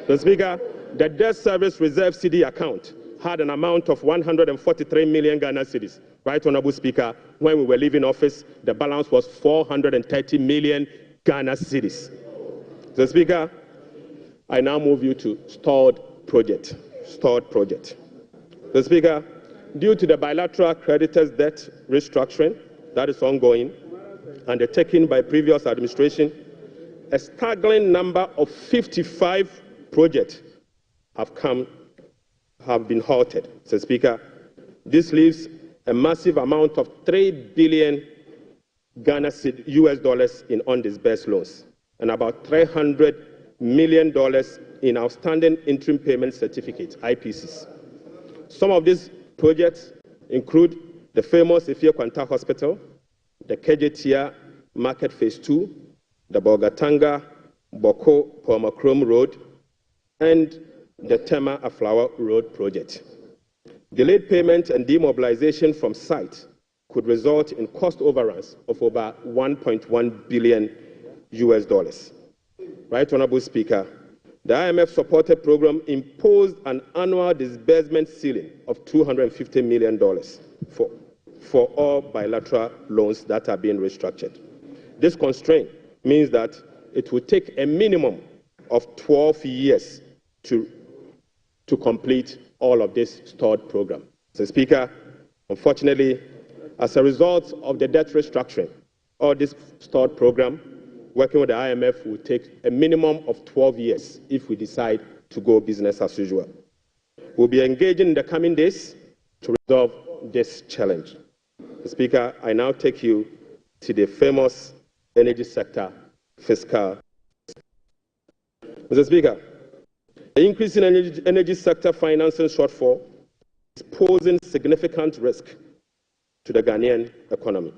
[SPEAKER 16] Mr. Speaker, the debt service reserve CD account had an amount of 143 million Ghana cedis. Right, Honourable Speaker, when we were leaving office, the balance was 430 million Ghana cedis. Mr. Speaker, I now move you to stalled project. Mr. Speaker, due to the bilateral creditors' debt restructuring that is ongoing, undertaken by previous administration, a staggering number of 55 projects have been halted. Mr. Speaker, this leaves a massive amount of $3 billion in undisbursed loans and about $300 million in outstanding interim payment certificates, IPCs. Some of these projects include the famous Ifia Kwanta Hospital, the KJTIA Market Phase 2, the Bolgatanga Boko Pomakrom Road, and the Tema Aflawa Road project. Delayed payment and demobilization from site could result in cost overruns of over $1.1 billion. Right, Honourable Speaker, the IMF-supported program imposed an annual disbursement ceiling of $250 million for all bilateral loans that are being restructured. This constraint means that it will take a minimum of 12 years to complete all of this stored program. Mr. Speaker, unfortunately, as a result of the debt restructuring, all this stored program, working with the IMF will take a minimum of 12 years if we decide to go business as usual. We'll be engaging in the coming days to resolve this challenge. Mr. Speaker, I now take you to the famous energy sector fiscal. Mr. Speaker, the increase in energy sector financing shortfall is posing significant risk to the Ghanaian economy.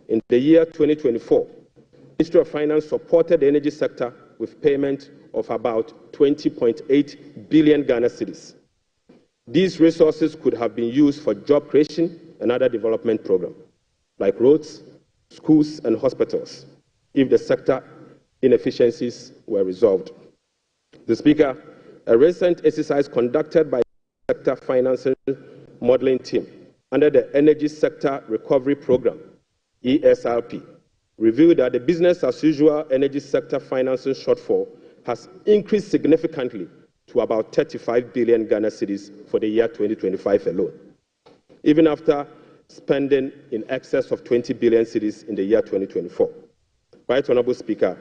[SPEAKER 16] In the year 2024, the Ministry of Finance supported the energy sector with payment of about 20.8 billion Ghana cedis. These resources could have been used for job creation and other development programs, like roads, schools, and hospitals, if the sector inefficiencies were resolved. The Speaker, a recent exercise conducted by the Sector Financing Modeling Team under the Energy Sector Recovery Program, ESRP, revealed that the business-as-usual energy sector financing shortfall has increased significantly to about 35 billion Ghana cedis for the year 2025 alone, even after spending in excess of 20 billion cedis in the year 2024. Right, Honourable Speaker,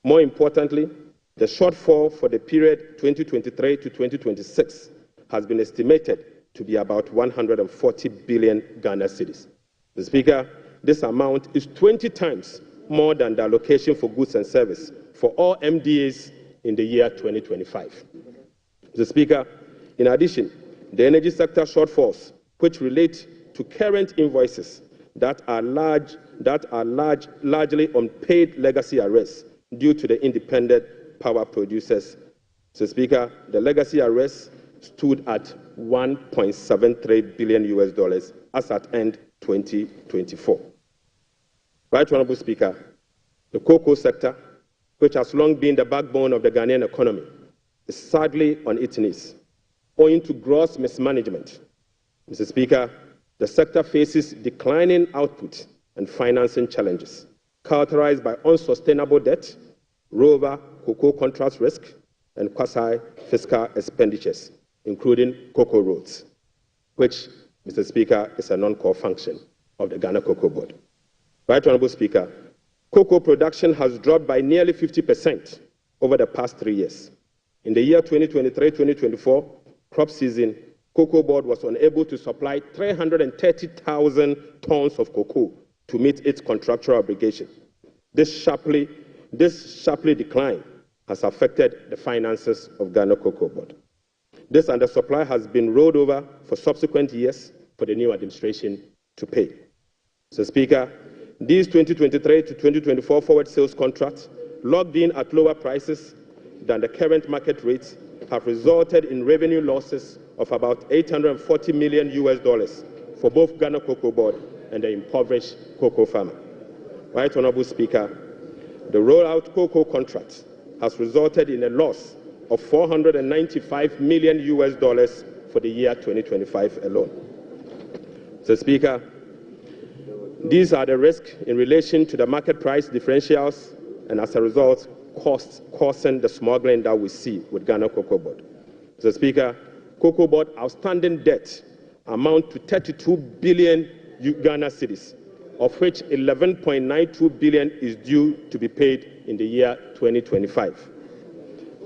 [SPEAKER 16] more importantly, the shortfall for the period 2023 to 2026 has been estimated to be about 140 billion Ghana cedis. The Speaker, this amount is 20 times more than the allocation for goods and service for all MDAs in the year 2025. The Speaker, in addition, the energy sector shortfalls, which relate to current invoices that are largely unpaid legacy arrests due to the independent power producers. Mr. Speaker, the legacy arrests stood at $1.73 billion as at end 2024. Right, Honourable Speaker, the cocoa sector, which has long been the backbone of the Ghanaian economy, is sadly on its knees, owing to gross mismanagement. Mr. Speaker, the sector faces declining output and financing challenges, characterized by unsustainable debt, rollover cocoa contract risk, and quasi-fiscal expenditures, including cocoa roads, which, Mr. Speaker, is a non-core function of the Ghana Cocoa Board. Right, Honourable Speaker, cocoa production has dropped by nearly 50% over the past 3 years. In the year 2023-2024 crop season, Cocoa Board was unable to supply 330,000 tons of cocoa to meet its contractual obligation. This sharply decline has affected the finances of Ghana Cocoa Board. This undersupply has been rolled over for subsequent years for the new administration to pay. Mr. Speaker, these 2023 to 2024 forward sales contracts, locked in at lower prices than the current market rates, have resulted in revenue losses of about $840 million for both Ghana Cocoa Board and the impoverished cocoa farmer. Right, Honourable Speaker, the rollout cocoa contract has resulted in a loss of $495 million for the year 2025 alone. Mr. Speaker, these are the risks in relation to the market price differentials and, as a result, costs causing the smuggling that we see with Ghana Cocoa Board. Mr. Speaker, Cocoa Board outstanding debt amount to 32 billion Ghana cedis, of which 11.92 billion is due to be paid in the year 2025.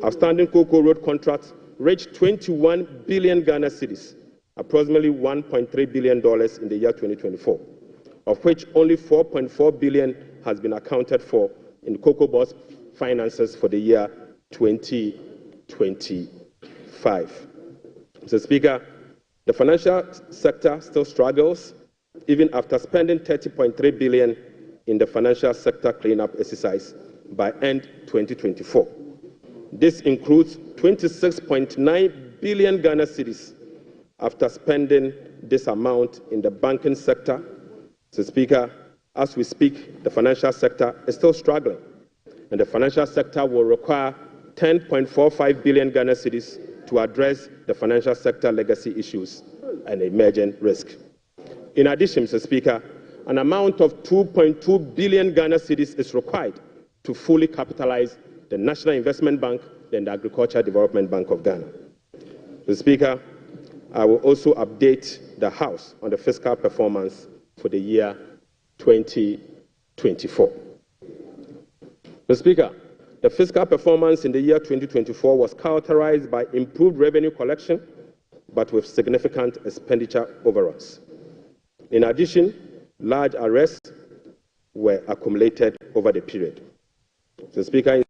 [SPEAKER 16] Outstanding cocoa road contracts reached 21 billion Ghana cedis, approximately $1.3 billion in the year 2024, of which only 4.4 billion has been accounted for in Cocoa Board's finances for the year 2025. Mr. Speaker, the financial sector still struggles even after spending 30.3 billion in the financial sector cleanup exercise by end 2024. This includes 26.9 billion Ghana cedis after spending this amount in the banking sector. Mr. Speaker, as we speak, the financial sector is still struggling, and the financial sector will require 10.45 billion Ghana cedis to address the financial sector legacy issues and emerging risk. In addition, Mr. Speaker, an amount of 2.2 billion Ghana cedis is required to fully capitalize the National Investment Bank and the Agricultural Development Bank of Ghana. Mr. Speaker, I will also update the House on the fiscal performance for the year 2024. Mr. Speaker, the fiscal performance in the year 2024 was characterized by improved revenue collection, but with significant expenditure overruns. In addition, large arrests were accumulated over the period. Mr. Speaker, in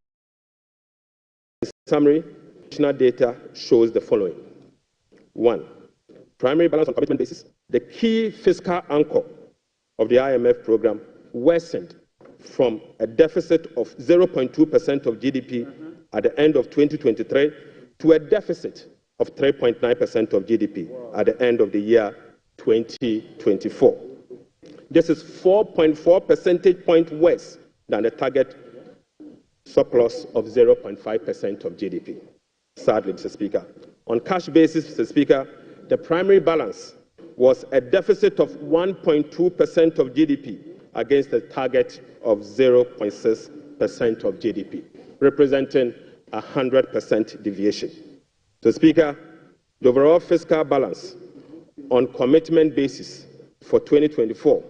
[SPEAKER 16] summary, national data shows the following. 1. Primary balance on commitment basis. The key fiscal anchor of the IMF program worsened from a deficit of 0.2% of GDP at the end of 2023 to a deficit of 3.9% of GDP at the end of the year 2024. This is 4.4 percentage points worse than the target surplus of 0.5% of GDP. Sadly, Mr. Speaker, on cash basis, Mr. Speaker, the primary balance was a deficit of 1.2% of GDP against a target of 0.6% of GDP, representing a 100% deviation. Mr. Speaker, the overall fiscal balance on commitment basis for 2024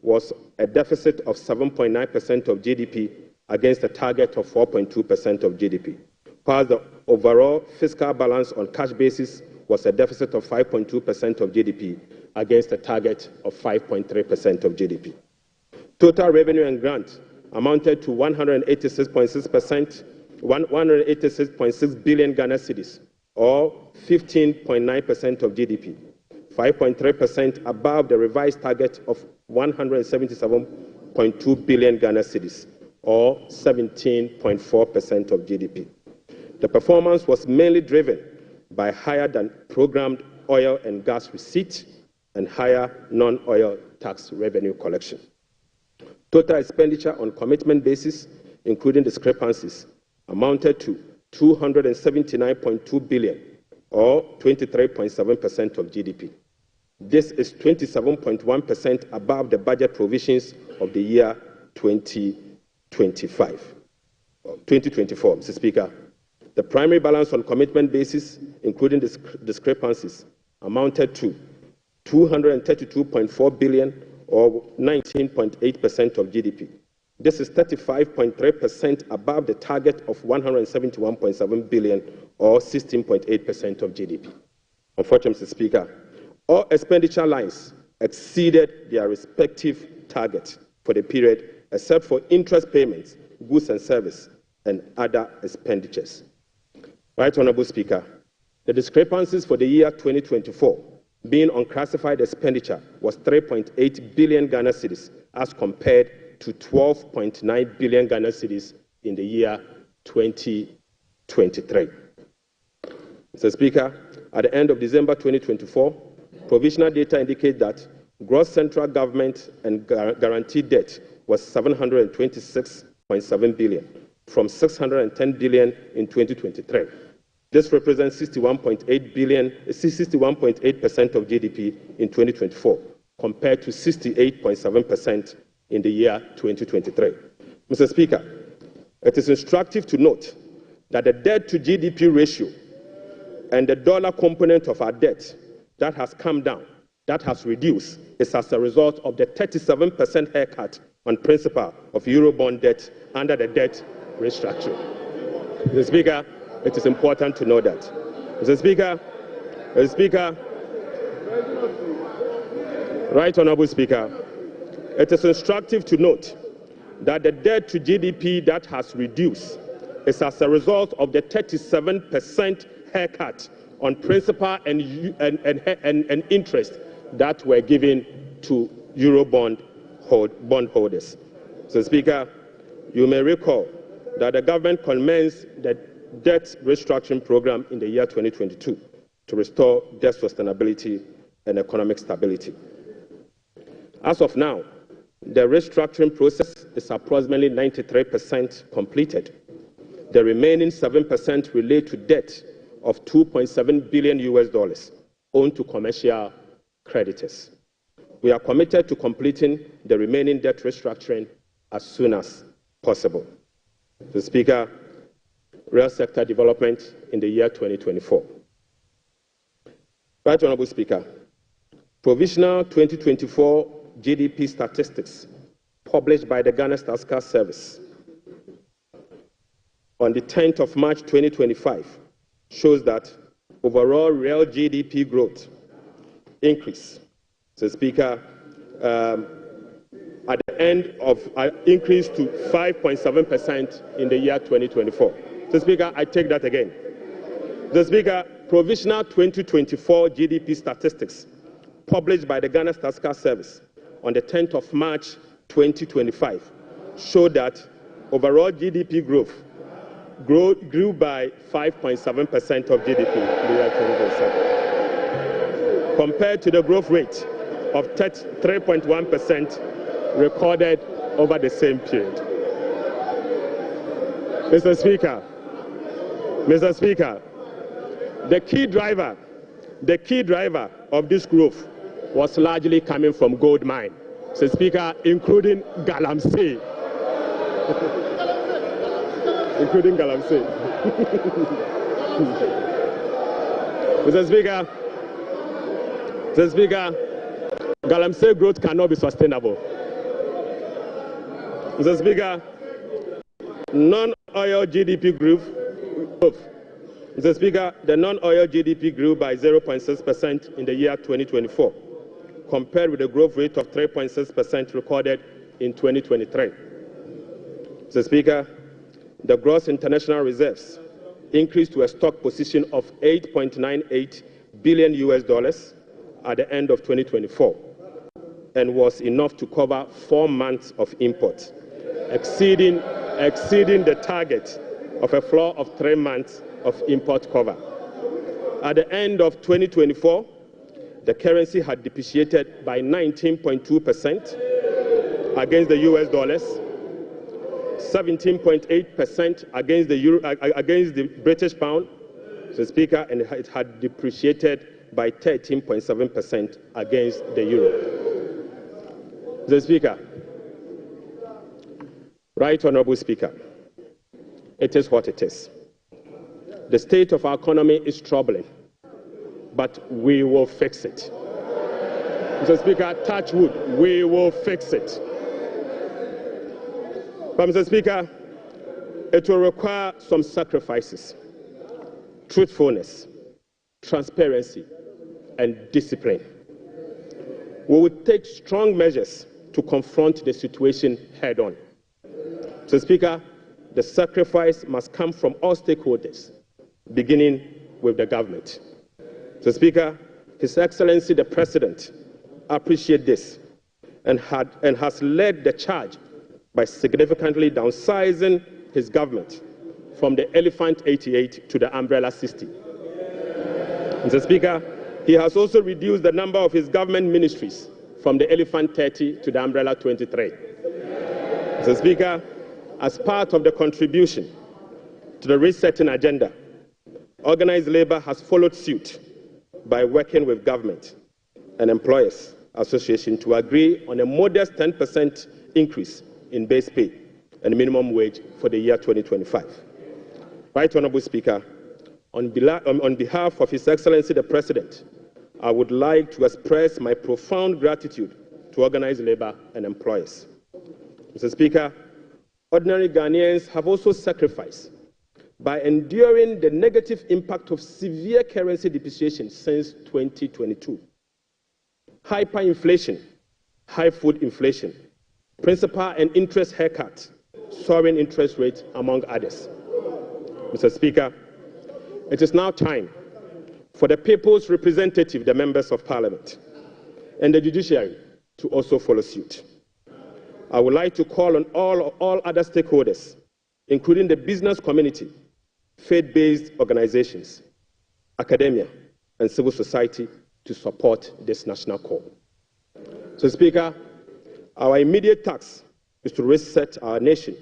[SPEAKER 16] was a deficit of 7.9% of GDP against a target of 4.2% of GDP, while the overall fiscal balance on cash basis was a deficit of 5.2% of GDP against a target of 5.3% of GDP. Total revenue and grant amounted to 186.6 billion Ghana cedis, or 15.9% of GDP, 5.3% above the revised target of 177.2 billion Ghana cedis, or 17.4% of GDP. The performance was mainly driven by higher than programmed oil and gas receipts and higher non-oil tax revenue collection. Total expenditure on commitment basis, including discrepancies, amounted to 279.2 billion, or 23.7% of GDP. This is 27.1% above the budget provisions of the year 2024, Mr. Speaker. The primary balance on commitment basis, including discrepancies, amounted to 232.4 billion, or 19.8% of GDP. This is 35.3% above the target of 171.7 billion, or 16.8% of GDP. Unfortunately, Mr. Speaker, all expenditure lines exceeded their respective targets for the period, except for interest payments, goods and service, and other expenditures. Right Honourable Speaker, the discrepancies for the year 2024 being unclassified expenditure was 3.8 billion Ghana cedis as compared to 12.9 billion Ghana cedis in the year 2023. Mr. Speaker, at the end of December 2024, provisional data indicate that gross central government and guaranteed debt was 726.7 billion from 610 billion in 2023. This represents 61.8% of GDP in 2024, compared to 68.7% in the year 2023. Mr. Speaker, it is instructive to note that the debt to GDP ratio and the dollar component of our debt that has come down, that has reduced, is as a result of the 37% haircut on principal of Eurobond debt under the debt restructuring. Mr. Speaker, it is important to know that. Mr. Speaker, Right Honourable Speaker, it is instructive to note that the debt to GDP that has reduced is as a result of the 37% haircut on principal and interest that were given to Eurobond bondholders. So, Speaker, you may recall that the government commenced the debt restructuring program in the year 2022 to restore debt sustainability and economic stability. As of now, the restructuring process is approximately 93% completed. The remaining 7% relate to debt of $2.7 billion owed to commercial creditors. We are committed to completing the remaining debt restructuring as soon as possible. So, Speaker, real sector development in the year 2024. Right Honourable Speaker, provisional 2024 GDP statistics published by the Ghana Statistical Service on the 10th of March 2025 shows that overall real GDP growth increase. So, Speaker, at the end of increased to 5.7% in the year 2024. So, Speaker, I take that again. The Speaker, provisional 2024 GDP statistics published by the Ghana Statistical Service on the 10th of March 2025 show that overall GDP growth grew by 5.7% of GDP in the year 2027, compared to the growth rate of 3.1% recorded over the same period. Mr. Speaker, the key driver of this growth was largely coming from gold mine. Mr. Speaker, including Galamsey. Including Galamsey. Mr. Speaker, Galamsey growth cannot be sustainable. Mr. Speaker, non-oil GDP growth. Mr. Speaker, the non-oil GDP grew by 0.6% in the year 2024, compared with the growth rate of 3.6% recorded in 2023. Mr. Speaker, the gross international reserves increased to a stock position of $8.98 billion at the end of 2024 and was enough to cover 4 months of imports, exceeding the target of a floor of 3 months of import cover. At the end of 2024, the currency had depreciated by 19.2% against the US dollars, 17.8% against the euro, against the British pound, Mr. Speaker, and it had depreciated by 13.7% against the euro. Mr. Speaker, Right Honourable Speaker, it is what it is. The state of our economy is troubling, but we will fix it. Mr. Speaker, touch wood, we will fix it. But Mr. Speaker, it will require some sacrifices, truthfulness, transparency, and discipline. We will take strong measures to confront the situation head-on. Mr. Speaker, the sacrifice must come from all stakeholders, beginning with the government. Mr. Speaker, His Excellency the President appreciates this and has led the charge by significantly downsizing his government from the Elephant 88 to the Umbrella 60. Mr. Speaker, he has also reduced the number of his government ministries from the Elephant 30 to the Umbrella 23. Mr. Speaker, as part of the contribution to the resetting agenda, organized labor has followed suit by working with government and employers association to agree on a modest 10% increase in base pay and minimum wage for the year 2025. Right Honourable Speaker, on behalf of His Excellency the President, I would like to express my profound gratitude to organized labor and employers. Mr. Speaker, ordinary Ghanaians have also sacrificed by enduring the negative impact of severe currency depreciation since 2022. Hyperinflation, high food inflation, principal and interest haircut, soaring interest rates, among others. Mr. Speaker, it is now time for the people's representative, the members of Parliament, and the judiciary to also follow suit. I would like to call on all other stakeholders, including the business community, faith-based organizations, academia, and civil society to support this national call. So, Speaker, our immediate task is to reset our nation,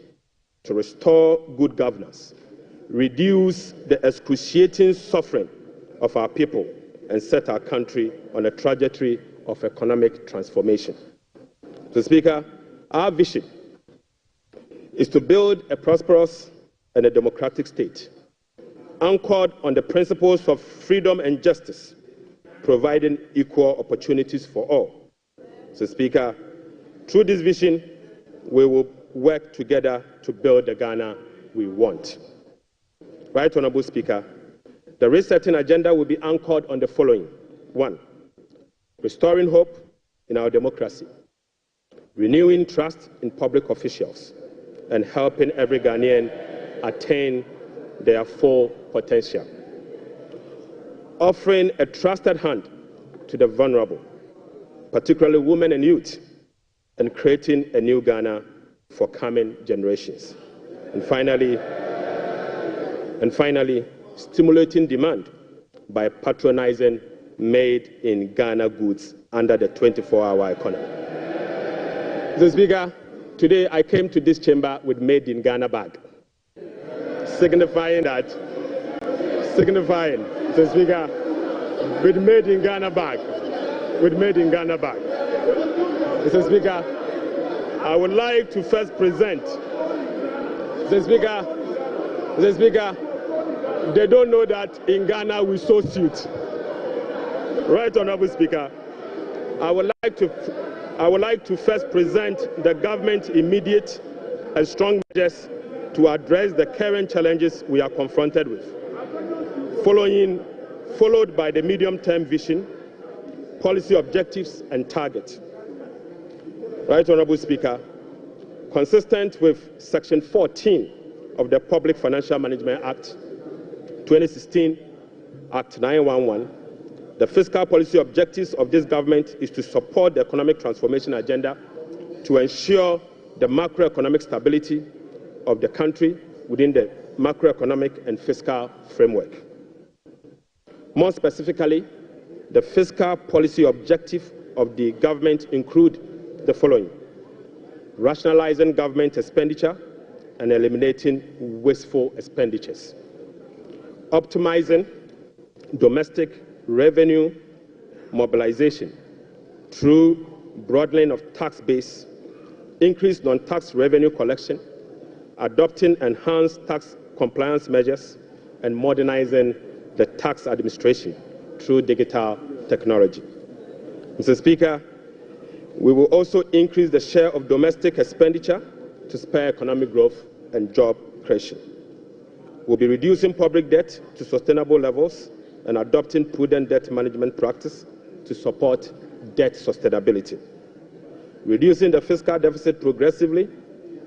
[SPEAKER 16] to restore good governance, reduce the excruciating suffering of our people, and set our country on a trajectory of economic transformation. So, Speaker, our vision is to build a prosperous and a democratic state, anchored on the principles of freedom and justice, providing equal opportunities for all. So, Speaker, through this vision, we will work together to build the Ghana we want. Right, Honorable Speaker, the resetting agenda will be anchored on the following. 1, restoring hope in our democracy, renewing trust in public officials, and helping every Ghanaian attain their full potential. Offering a trusted hand to the vulnerable, particularly women and youth, and creating a new Ghana for coming generations. And finally, stimulating demand by patronizing made-in-Ghana goods under the 24-hour economy. Mr. Speaker, today I came to this chamber with made-in-Ghana bag, signifying, Mr. Speaker, with made-in-Ghana bag, Mr. Speaker, I would like to first present, Mr. Speaker, they don't know that in Ghana we sew suit. Right, Honorable Speaker, I would like to first present the government's immediate and strong measures to address the current challenges we are confronted with, followed by the medium-term vision, policy objectives and targets. Right, Honorable Speaker, consistent with Section 14 of the Public Financial Management Act 2016, Act 911, the fiscal policy objectives of this government is to support the economic transformation agenda to ensure the macroeconomic stability of the country within the macroeconomic and fiscal framework. More specifically, the fiscal policy objective of the government include the following: rationalizing government expenditure and eliminating wasteful expenditures, optimizing domestic revenue mobilization through broadening of tax base, increased non-tax revenue collection, adopting enhanced tax compliance measures, and modernizing the tax administration through digital technology. Mr. Speaker, we will also increase the share of domestic expenditure to spur economic growth and job creation. We'll be reducing public debt to sustainable levels and adopting prudent debt management practice to support debt sustainability. Reducing the fiscal deficit progressively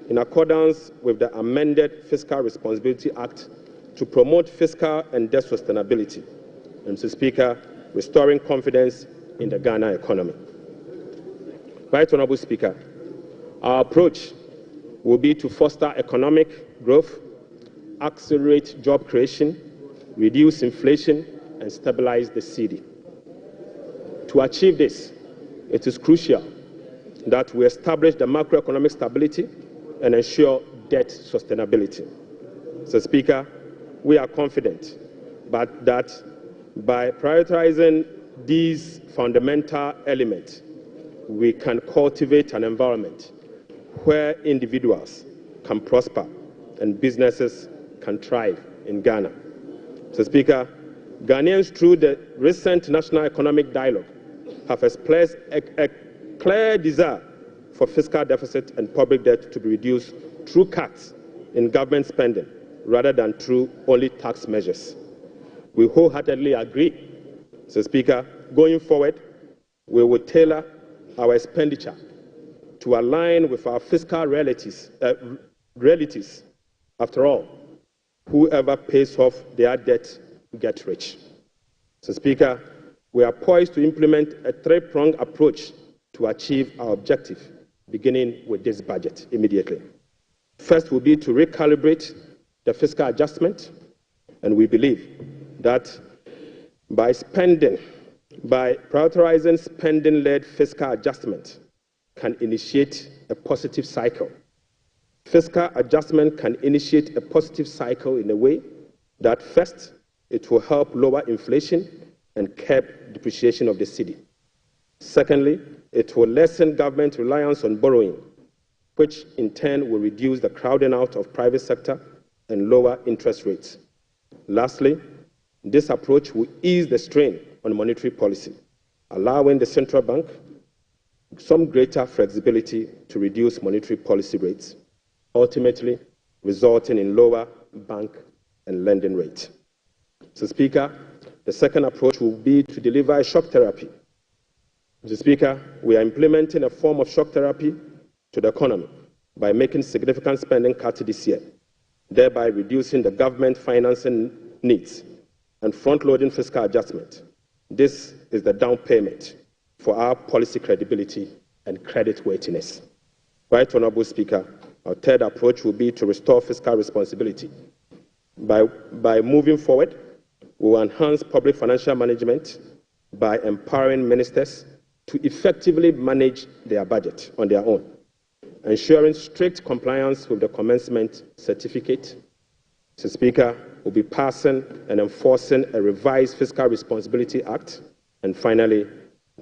[SPEAKER 16] in accordance with the amended Fiscal Responsibility Act to promote fiscal and debt sustainability. And, Mr. Speaker, restoring confidence in the Ghana economy. Right, Honorable Speaker, our approach will be to foster economic growth, accelerate job creation, reduce inflation, and stabilize the cedi. To achieve this, it is crucial that we establish the macroeconomic stability and ensure debt sustainability. Mr. Speaker, we are confident that by prioritizing these fundamental elements, we can cultivate an environment where individuals can prosper and businesses can thrive in Ghana. Mr. Speaker, Ghanaians, through the recent National Economic Dialogue, have expressed a clear desire for fiscal deficit and public debt to be reduced through cuts in government spending rather than through only tax measures. We wholeheartedly agree. Mr. Speaker, going forward, we will tailor our expenditure to align with our fiscal realities. After all, whoever pays off their debt gets rich. Mr. Speaker, we are poised to implement a three-pronged approach to achieve our objective, beginning with this budget immediately. First will be to recalibrate the fiscal adjustment, and we believe that by prioritizing spending-led fiscal adjustment can initiate a positive cycle. Fiscal adjustment can initiate a positive cycle in a way that first, it will help lower inflation and curb depreciation of the cedi. Secondly, it will lessen government reliance on borrowing, which in turn will reduce the crowding out of private sector and lower interest rates. Lastly, this approach will ease the strain on monetary policy, allowing the central bank some greater flexibility to reduce monetary policy rates, ultimately resulting in lower bank and lending rates. Mr. Speaker, the second approach will be to deliver a shock therapy. Mr. Speaker, we are implementing a form of shock therapy to the economy by making significant spending cuts this year, thereby reducing the government financing needs and front-loading fiscal adjustment. This is the down payment for our policy credibility and credit worthiness. Right Honourable Speaker, our third approach will be to restore fiscal responsibility. By moving forward, we will enhance public financial management by empowering ministers to effectively manage their budget on their own, ensuring strict compliance with the commencement certificate. Mr. Speaker, we'll be passing and enforcing a revised Fiscal Responsibility Act. And finally,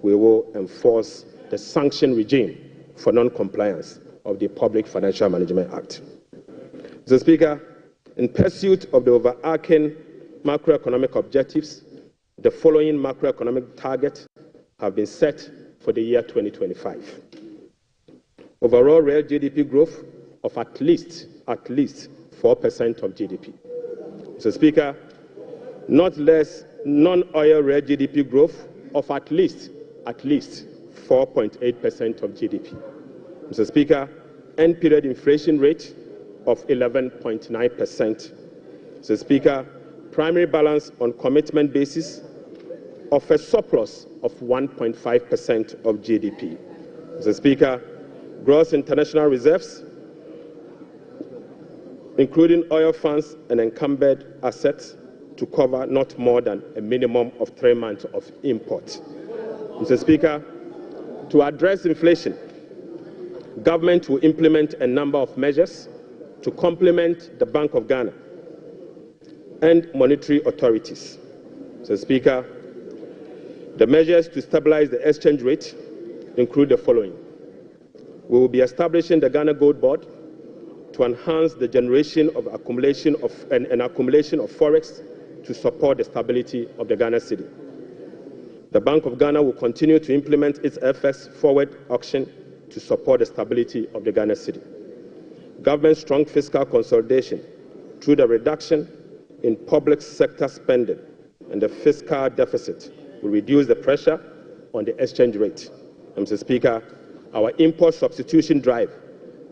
[SPEAKER 16] we will enforce the sanction regime for non-compliance of the Public Financial Management Act. Mr. Speaker, in pursuit of the overarching macroeconomic objectives, the following macroeconomic targets have been set for the year 2025. Overall real GDP growth of at least 4% of GDP. Mr. Speaker, not less non-oil real GDP growth of at least 4.8% of GDP. Mr. Speaker, end period inflation rate of 11.9%. Mr. Speaker, primary balance on commitment basis of a surplus of 1.5% of GDP. Mr. Speaker, gross international reserves, including oil funds and encumbered assets, to cover not more than a minimum of 3 months of import. Mr. Speaker, to address inflation, government will implement a number of measures to complement the Bank of Ghana and monetary authorities. Mr. Speaker, the measures to stabilize the exchange rate include the following. We will be establishing the Ghana Gold Board to enhance the generation of accumulation of forex to support the stability of the Ghana cedi. The Bank of Ghana will continue to implement its FX forward auction to support the stability of the Ghana cedi. Government's strong fiscal consolidation through the reduction in public sector spending and the fiscal deficit will reduce the pressure on the exchange rate. Mr. Speaker, our import substitution drive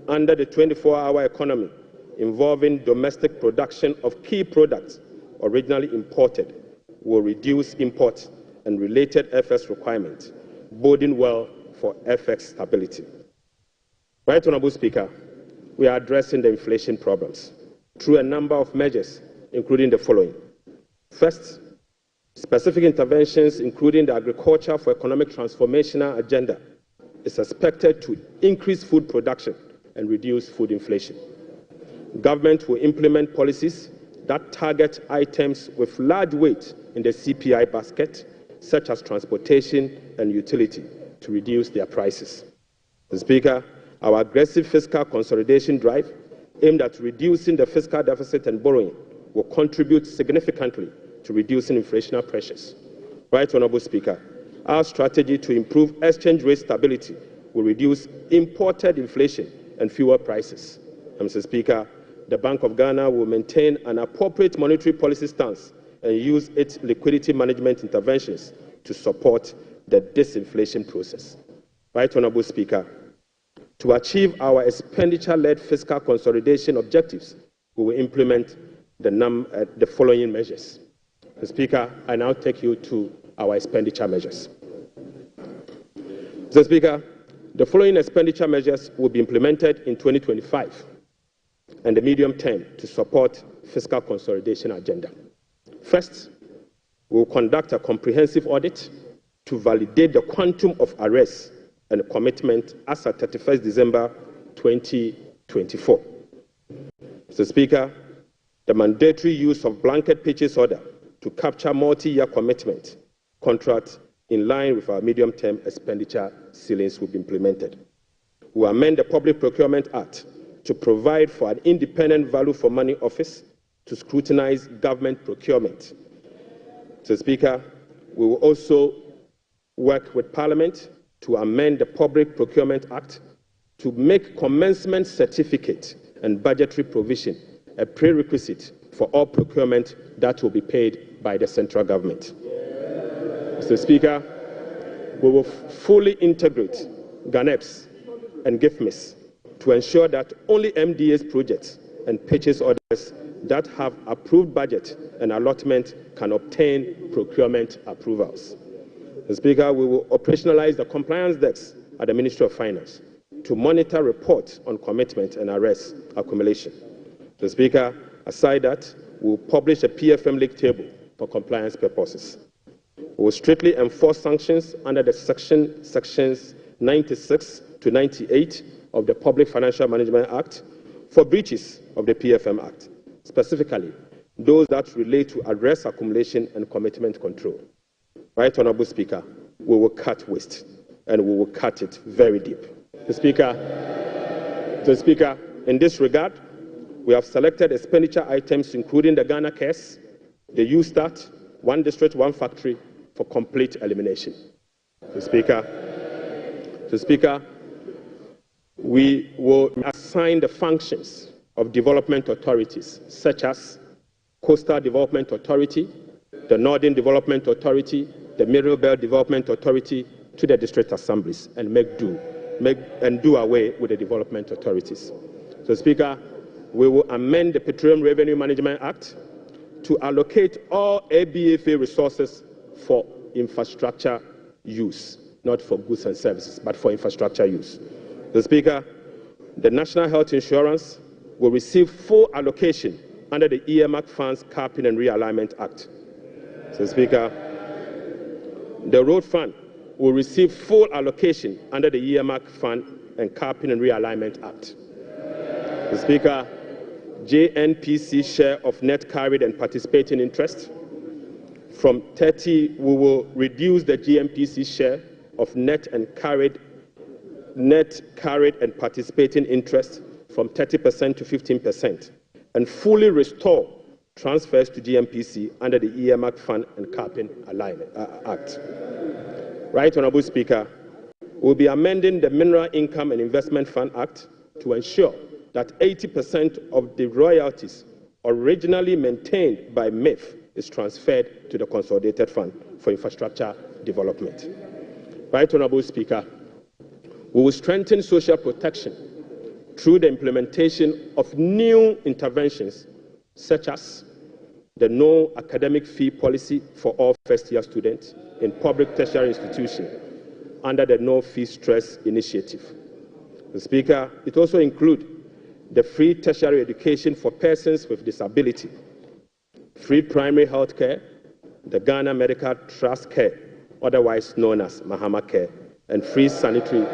[SPEAKER 16] under the 24-hour economy involving domestic production of key products originally imported will reduce import and related FX requirements, boding well for FX stability. Right Honourable Speaker, we are addressing the inflation problems through a number of measures, including the following. First, specific interventions, including the Agriculture for Economic Transformational Agenda, is expected to increase food production and reduce food inflation. Government will implement policies that target items with large weight in the CPI basket, such as transportation and utility, to reduce their prices. Mr. Speaker, our aggressive fiscal consolidation drive aimed at reducing the fiscal deficit and borrowing will contribute significantly to reducing inflationary pressures. Right Honourable Speaker, our strategy to improve exchange rate stability will reduce imported inflation and fuel prices. Mr. Speaker, the Bank of Ghana will maintain an appropriate monetary policy stance and use its liquidity management interventions to support the disinflation process. Right Honourable Speaker, to achieve our expenditure-led fiscal consolidation objectives, we will implement the following measures. Mr. Speaker, I now take you to our expenditure measures. Mr. Speaker, the following expenditure measures will be implemented in 2025 and the medium term to support fiscal consolidation agenda. First, we will conduct a comprehensive audit to validate the quantum of arrests and commitment as at 31st December 2024. Mr. Speaker, the mandatory use of blanket purchase order to capture multi-year commitment contracts in line with our medium-term expenditure ceilings will be implemented. We will amend the Public Procurement Act to provide for an independent value for money office to scrutinize government procurement. Mr. Speaker, we will also work with Parliament to amend the Public Procurement Act to make commencement certificate and budgetary provision a prerequisite for all procurement that will be paid by the central government. Mr. Speaker, we will fully integrate GANEPS and GIFMIS to ensure that only MDA's projects and purchase orders that have approved budget and allotment can obtain procurement approvals. Mr. Speaker, we will operationalize the compliance desk at the Ministry of Finance to monitor reports on commitment and arrest accumulation. Mr. Speaker, aside that, we will publish a PFM league table for compliance purposes. We will strictly enforce sanctions under the sections 96 to 98 of the Public Financial Management Act for breaches of the PFM Act, specifically those that relate to arrest accumulation and commitment control. Right, Honourable Speaker, we will cut waste, and we will cut it very deep. Mr. Speaker, in this regard, we have selected expenditure items including the Ghana Cares, the U-Start, One District, One Factory for complete elimination. Mr. Speaker, we will assign the functions of development authorities such as Coastal Development Authority, the Northern Development Authority, the Middle Belt Development Authority to the district assemblies and do away with the development authorities. So, Speaker, we will amend the Petroleum Revenue Management Act to allocate all ABFA resources for infrastructure use, not for goods and services, but for infrastructure use. So, Speaker, the National Health Insurance will receive full allocation under the earmark funds capping and realignment act. So, Speaker, the road fund will receive full allocation under the earmark fund and capping and realignment act. So, Speaker, JNPC share of net carried and participating interest from 30, we will reduce the JNPC share of net carried and participating interest from 30% to 15%, and fully restore transfers to GMPC under the earmark fund and capping alignment act. Right, Honourable Speaker, we'll be amending the Mineral Income and Investment Fund Act to ensure that 80% of the royalties originally maintained by MIF is transferred to the Consolidated Fund for Infrastructure Development. Right, Honourable Speaker, we will strengthen social protection through the implementation of new interventions such as the no academic fee policy for all first-year students in public tertiary institutions under the No Fee Stress Initiative. The Speaker, it also includes the free tertiary education for persons with disability, free primary health care, the Ghana Medical Trust Care, otherwise known as Mahama Care, and free sanitary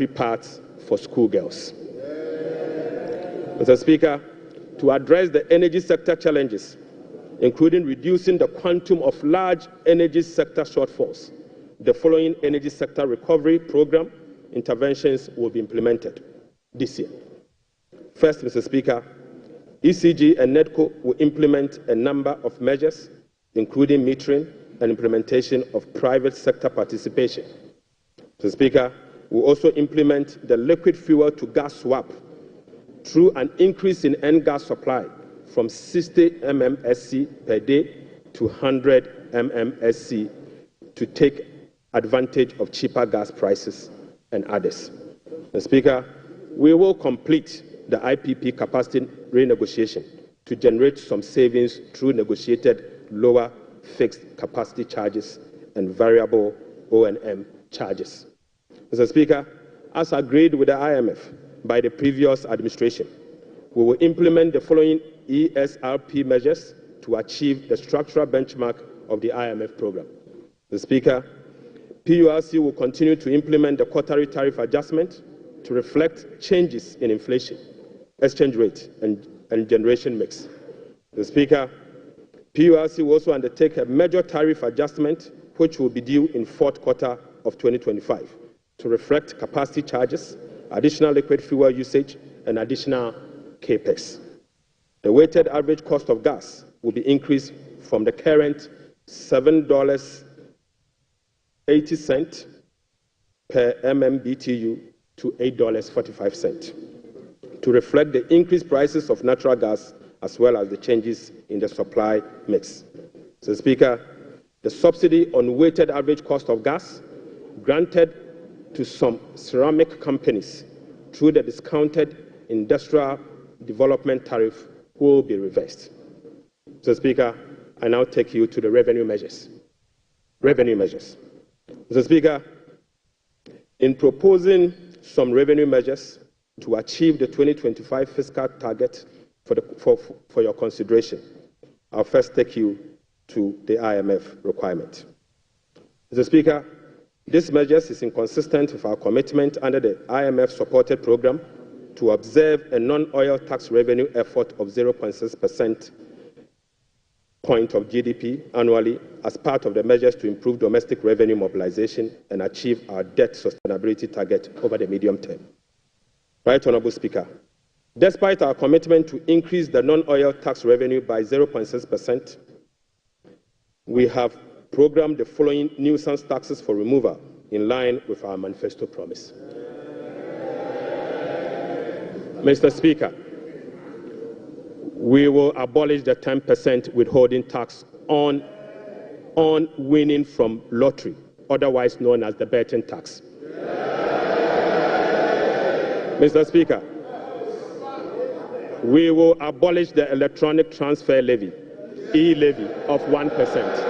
[SPEAKER 16] pads for schoolgirls. Mr. Speaker, to address the energy sector challenges, including reducing the quantum of large energy sector shortfalls, the following energy sector recovery program interventions will be implemented this year. First, Mr. Speaker, ECG and NEDCO will implement a number of measures, including metering and implementation of private sector participation. Mr. Speaker, we'll also implement the liquid fuel to gas swap through an increase in N-gas supply from 60 mmSC per day to 100 mmSC to take advantage of cheaper gas prices and others. Mr. Speaker, we will complete the IPP capacity renegotiation to generate some savings through negotiated lower fixed capacity charges and variable O&M charges. Mr. Speaker, as agreed with the IMF by the previous administration, we will implement the following ESRP measures to achieve the structural benchmark of the IMF program. Mr. Speaker, PURC will continue to implement the quarterly tariff adjustment to reflect changes in inflation, exchange rate, and generation mix. Mr. Speaker, PURC will also undertake a major tariff adjustment which will be due in fourth quarter of 2025 to reflect capacity charges, additional liquid fuel usage, and additional CAPEX. The weighted average cost of gas will be increased from the current $7.80 per MMBTU to $8.45 to reflect the increased prices of natural gas as well as the changes in the supply mix. Mr. Speaker, the subsidy on weighted average cost of gas granted to some ceramic companies through the discounted industrial development tariff will be reversed. Mr. Speaker, I now take you to the revenue measures. Revenue measures. Mr. Speaker, in proposing some revenue measures to achieve the 2025 fiscal target for your consideration, I'll first take you to the IMF requirement. Mr. Speaker, this measures is inconsistent with our commitment under the IMF-supported program to observe a non-oil tax revenue effort of 0.6% point of GDP annually as part of the measures to improve domestic revenue mobilization and achieve our debt sustainability target over the medium term. Right, Honorable Speaker, despite our commitment to increase the non-oil tax revenue by 0.6%, we have programmed the following nuisance taxes for removal in line with our manifesto promise. Mr. Speaker, we will abolish the 10% withholding tax on winning from lottery, otherwise known as the betting tax. Mr. Speaker, we will abolish the electronic transfer levy, e-levy, of 1%.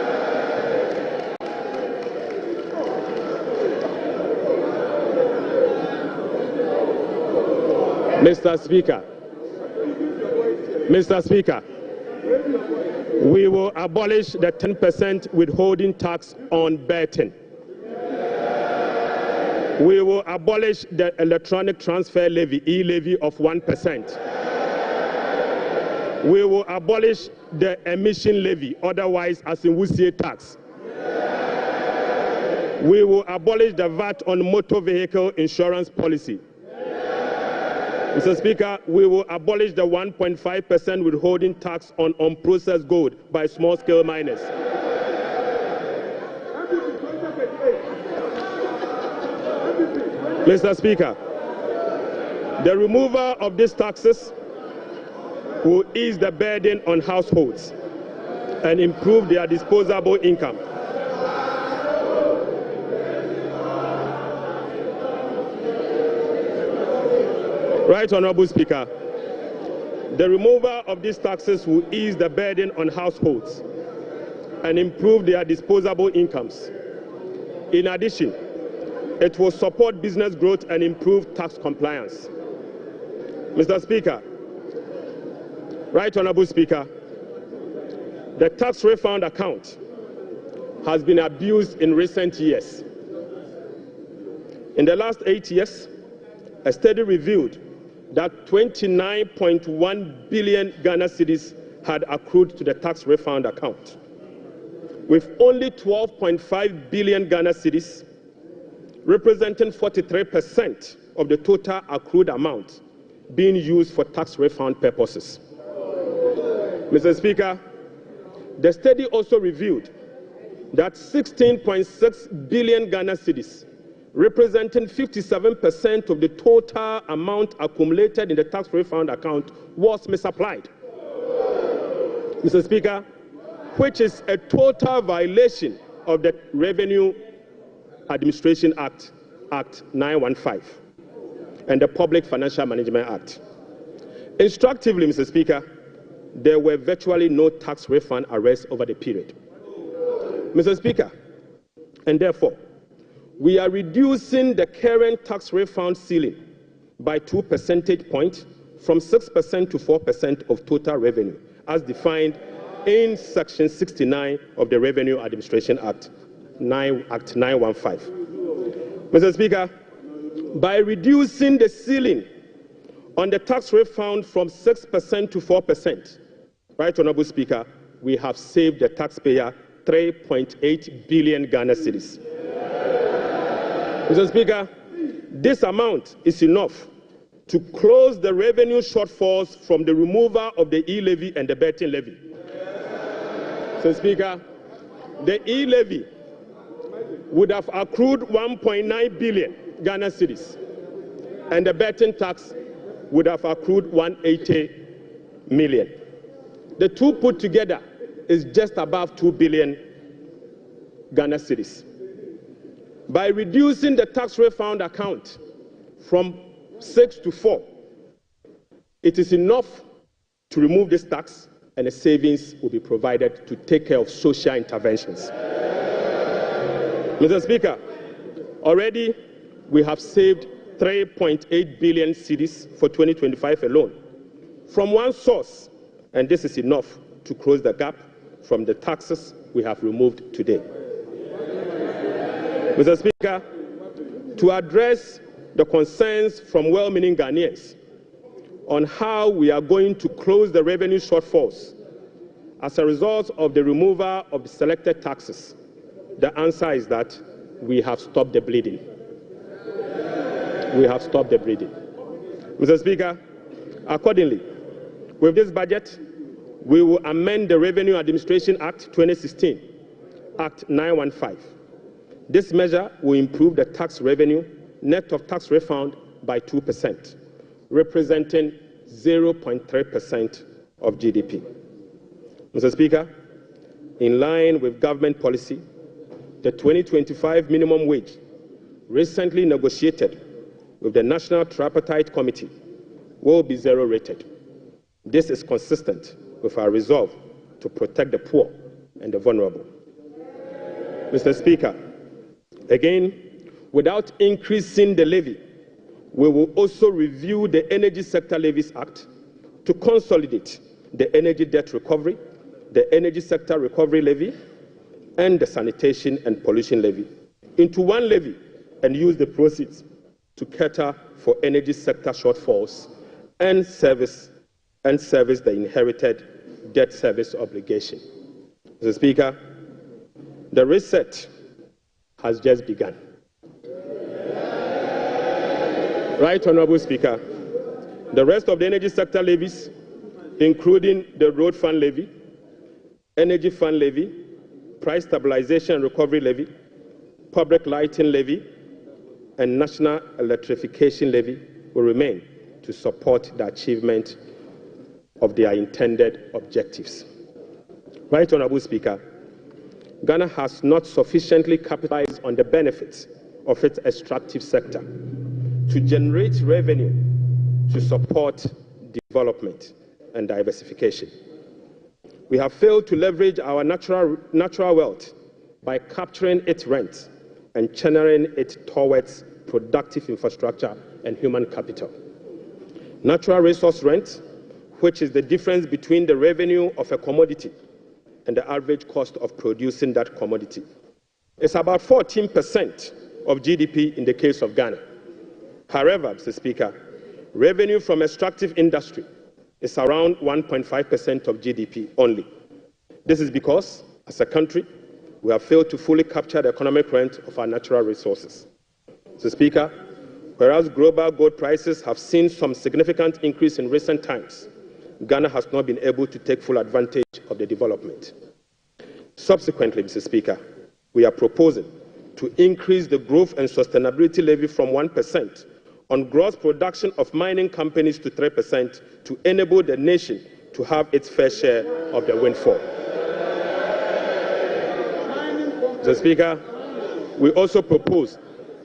[SPEAKER 16] Mr. Speaker, we will abolish the 10% withholding tax on betting. We will abolish the electronic transfer levy, e-levy, of 1%. We will abolish the emission levy, otherwise as in Wusie tax. We will abolish the VAT on motor vehicle insurance policy. Mr. Speaker, we will abolish the 1.5% withholding tax on unprocessed gold by small-scale miners. Mr. Speaker, the removal of these taxes will ease the burden on households and improve their disposable income. Right, Honorable Speaker, the removal of these taxes will ease the burden on households and improve their disposable incomes. In addition, it will support business growth and improve tax compliance. Mr. Speaker, right, Honorable Speaker, the tax refund account has been abused in recent years. In the last 8 years, a study revealed that 29.1 billion Ghana cedis had accrued to the tax refund account, with only 12.5 billion Ghana cedis, representing 43% of the total accrued amount, being used for tax refund purposes. Mr. Speaker, the study also revealed that 16.6 billion Ghana cedis, representing 57% of the total amount accumulated in the tax refund account, was misapplied. Mr. Speaker, which is a total violation of the Revenue Administration Act, Act 915, and the Public Financial Management Act. Instructively, Mr. Speaker, there were virtually no tax refund arrests over the period. Mr. Speaker, and therefore, we are reducing the current tax refund ceiling by 2 percentage points from 6% to 4% of total revenue, as defined in Section 69 of the Revenue Administration Act, Act 915. Mr. Speaker, by reducing the ceiling on the tax refund from 6% to 4%, right, Honorable Speaker, we have saved the taxpayer 3.8 billion Ghana cedis. Mr. Speaker, this amount is enough to close the revenue shortfalls from the removal of the e-levy and the betting levy. Mr. Speaker, the e-levy would have accrued 1.9 billion Ghana cedis, and the betting tax would have accrued 180 million. The two put together is just above 2 billion Ghana cedis. By reducing the tax refund account from 6 to 4, it is enough to remove this tax, and a savings will be provided to take care of social interventions. Mr. Speaker, already we have saved 3.8 billion cedis for 2025 alone from one source, and this is enough to close the gap from the taxes we have removed today. Mr. Speaker, to address the concerns from well-meaning Ghanaians on how we are going to close the revenue shortfalls as a result of the removal of the selected taxes, the answer is that we have stopped the bleeding. We have stopped the bleeding. Mr. Speaker, accordingly, with this budget, we will amend the Revenue Administration Act 2016, Act 915. This measure will improve the tax revenue net of tax refund by 2%, representing 0.3% of GDP. Mr. Speaker, in line with government policy, the 2025 minimum wage recently negotiated with the National Tripartite Committee will be zero rated. This is consistent with our resolve to protect the poor and the vulnerable. Mr. Speaker, again, without increasing the levy, we will also review the Energy Sector Levies Act to consolidate the energy debt recovery, the Energy Sector Recovery Levy, and the Sanitation and Pollution Levy into one levy and use the proceeds to cater for energy sector shortfalls and service the inherited debt service obligation. Mr. Speaker, the reset has just begun. Right, Honorable Speaker, the rest of the energy sector levies, including the Road Fund Levy, Energy Fund Levy, Price Stabilization and Recovery Levy, Public Lighting Levy, and National Electrification Levy will remain to support the achievement of their intended objectives. Right, Honorable Speaker, Ghana has not sufficiently capitalized on the benefits of its extractive sector to generate revenue to support development and diversification. We have failed to leverage our natural wealth by capturing its rent and channeling it towards productive infrastructure and human capital. Natural resource rent, which is the difference between the revenue of a commodity and the average cost of producing that commodity, is about 14% of GDP in the case of Ghana. However, Mr. Speaker, revenue from extractive industry is around 1.5% of GDP only. This is because, as a country, we have failed to fully capture the economic rent of our natural resources. Mr. Speaker, whereas global gold prices have seen some significant increase in recent times, Ghana has not been able to take full advantage of the development. Subsequently, Mr. Speaker, we are proposing to increase the Growth and Sustainability Levy from 1% on gross production of mining companies to 3% to enable the nation to have its fair share of the windfall. Mr. Speaker, we also propose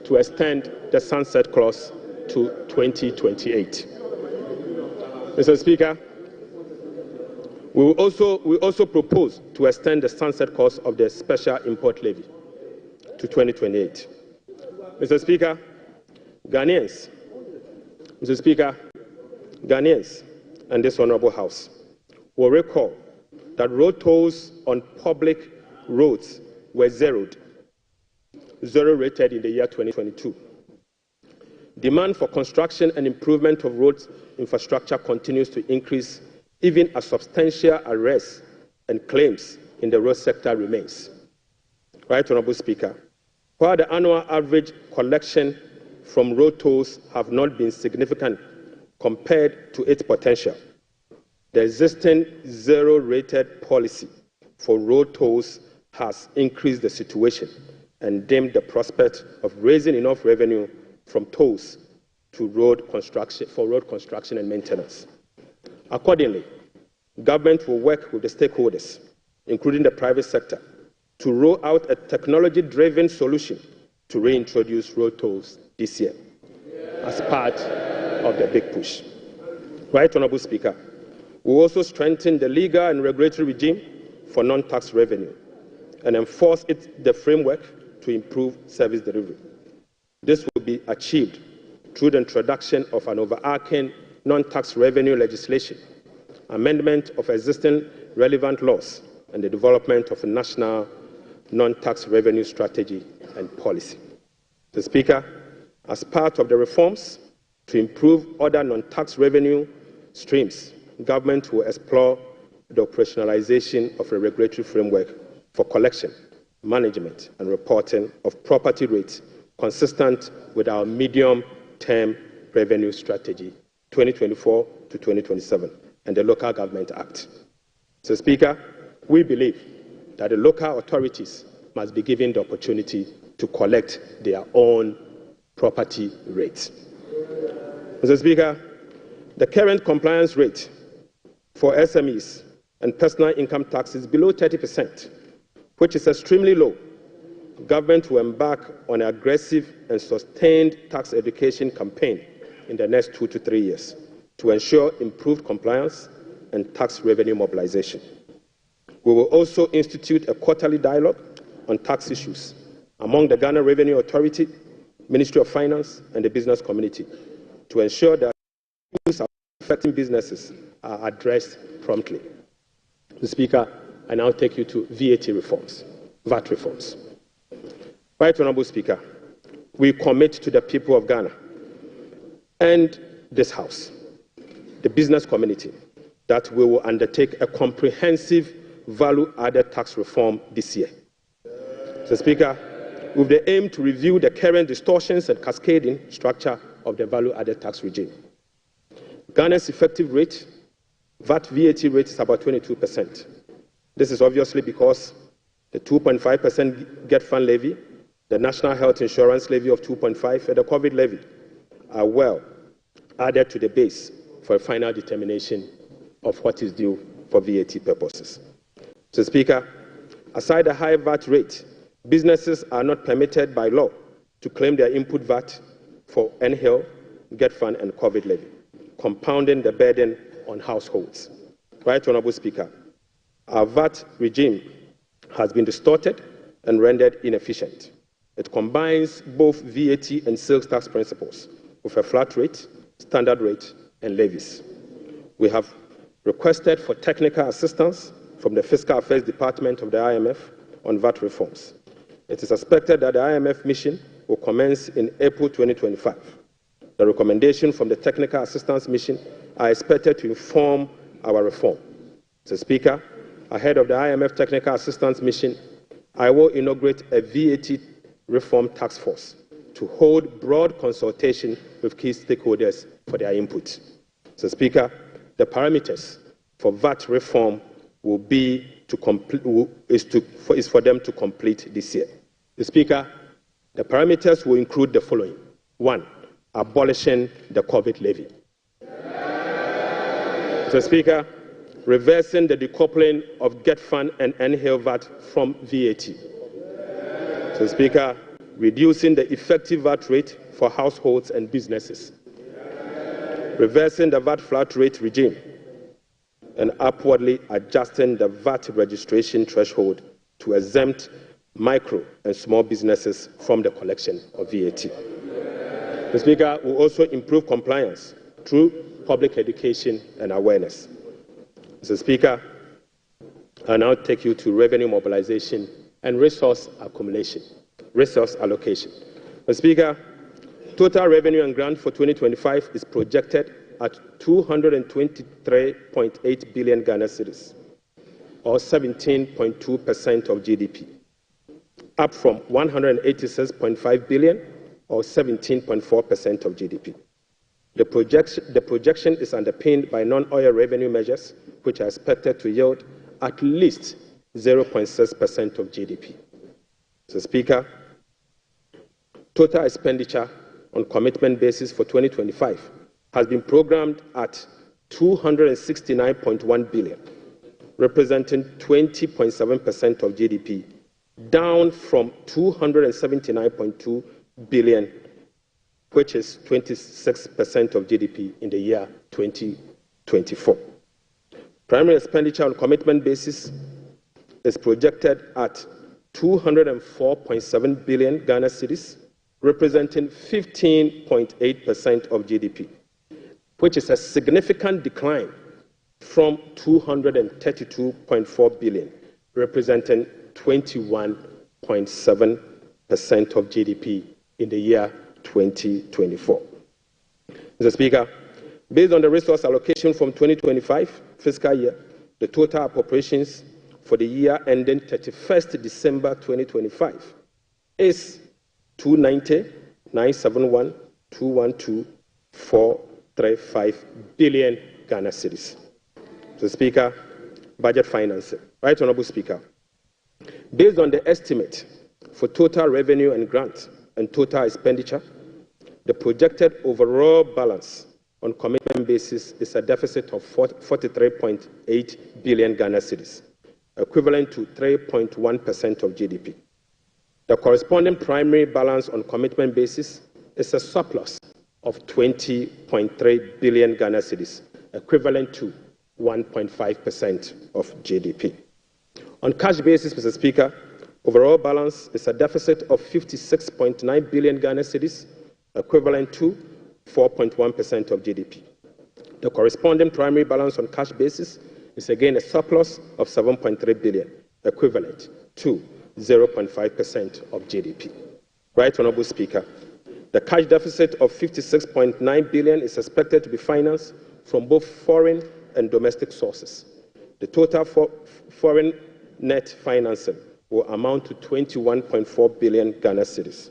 [SPEAKER 16] to extend the sunset clause to 2028. Mr. Speaker, we also propose to extend the sunset clause of the special import levy to 2028. Mr. Speaker, Ghanaians and this Honorable House will recall that road tolls on public roads were zero rated in the year 2022. Demand for construction and improvement of road infrastructure continues to increase, even as substantial arrests and claims in the road sector remains. Right, Honorable Speaker, while the annual average collection from road tolls have not been significant compared to its potential, the existing zero-rated policy for road tolls has increased the situation and dimmed the prospect of raising enough revenue from tolls to road construction and maintenance. Accordingly, government will work with the stakeholders, including the private sector, to roll out a technology-driven solution to reintroduce road tolls this year as part of the big push. Right Honourable Speaker, we will also strengthen the legal and regulatory regime for non-tax revenue and enforce the framework to improve service delivery. This will be achieved through the introduction of an overarching non-tax revenue legislation, amendment of existing relevant laws, and the development of a national non-tax revenue strategy and policy. Mr. Speaker, as part of the reforms to improve other non-tax revenue streams, government will explore the operationalization of a regulatory framework for collection, management, and reporting of property rates consistent with our medium-term revenue strategy 2024 to 2027 and the Local Government Act. Mr. Speaker, we believe that the local authorities must be given the opportunity to collect their own property rates. Mr. Speaker, the current compliance rate for SMEs and personal income tax is below 30%, which is extremely low. Government will embark on an aggressive and sustained tax education campaign in the next 2 to 3 years to ensure improved compliance and tax revenue mobilization. We will also institute a quarterly dialogue on tax issues among the Ghana Revenue Authority, Ministry of Finance, and the business community to ensure that issues affecting businesses are addressed promptly. Mr. Speaker, I now take you to VAT reforms, VAT reforms. Right Honourable Speaker, we commit to the people of Ghana and this House, the business community, that we will undertake a comprehensive value-added tax reform this year. Mr. Speaker, with the aim to review the current distortions and cascading structure of the value-added tax regime. Ghana's effective rate, VAT rate is about 22%. This is obviously because the 2.5% Get Fund levy, the National Health Insurance levy of 2.5%, and the COVID levy are well added to the base for a final determination of what is due for VAT purposes. Mr. Speaker, aside the high VAT rate, businesses are not permitted by law to claim their input VAT for NHIL, Get Fund, and COVID levy, compounding the burden on households. Right Honourable Speaker, our VAT regime has been distorted and rendered inefficient. It combines both VAT and sales tax principles with a flat rate, standard rate, and levies. We have requested for technical assistance from the Fiscal Affairs Department of the IMF on VAT reforms. It is expected that the IMF mission will commence in April 2025. The recommendations from the Technical Assistance Mission are expected to inform our reform. Mr. Speaker, ahead of the IMF Technical Assistance Mission, I will inaugurate a VAT reform task force to hold broad consultation with key stakeholders for their input. Mr. Speaker, the parameters for VAT reform will be is for them to complete this year. Mr. Speaker, the parameters will include the following. 1, abolishing the COVID levy. Mr. Speaker, reversing the decoupling of Get Fund and NHIL VAT from VAT. Mr. Speaker, reducing the effective VAT rate for households and businesses. Reversing the VAT flat rate regime and upwardly adjusting the VAT registration threshold to exempt micro and small businesses from the collection of VAT. Mr. Speaker, will also improve compliance through public education and awareness. Mr. Speaker, I now take you to revenue mobilization and resource allocation. Mr. Speaker, total revenue and grant for 2025 is projected at 223.8 billion Ghana cedis, or 17.2% of GDP, up from 186.5 billion, or 17.4% of GDP. The projection is underpinned by non-oil revenue measures, which are expected to yield at least 0.6% of GDP. Mr. Speaker, total expenditure on commitment basis for 2025 has been programmed at 269.1 billion, representing 20.7% of GDP, down from 279.2 billion, which is 26% of GDP in the year 2024. Primary expenditure on commitment basis is projected at 204.7 billion Ghana cedis, representing 15.8% of GDP, which is a significant decline from 232.4 billion, representing 21.7% of GDP in the year 2024. Mr. Speaker, based on the resource allocation from 2025 fiscal year, the total appropriations for the year ending 31st December 2025 is 290,971,212,435 billion Ghana cedis. Mr. Speaker, budget financing. Right Honorable Speaker, based on the estimate for total revenue and grant and total expenditure, the projected overall balance on commitment basis is a deficit of 43.8 billion Ghana cedis, equivalent to 3.1% of GDP. The corresponding primary balance on commitment basis is a surplus of 20.3 billion Ghana cedis, equivalent to 1.5% of GDP. On cash basis, Mr. Speaker, overall balance is a deficit of 56.9 billion Ghana cedis, equivalent to 4.1% of GDP. The corresponding primary balance on cash basis is again a surplus of 7.3 billion, equivalent to 0.5% of GDP. Right Honorable Speaker, the cash deficit of 56.9 billion is expected to be financed from both foreign and domestic sources. The total foreign net financing will amount to 21.4 billion Ghana cedis.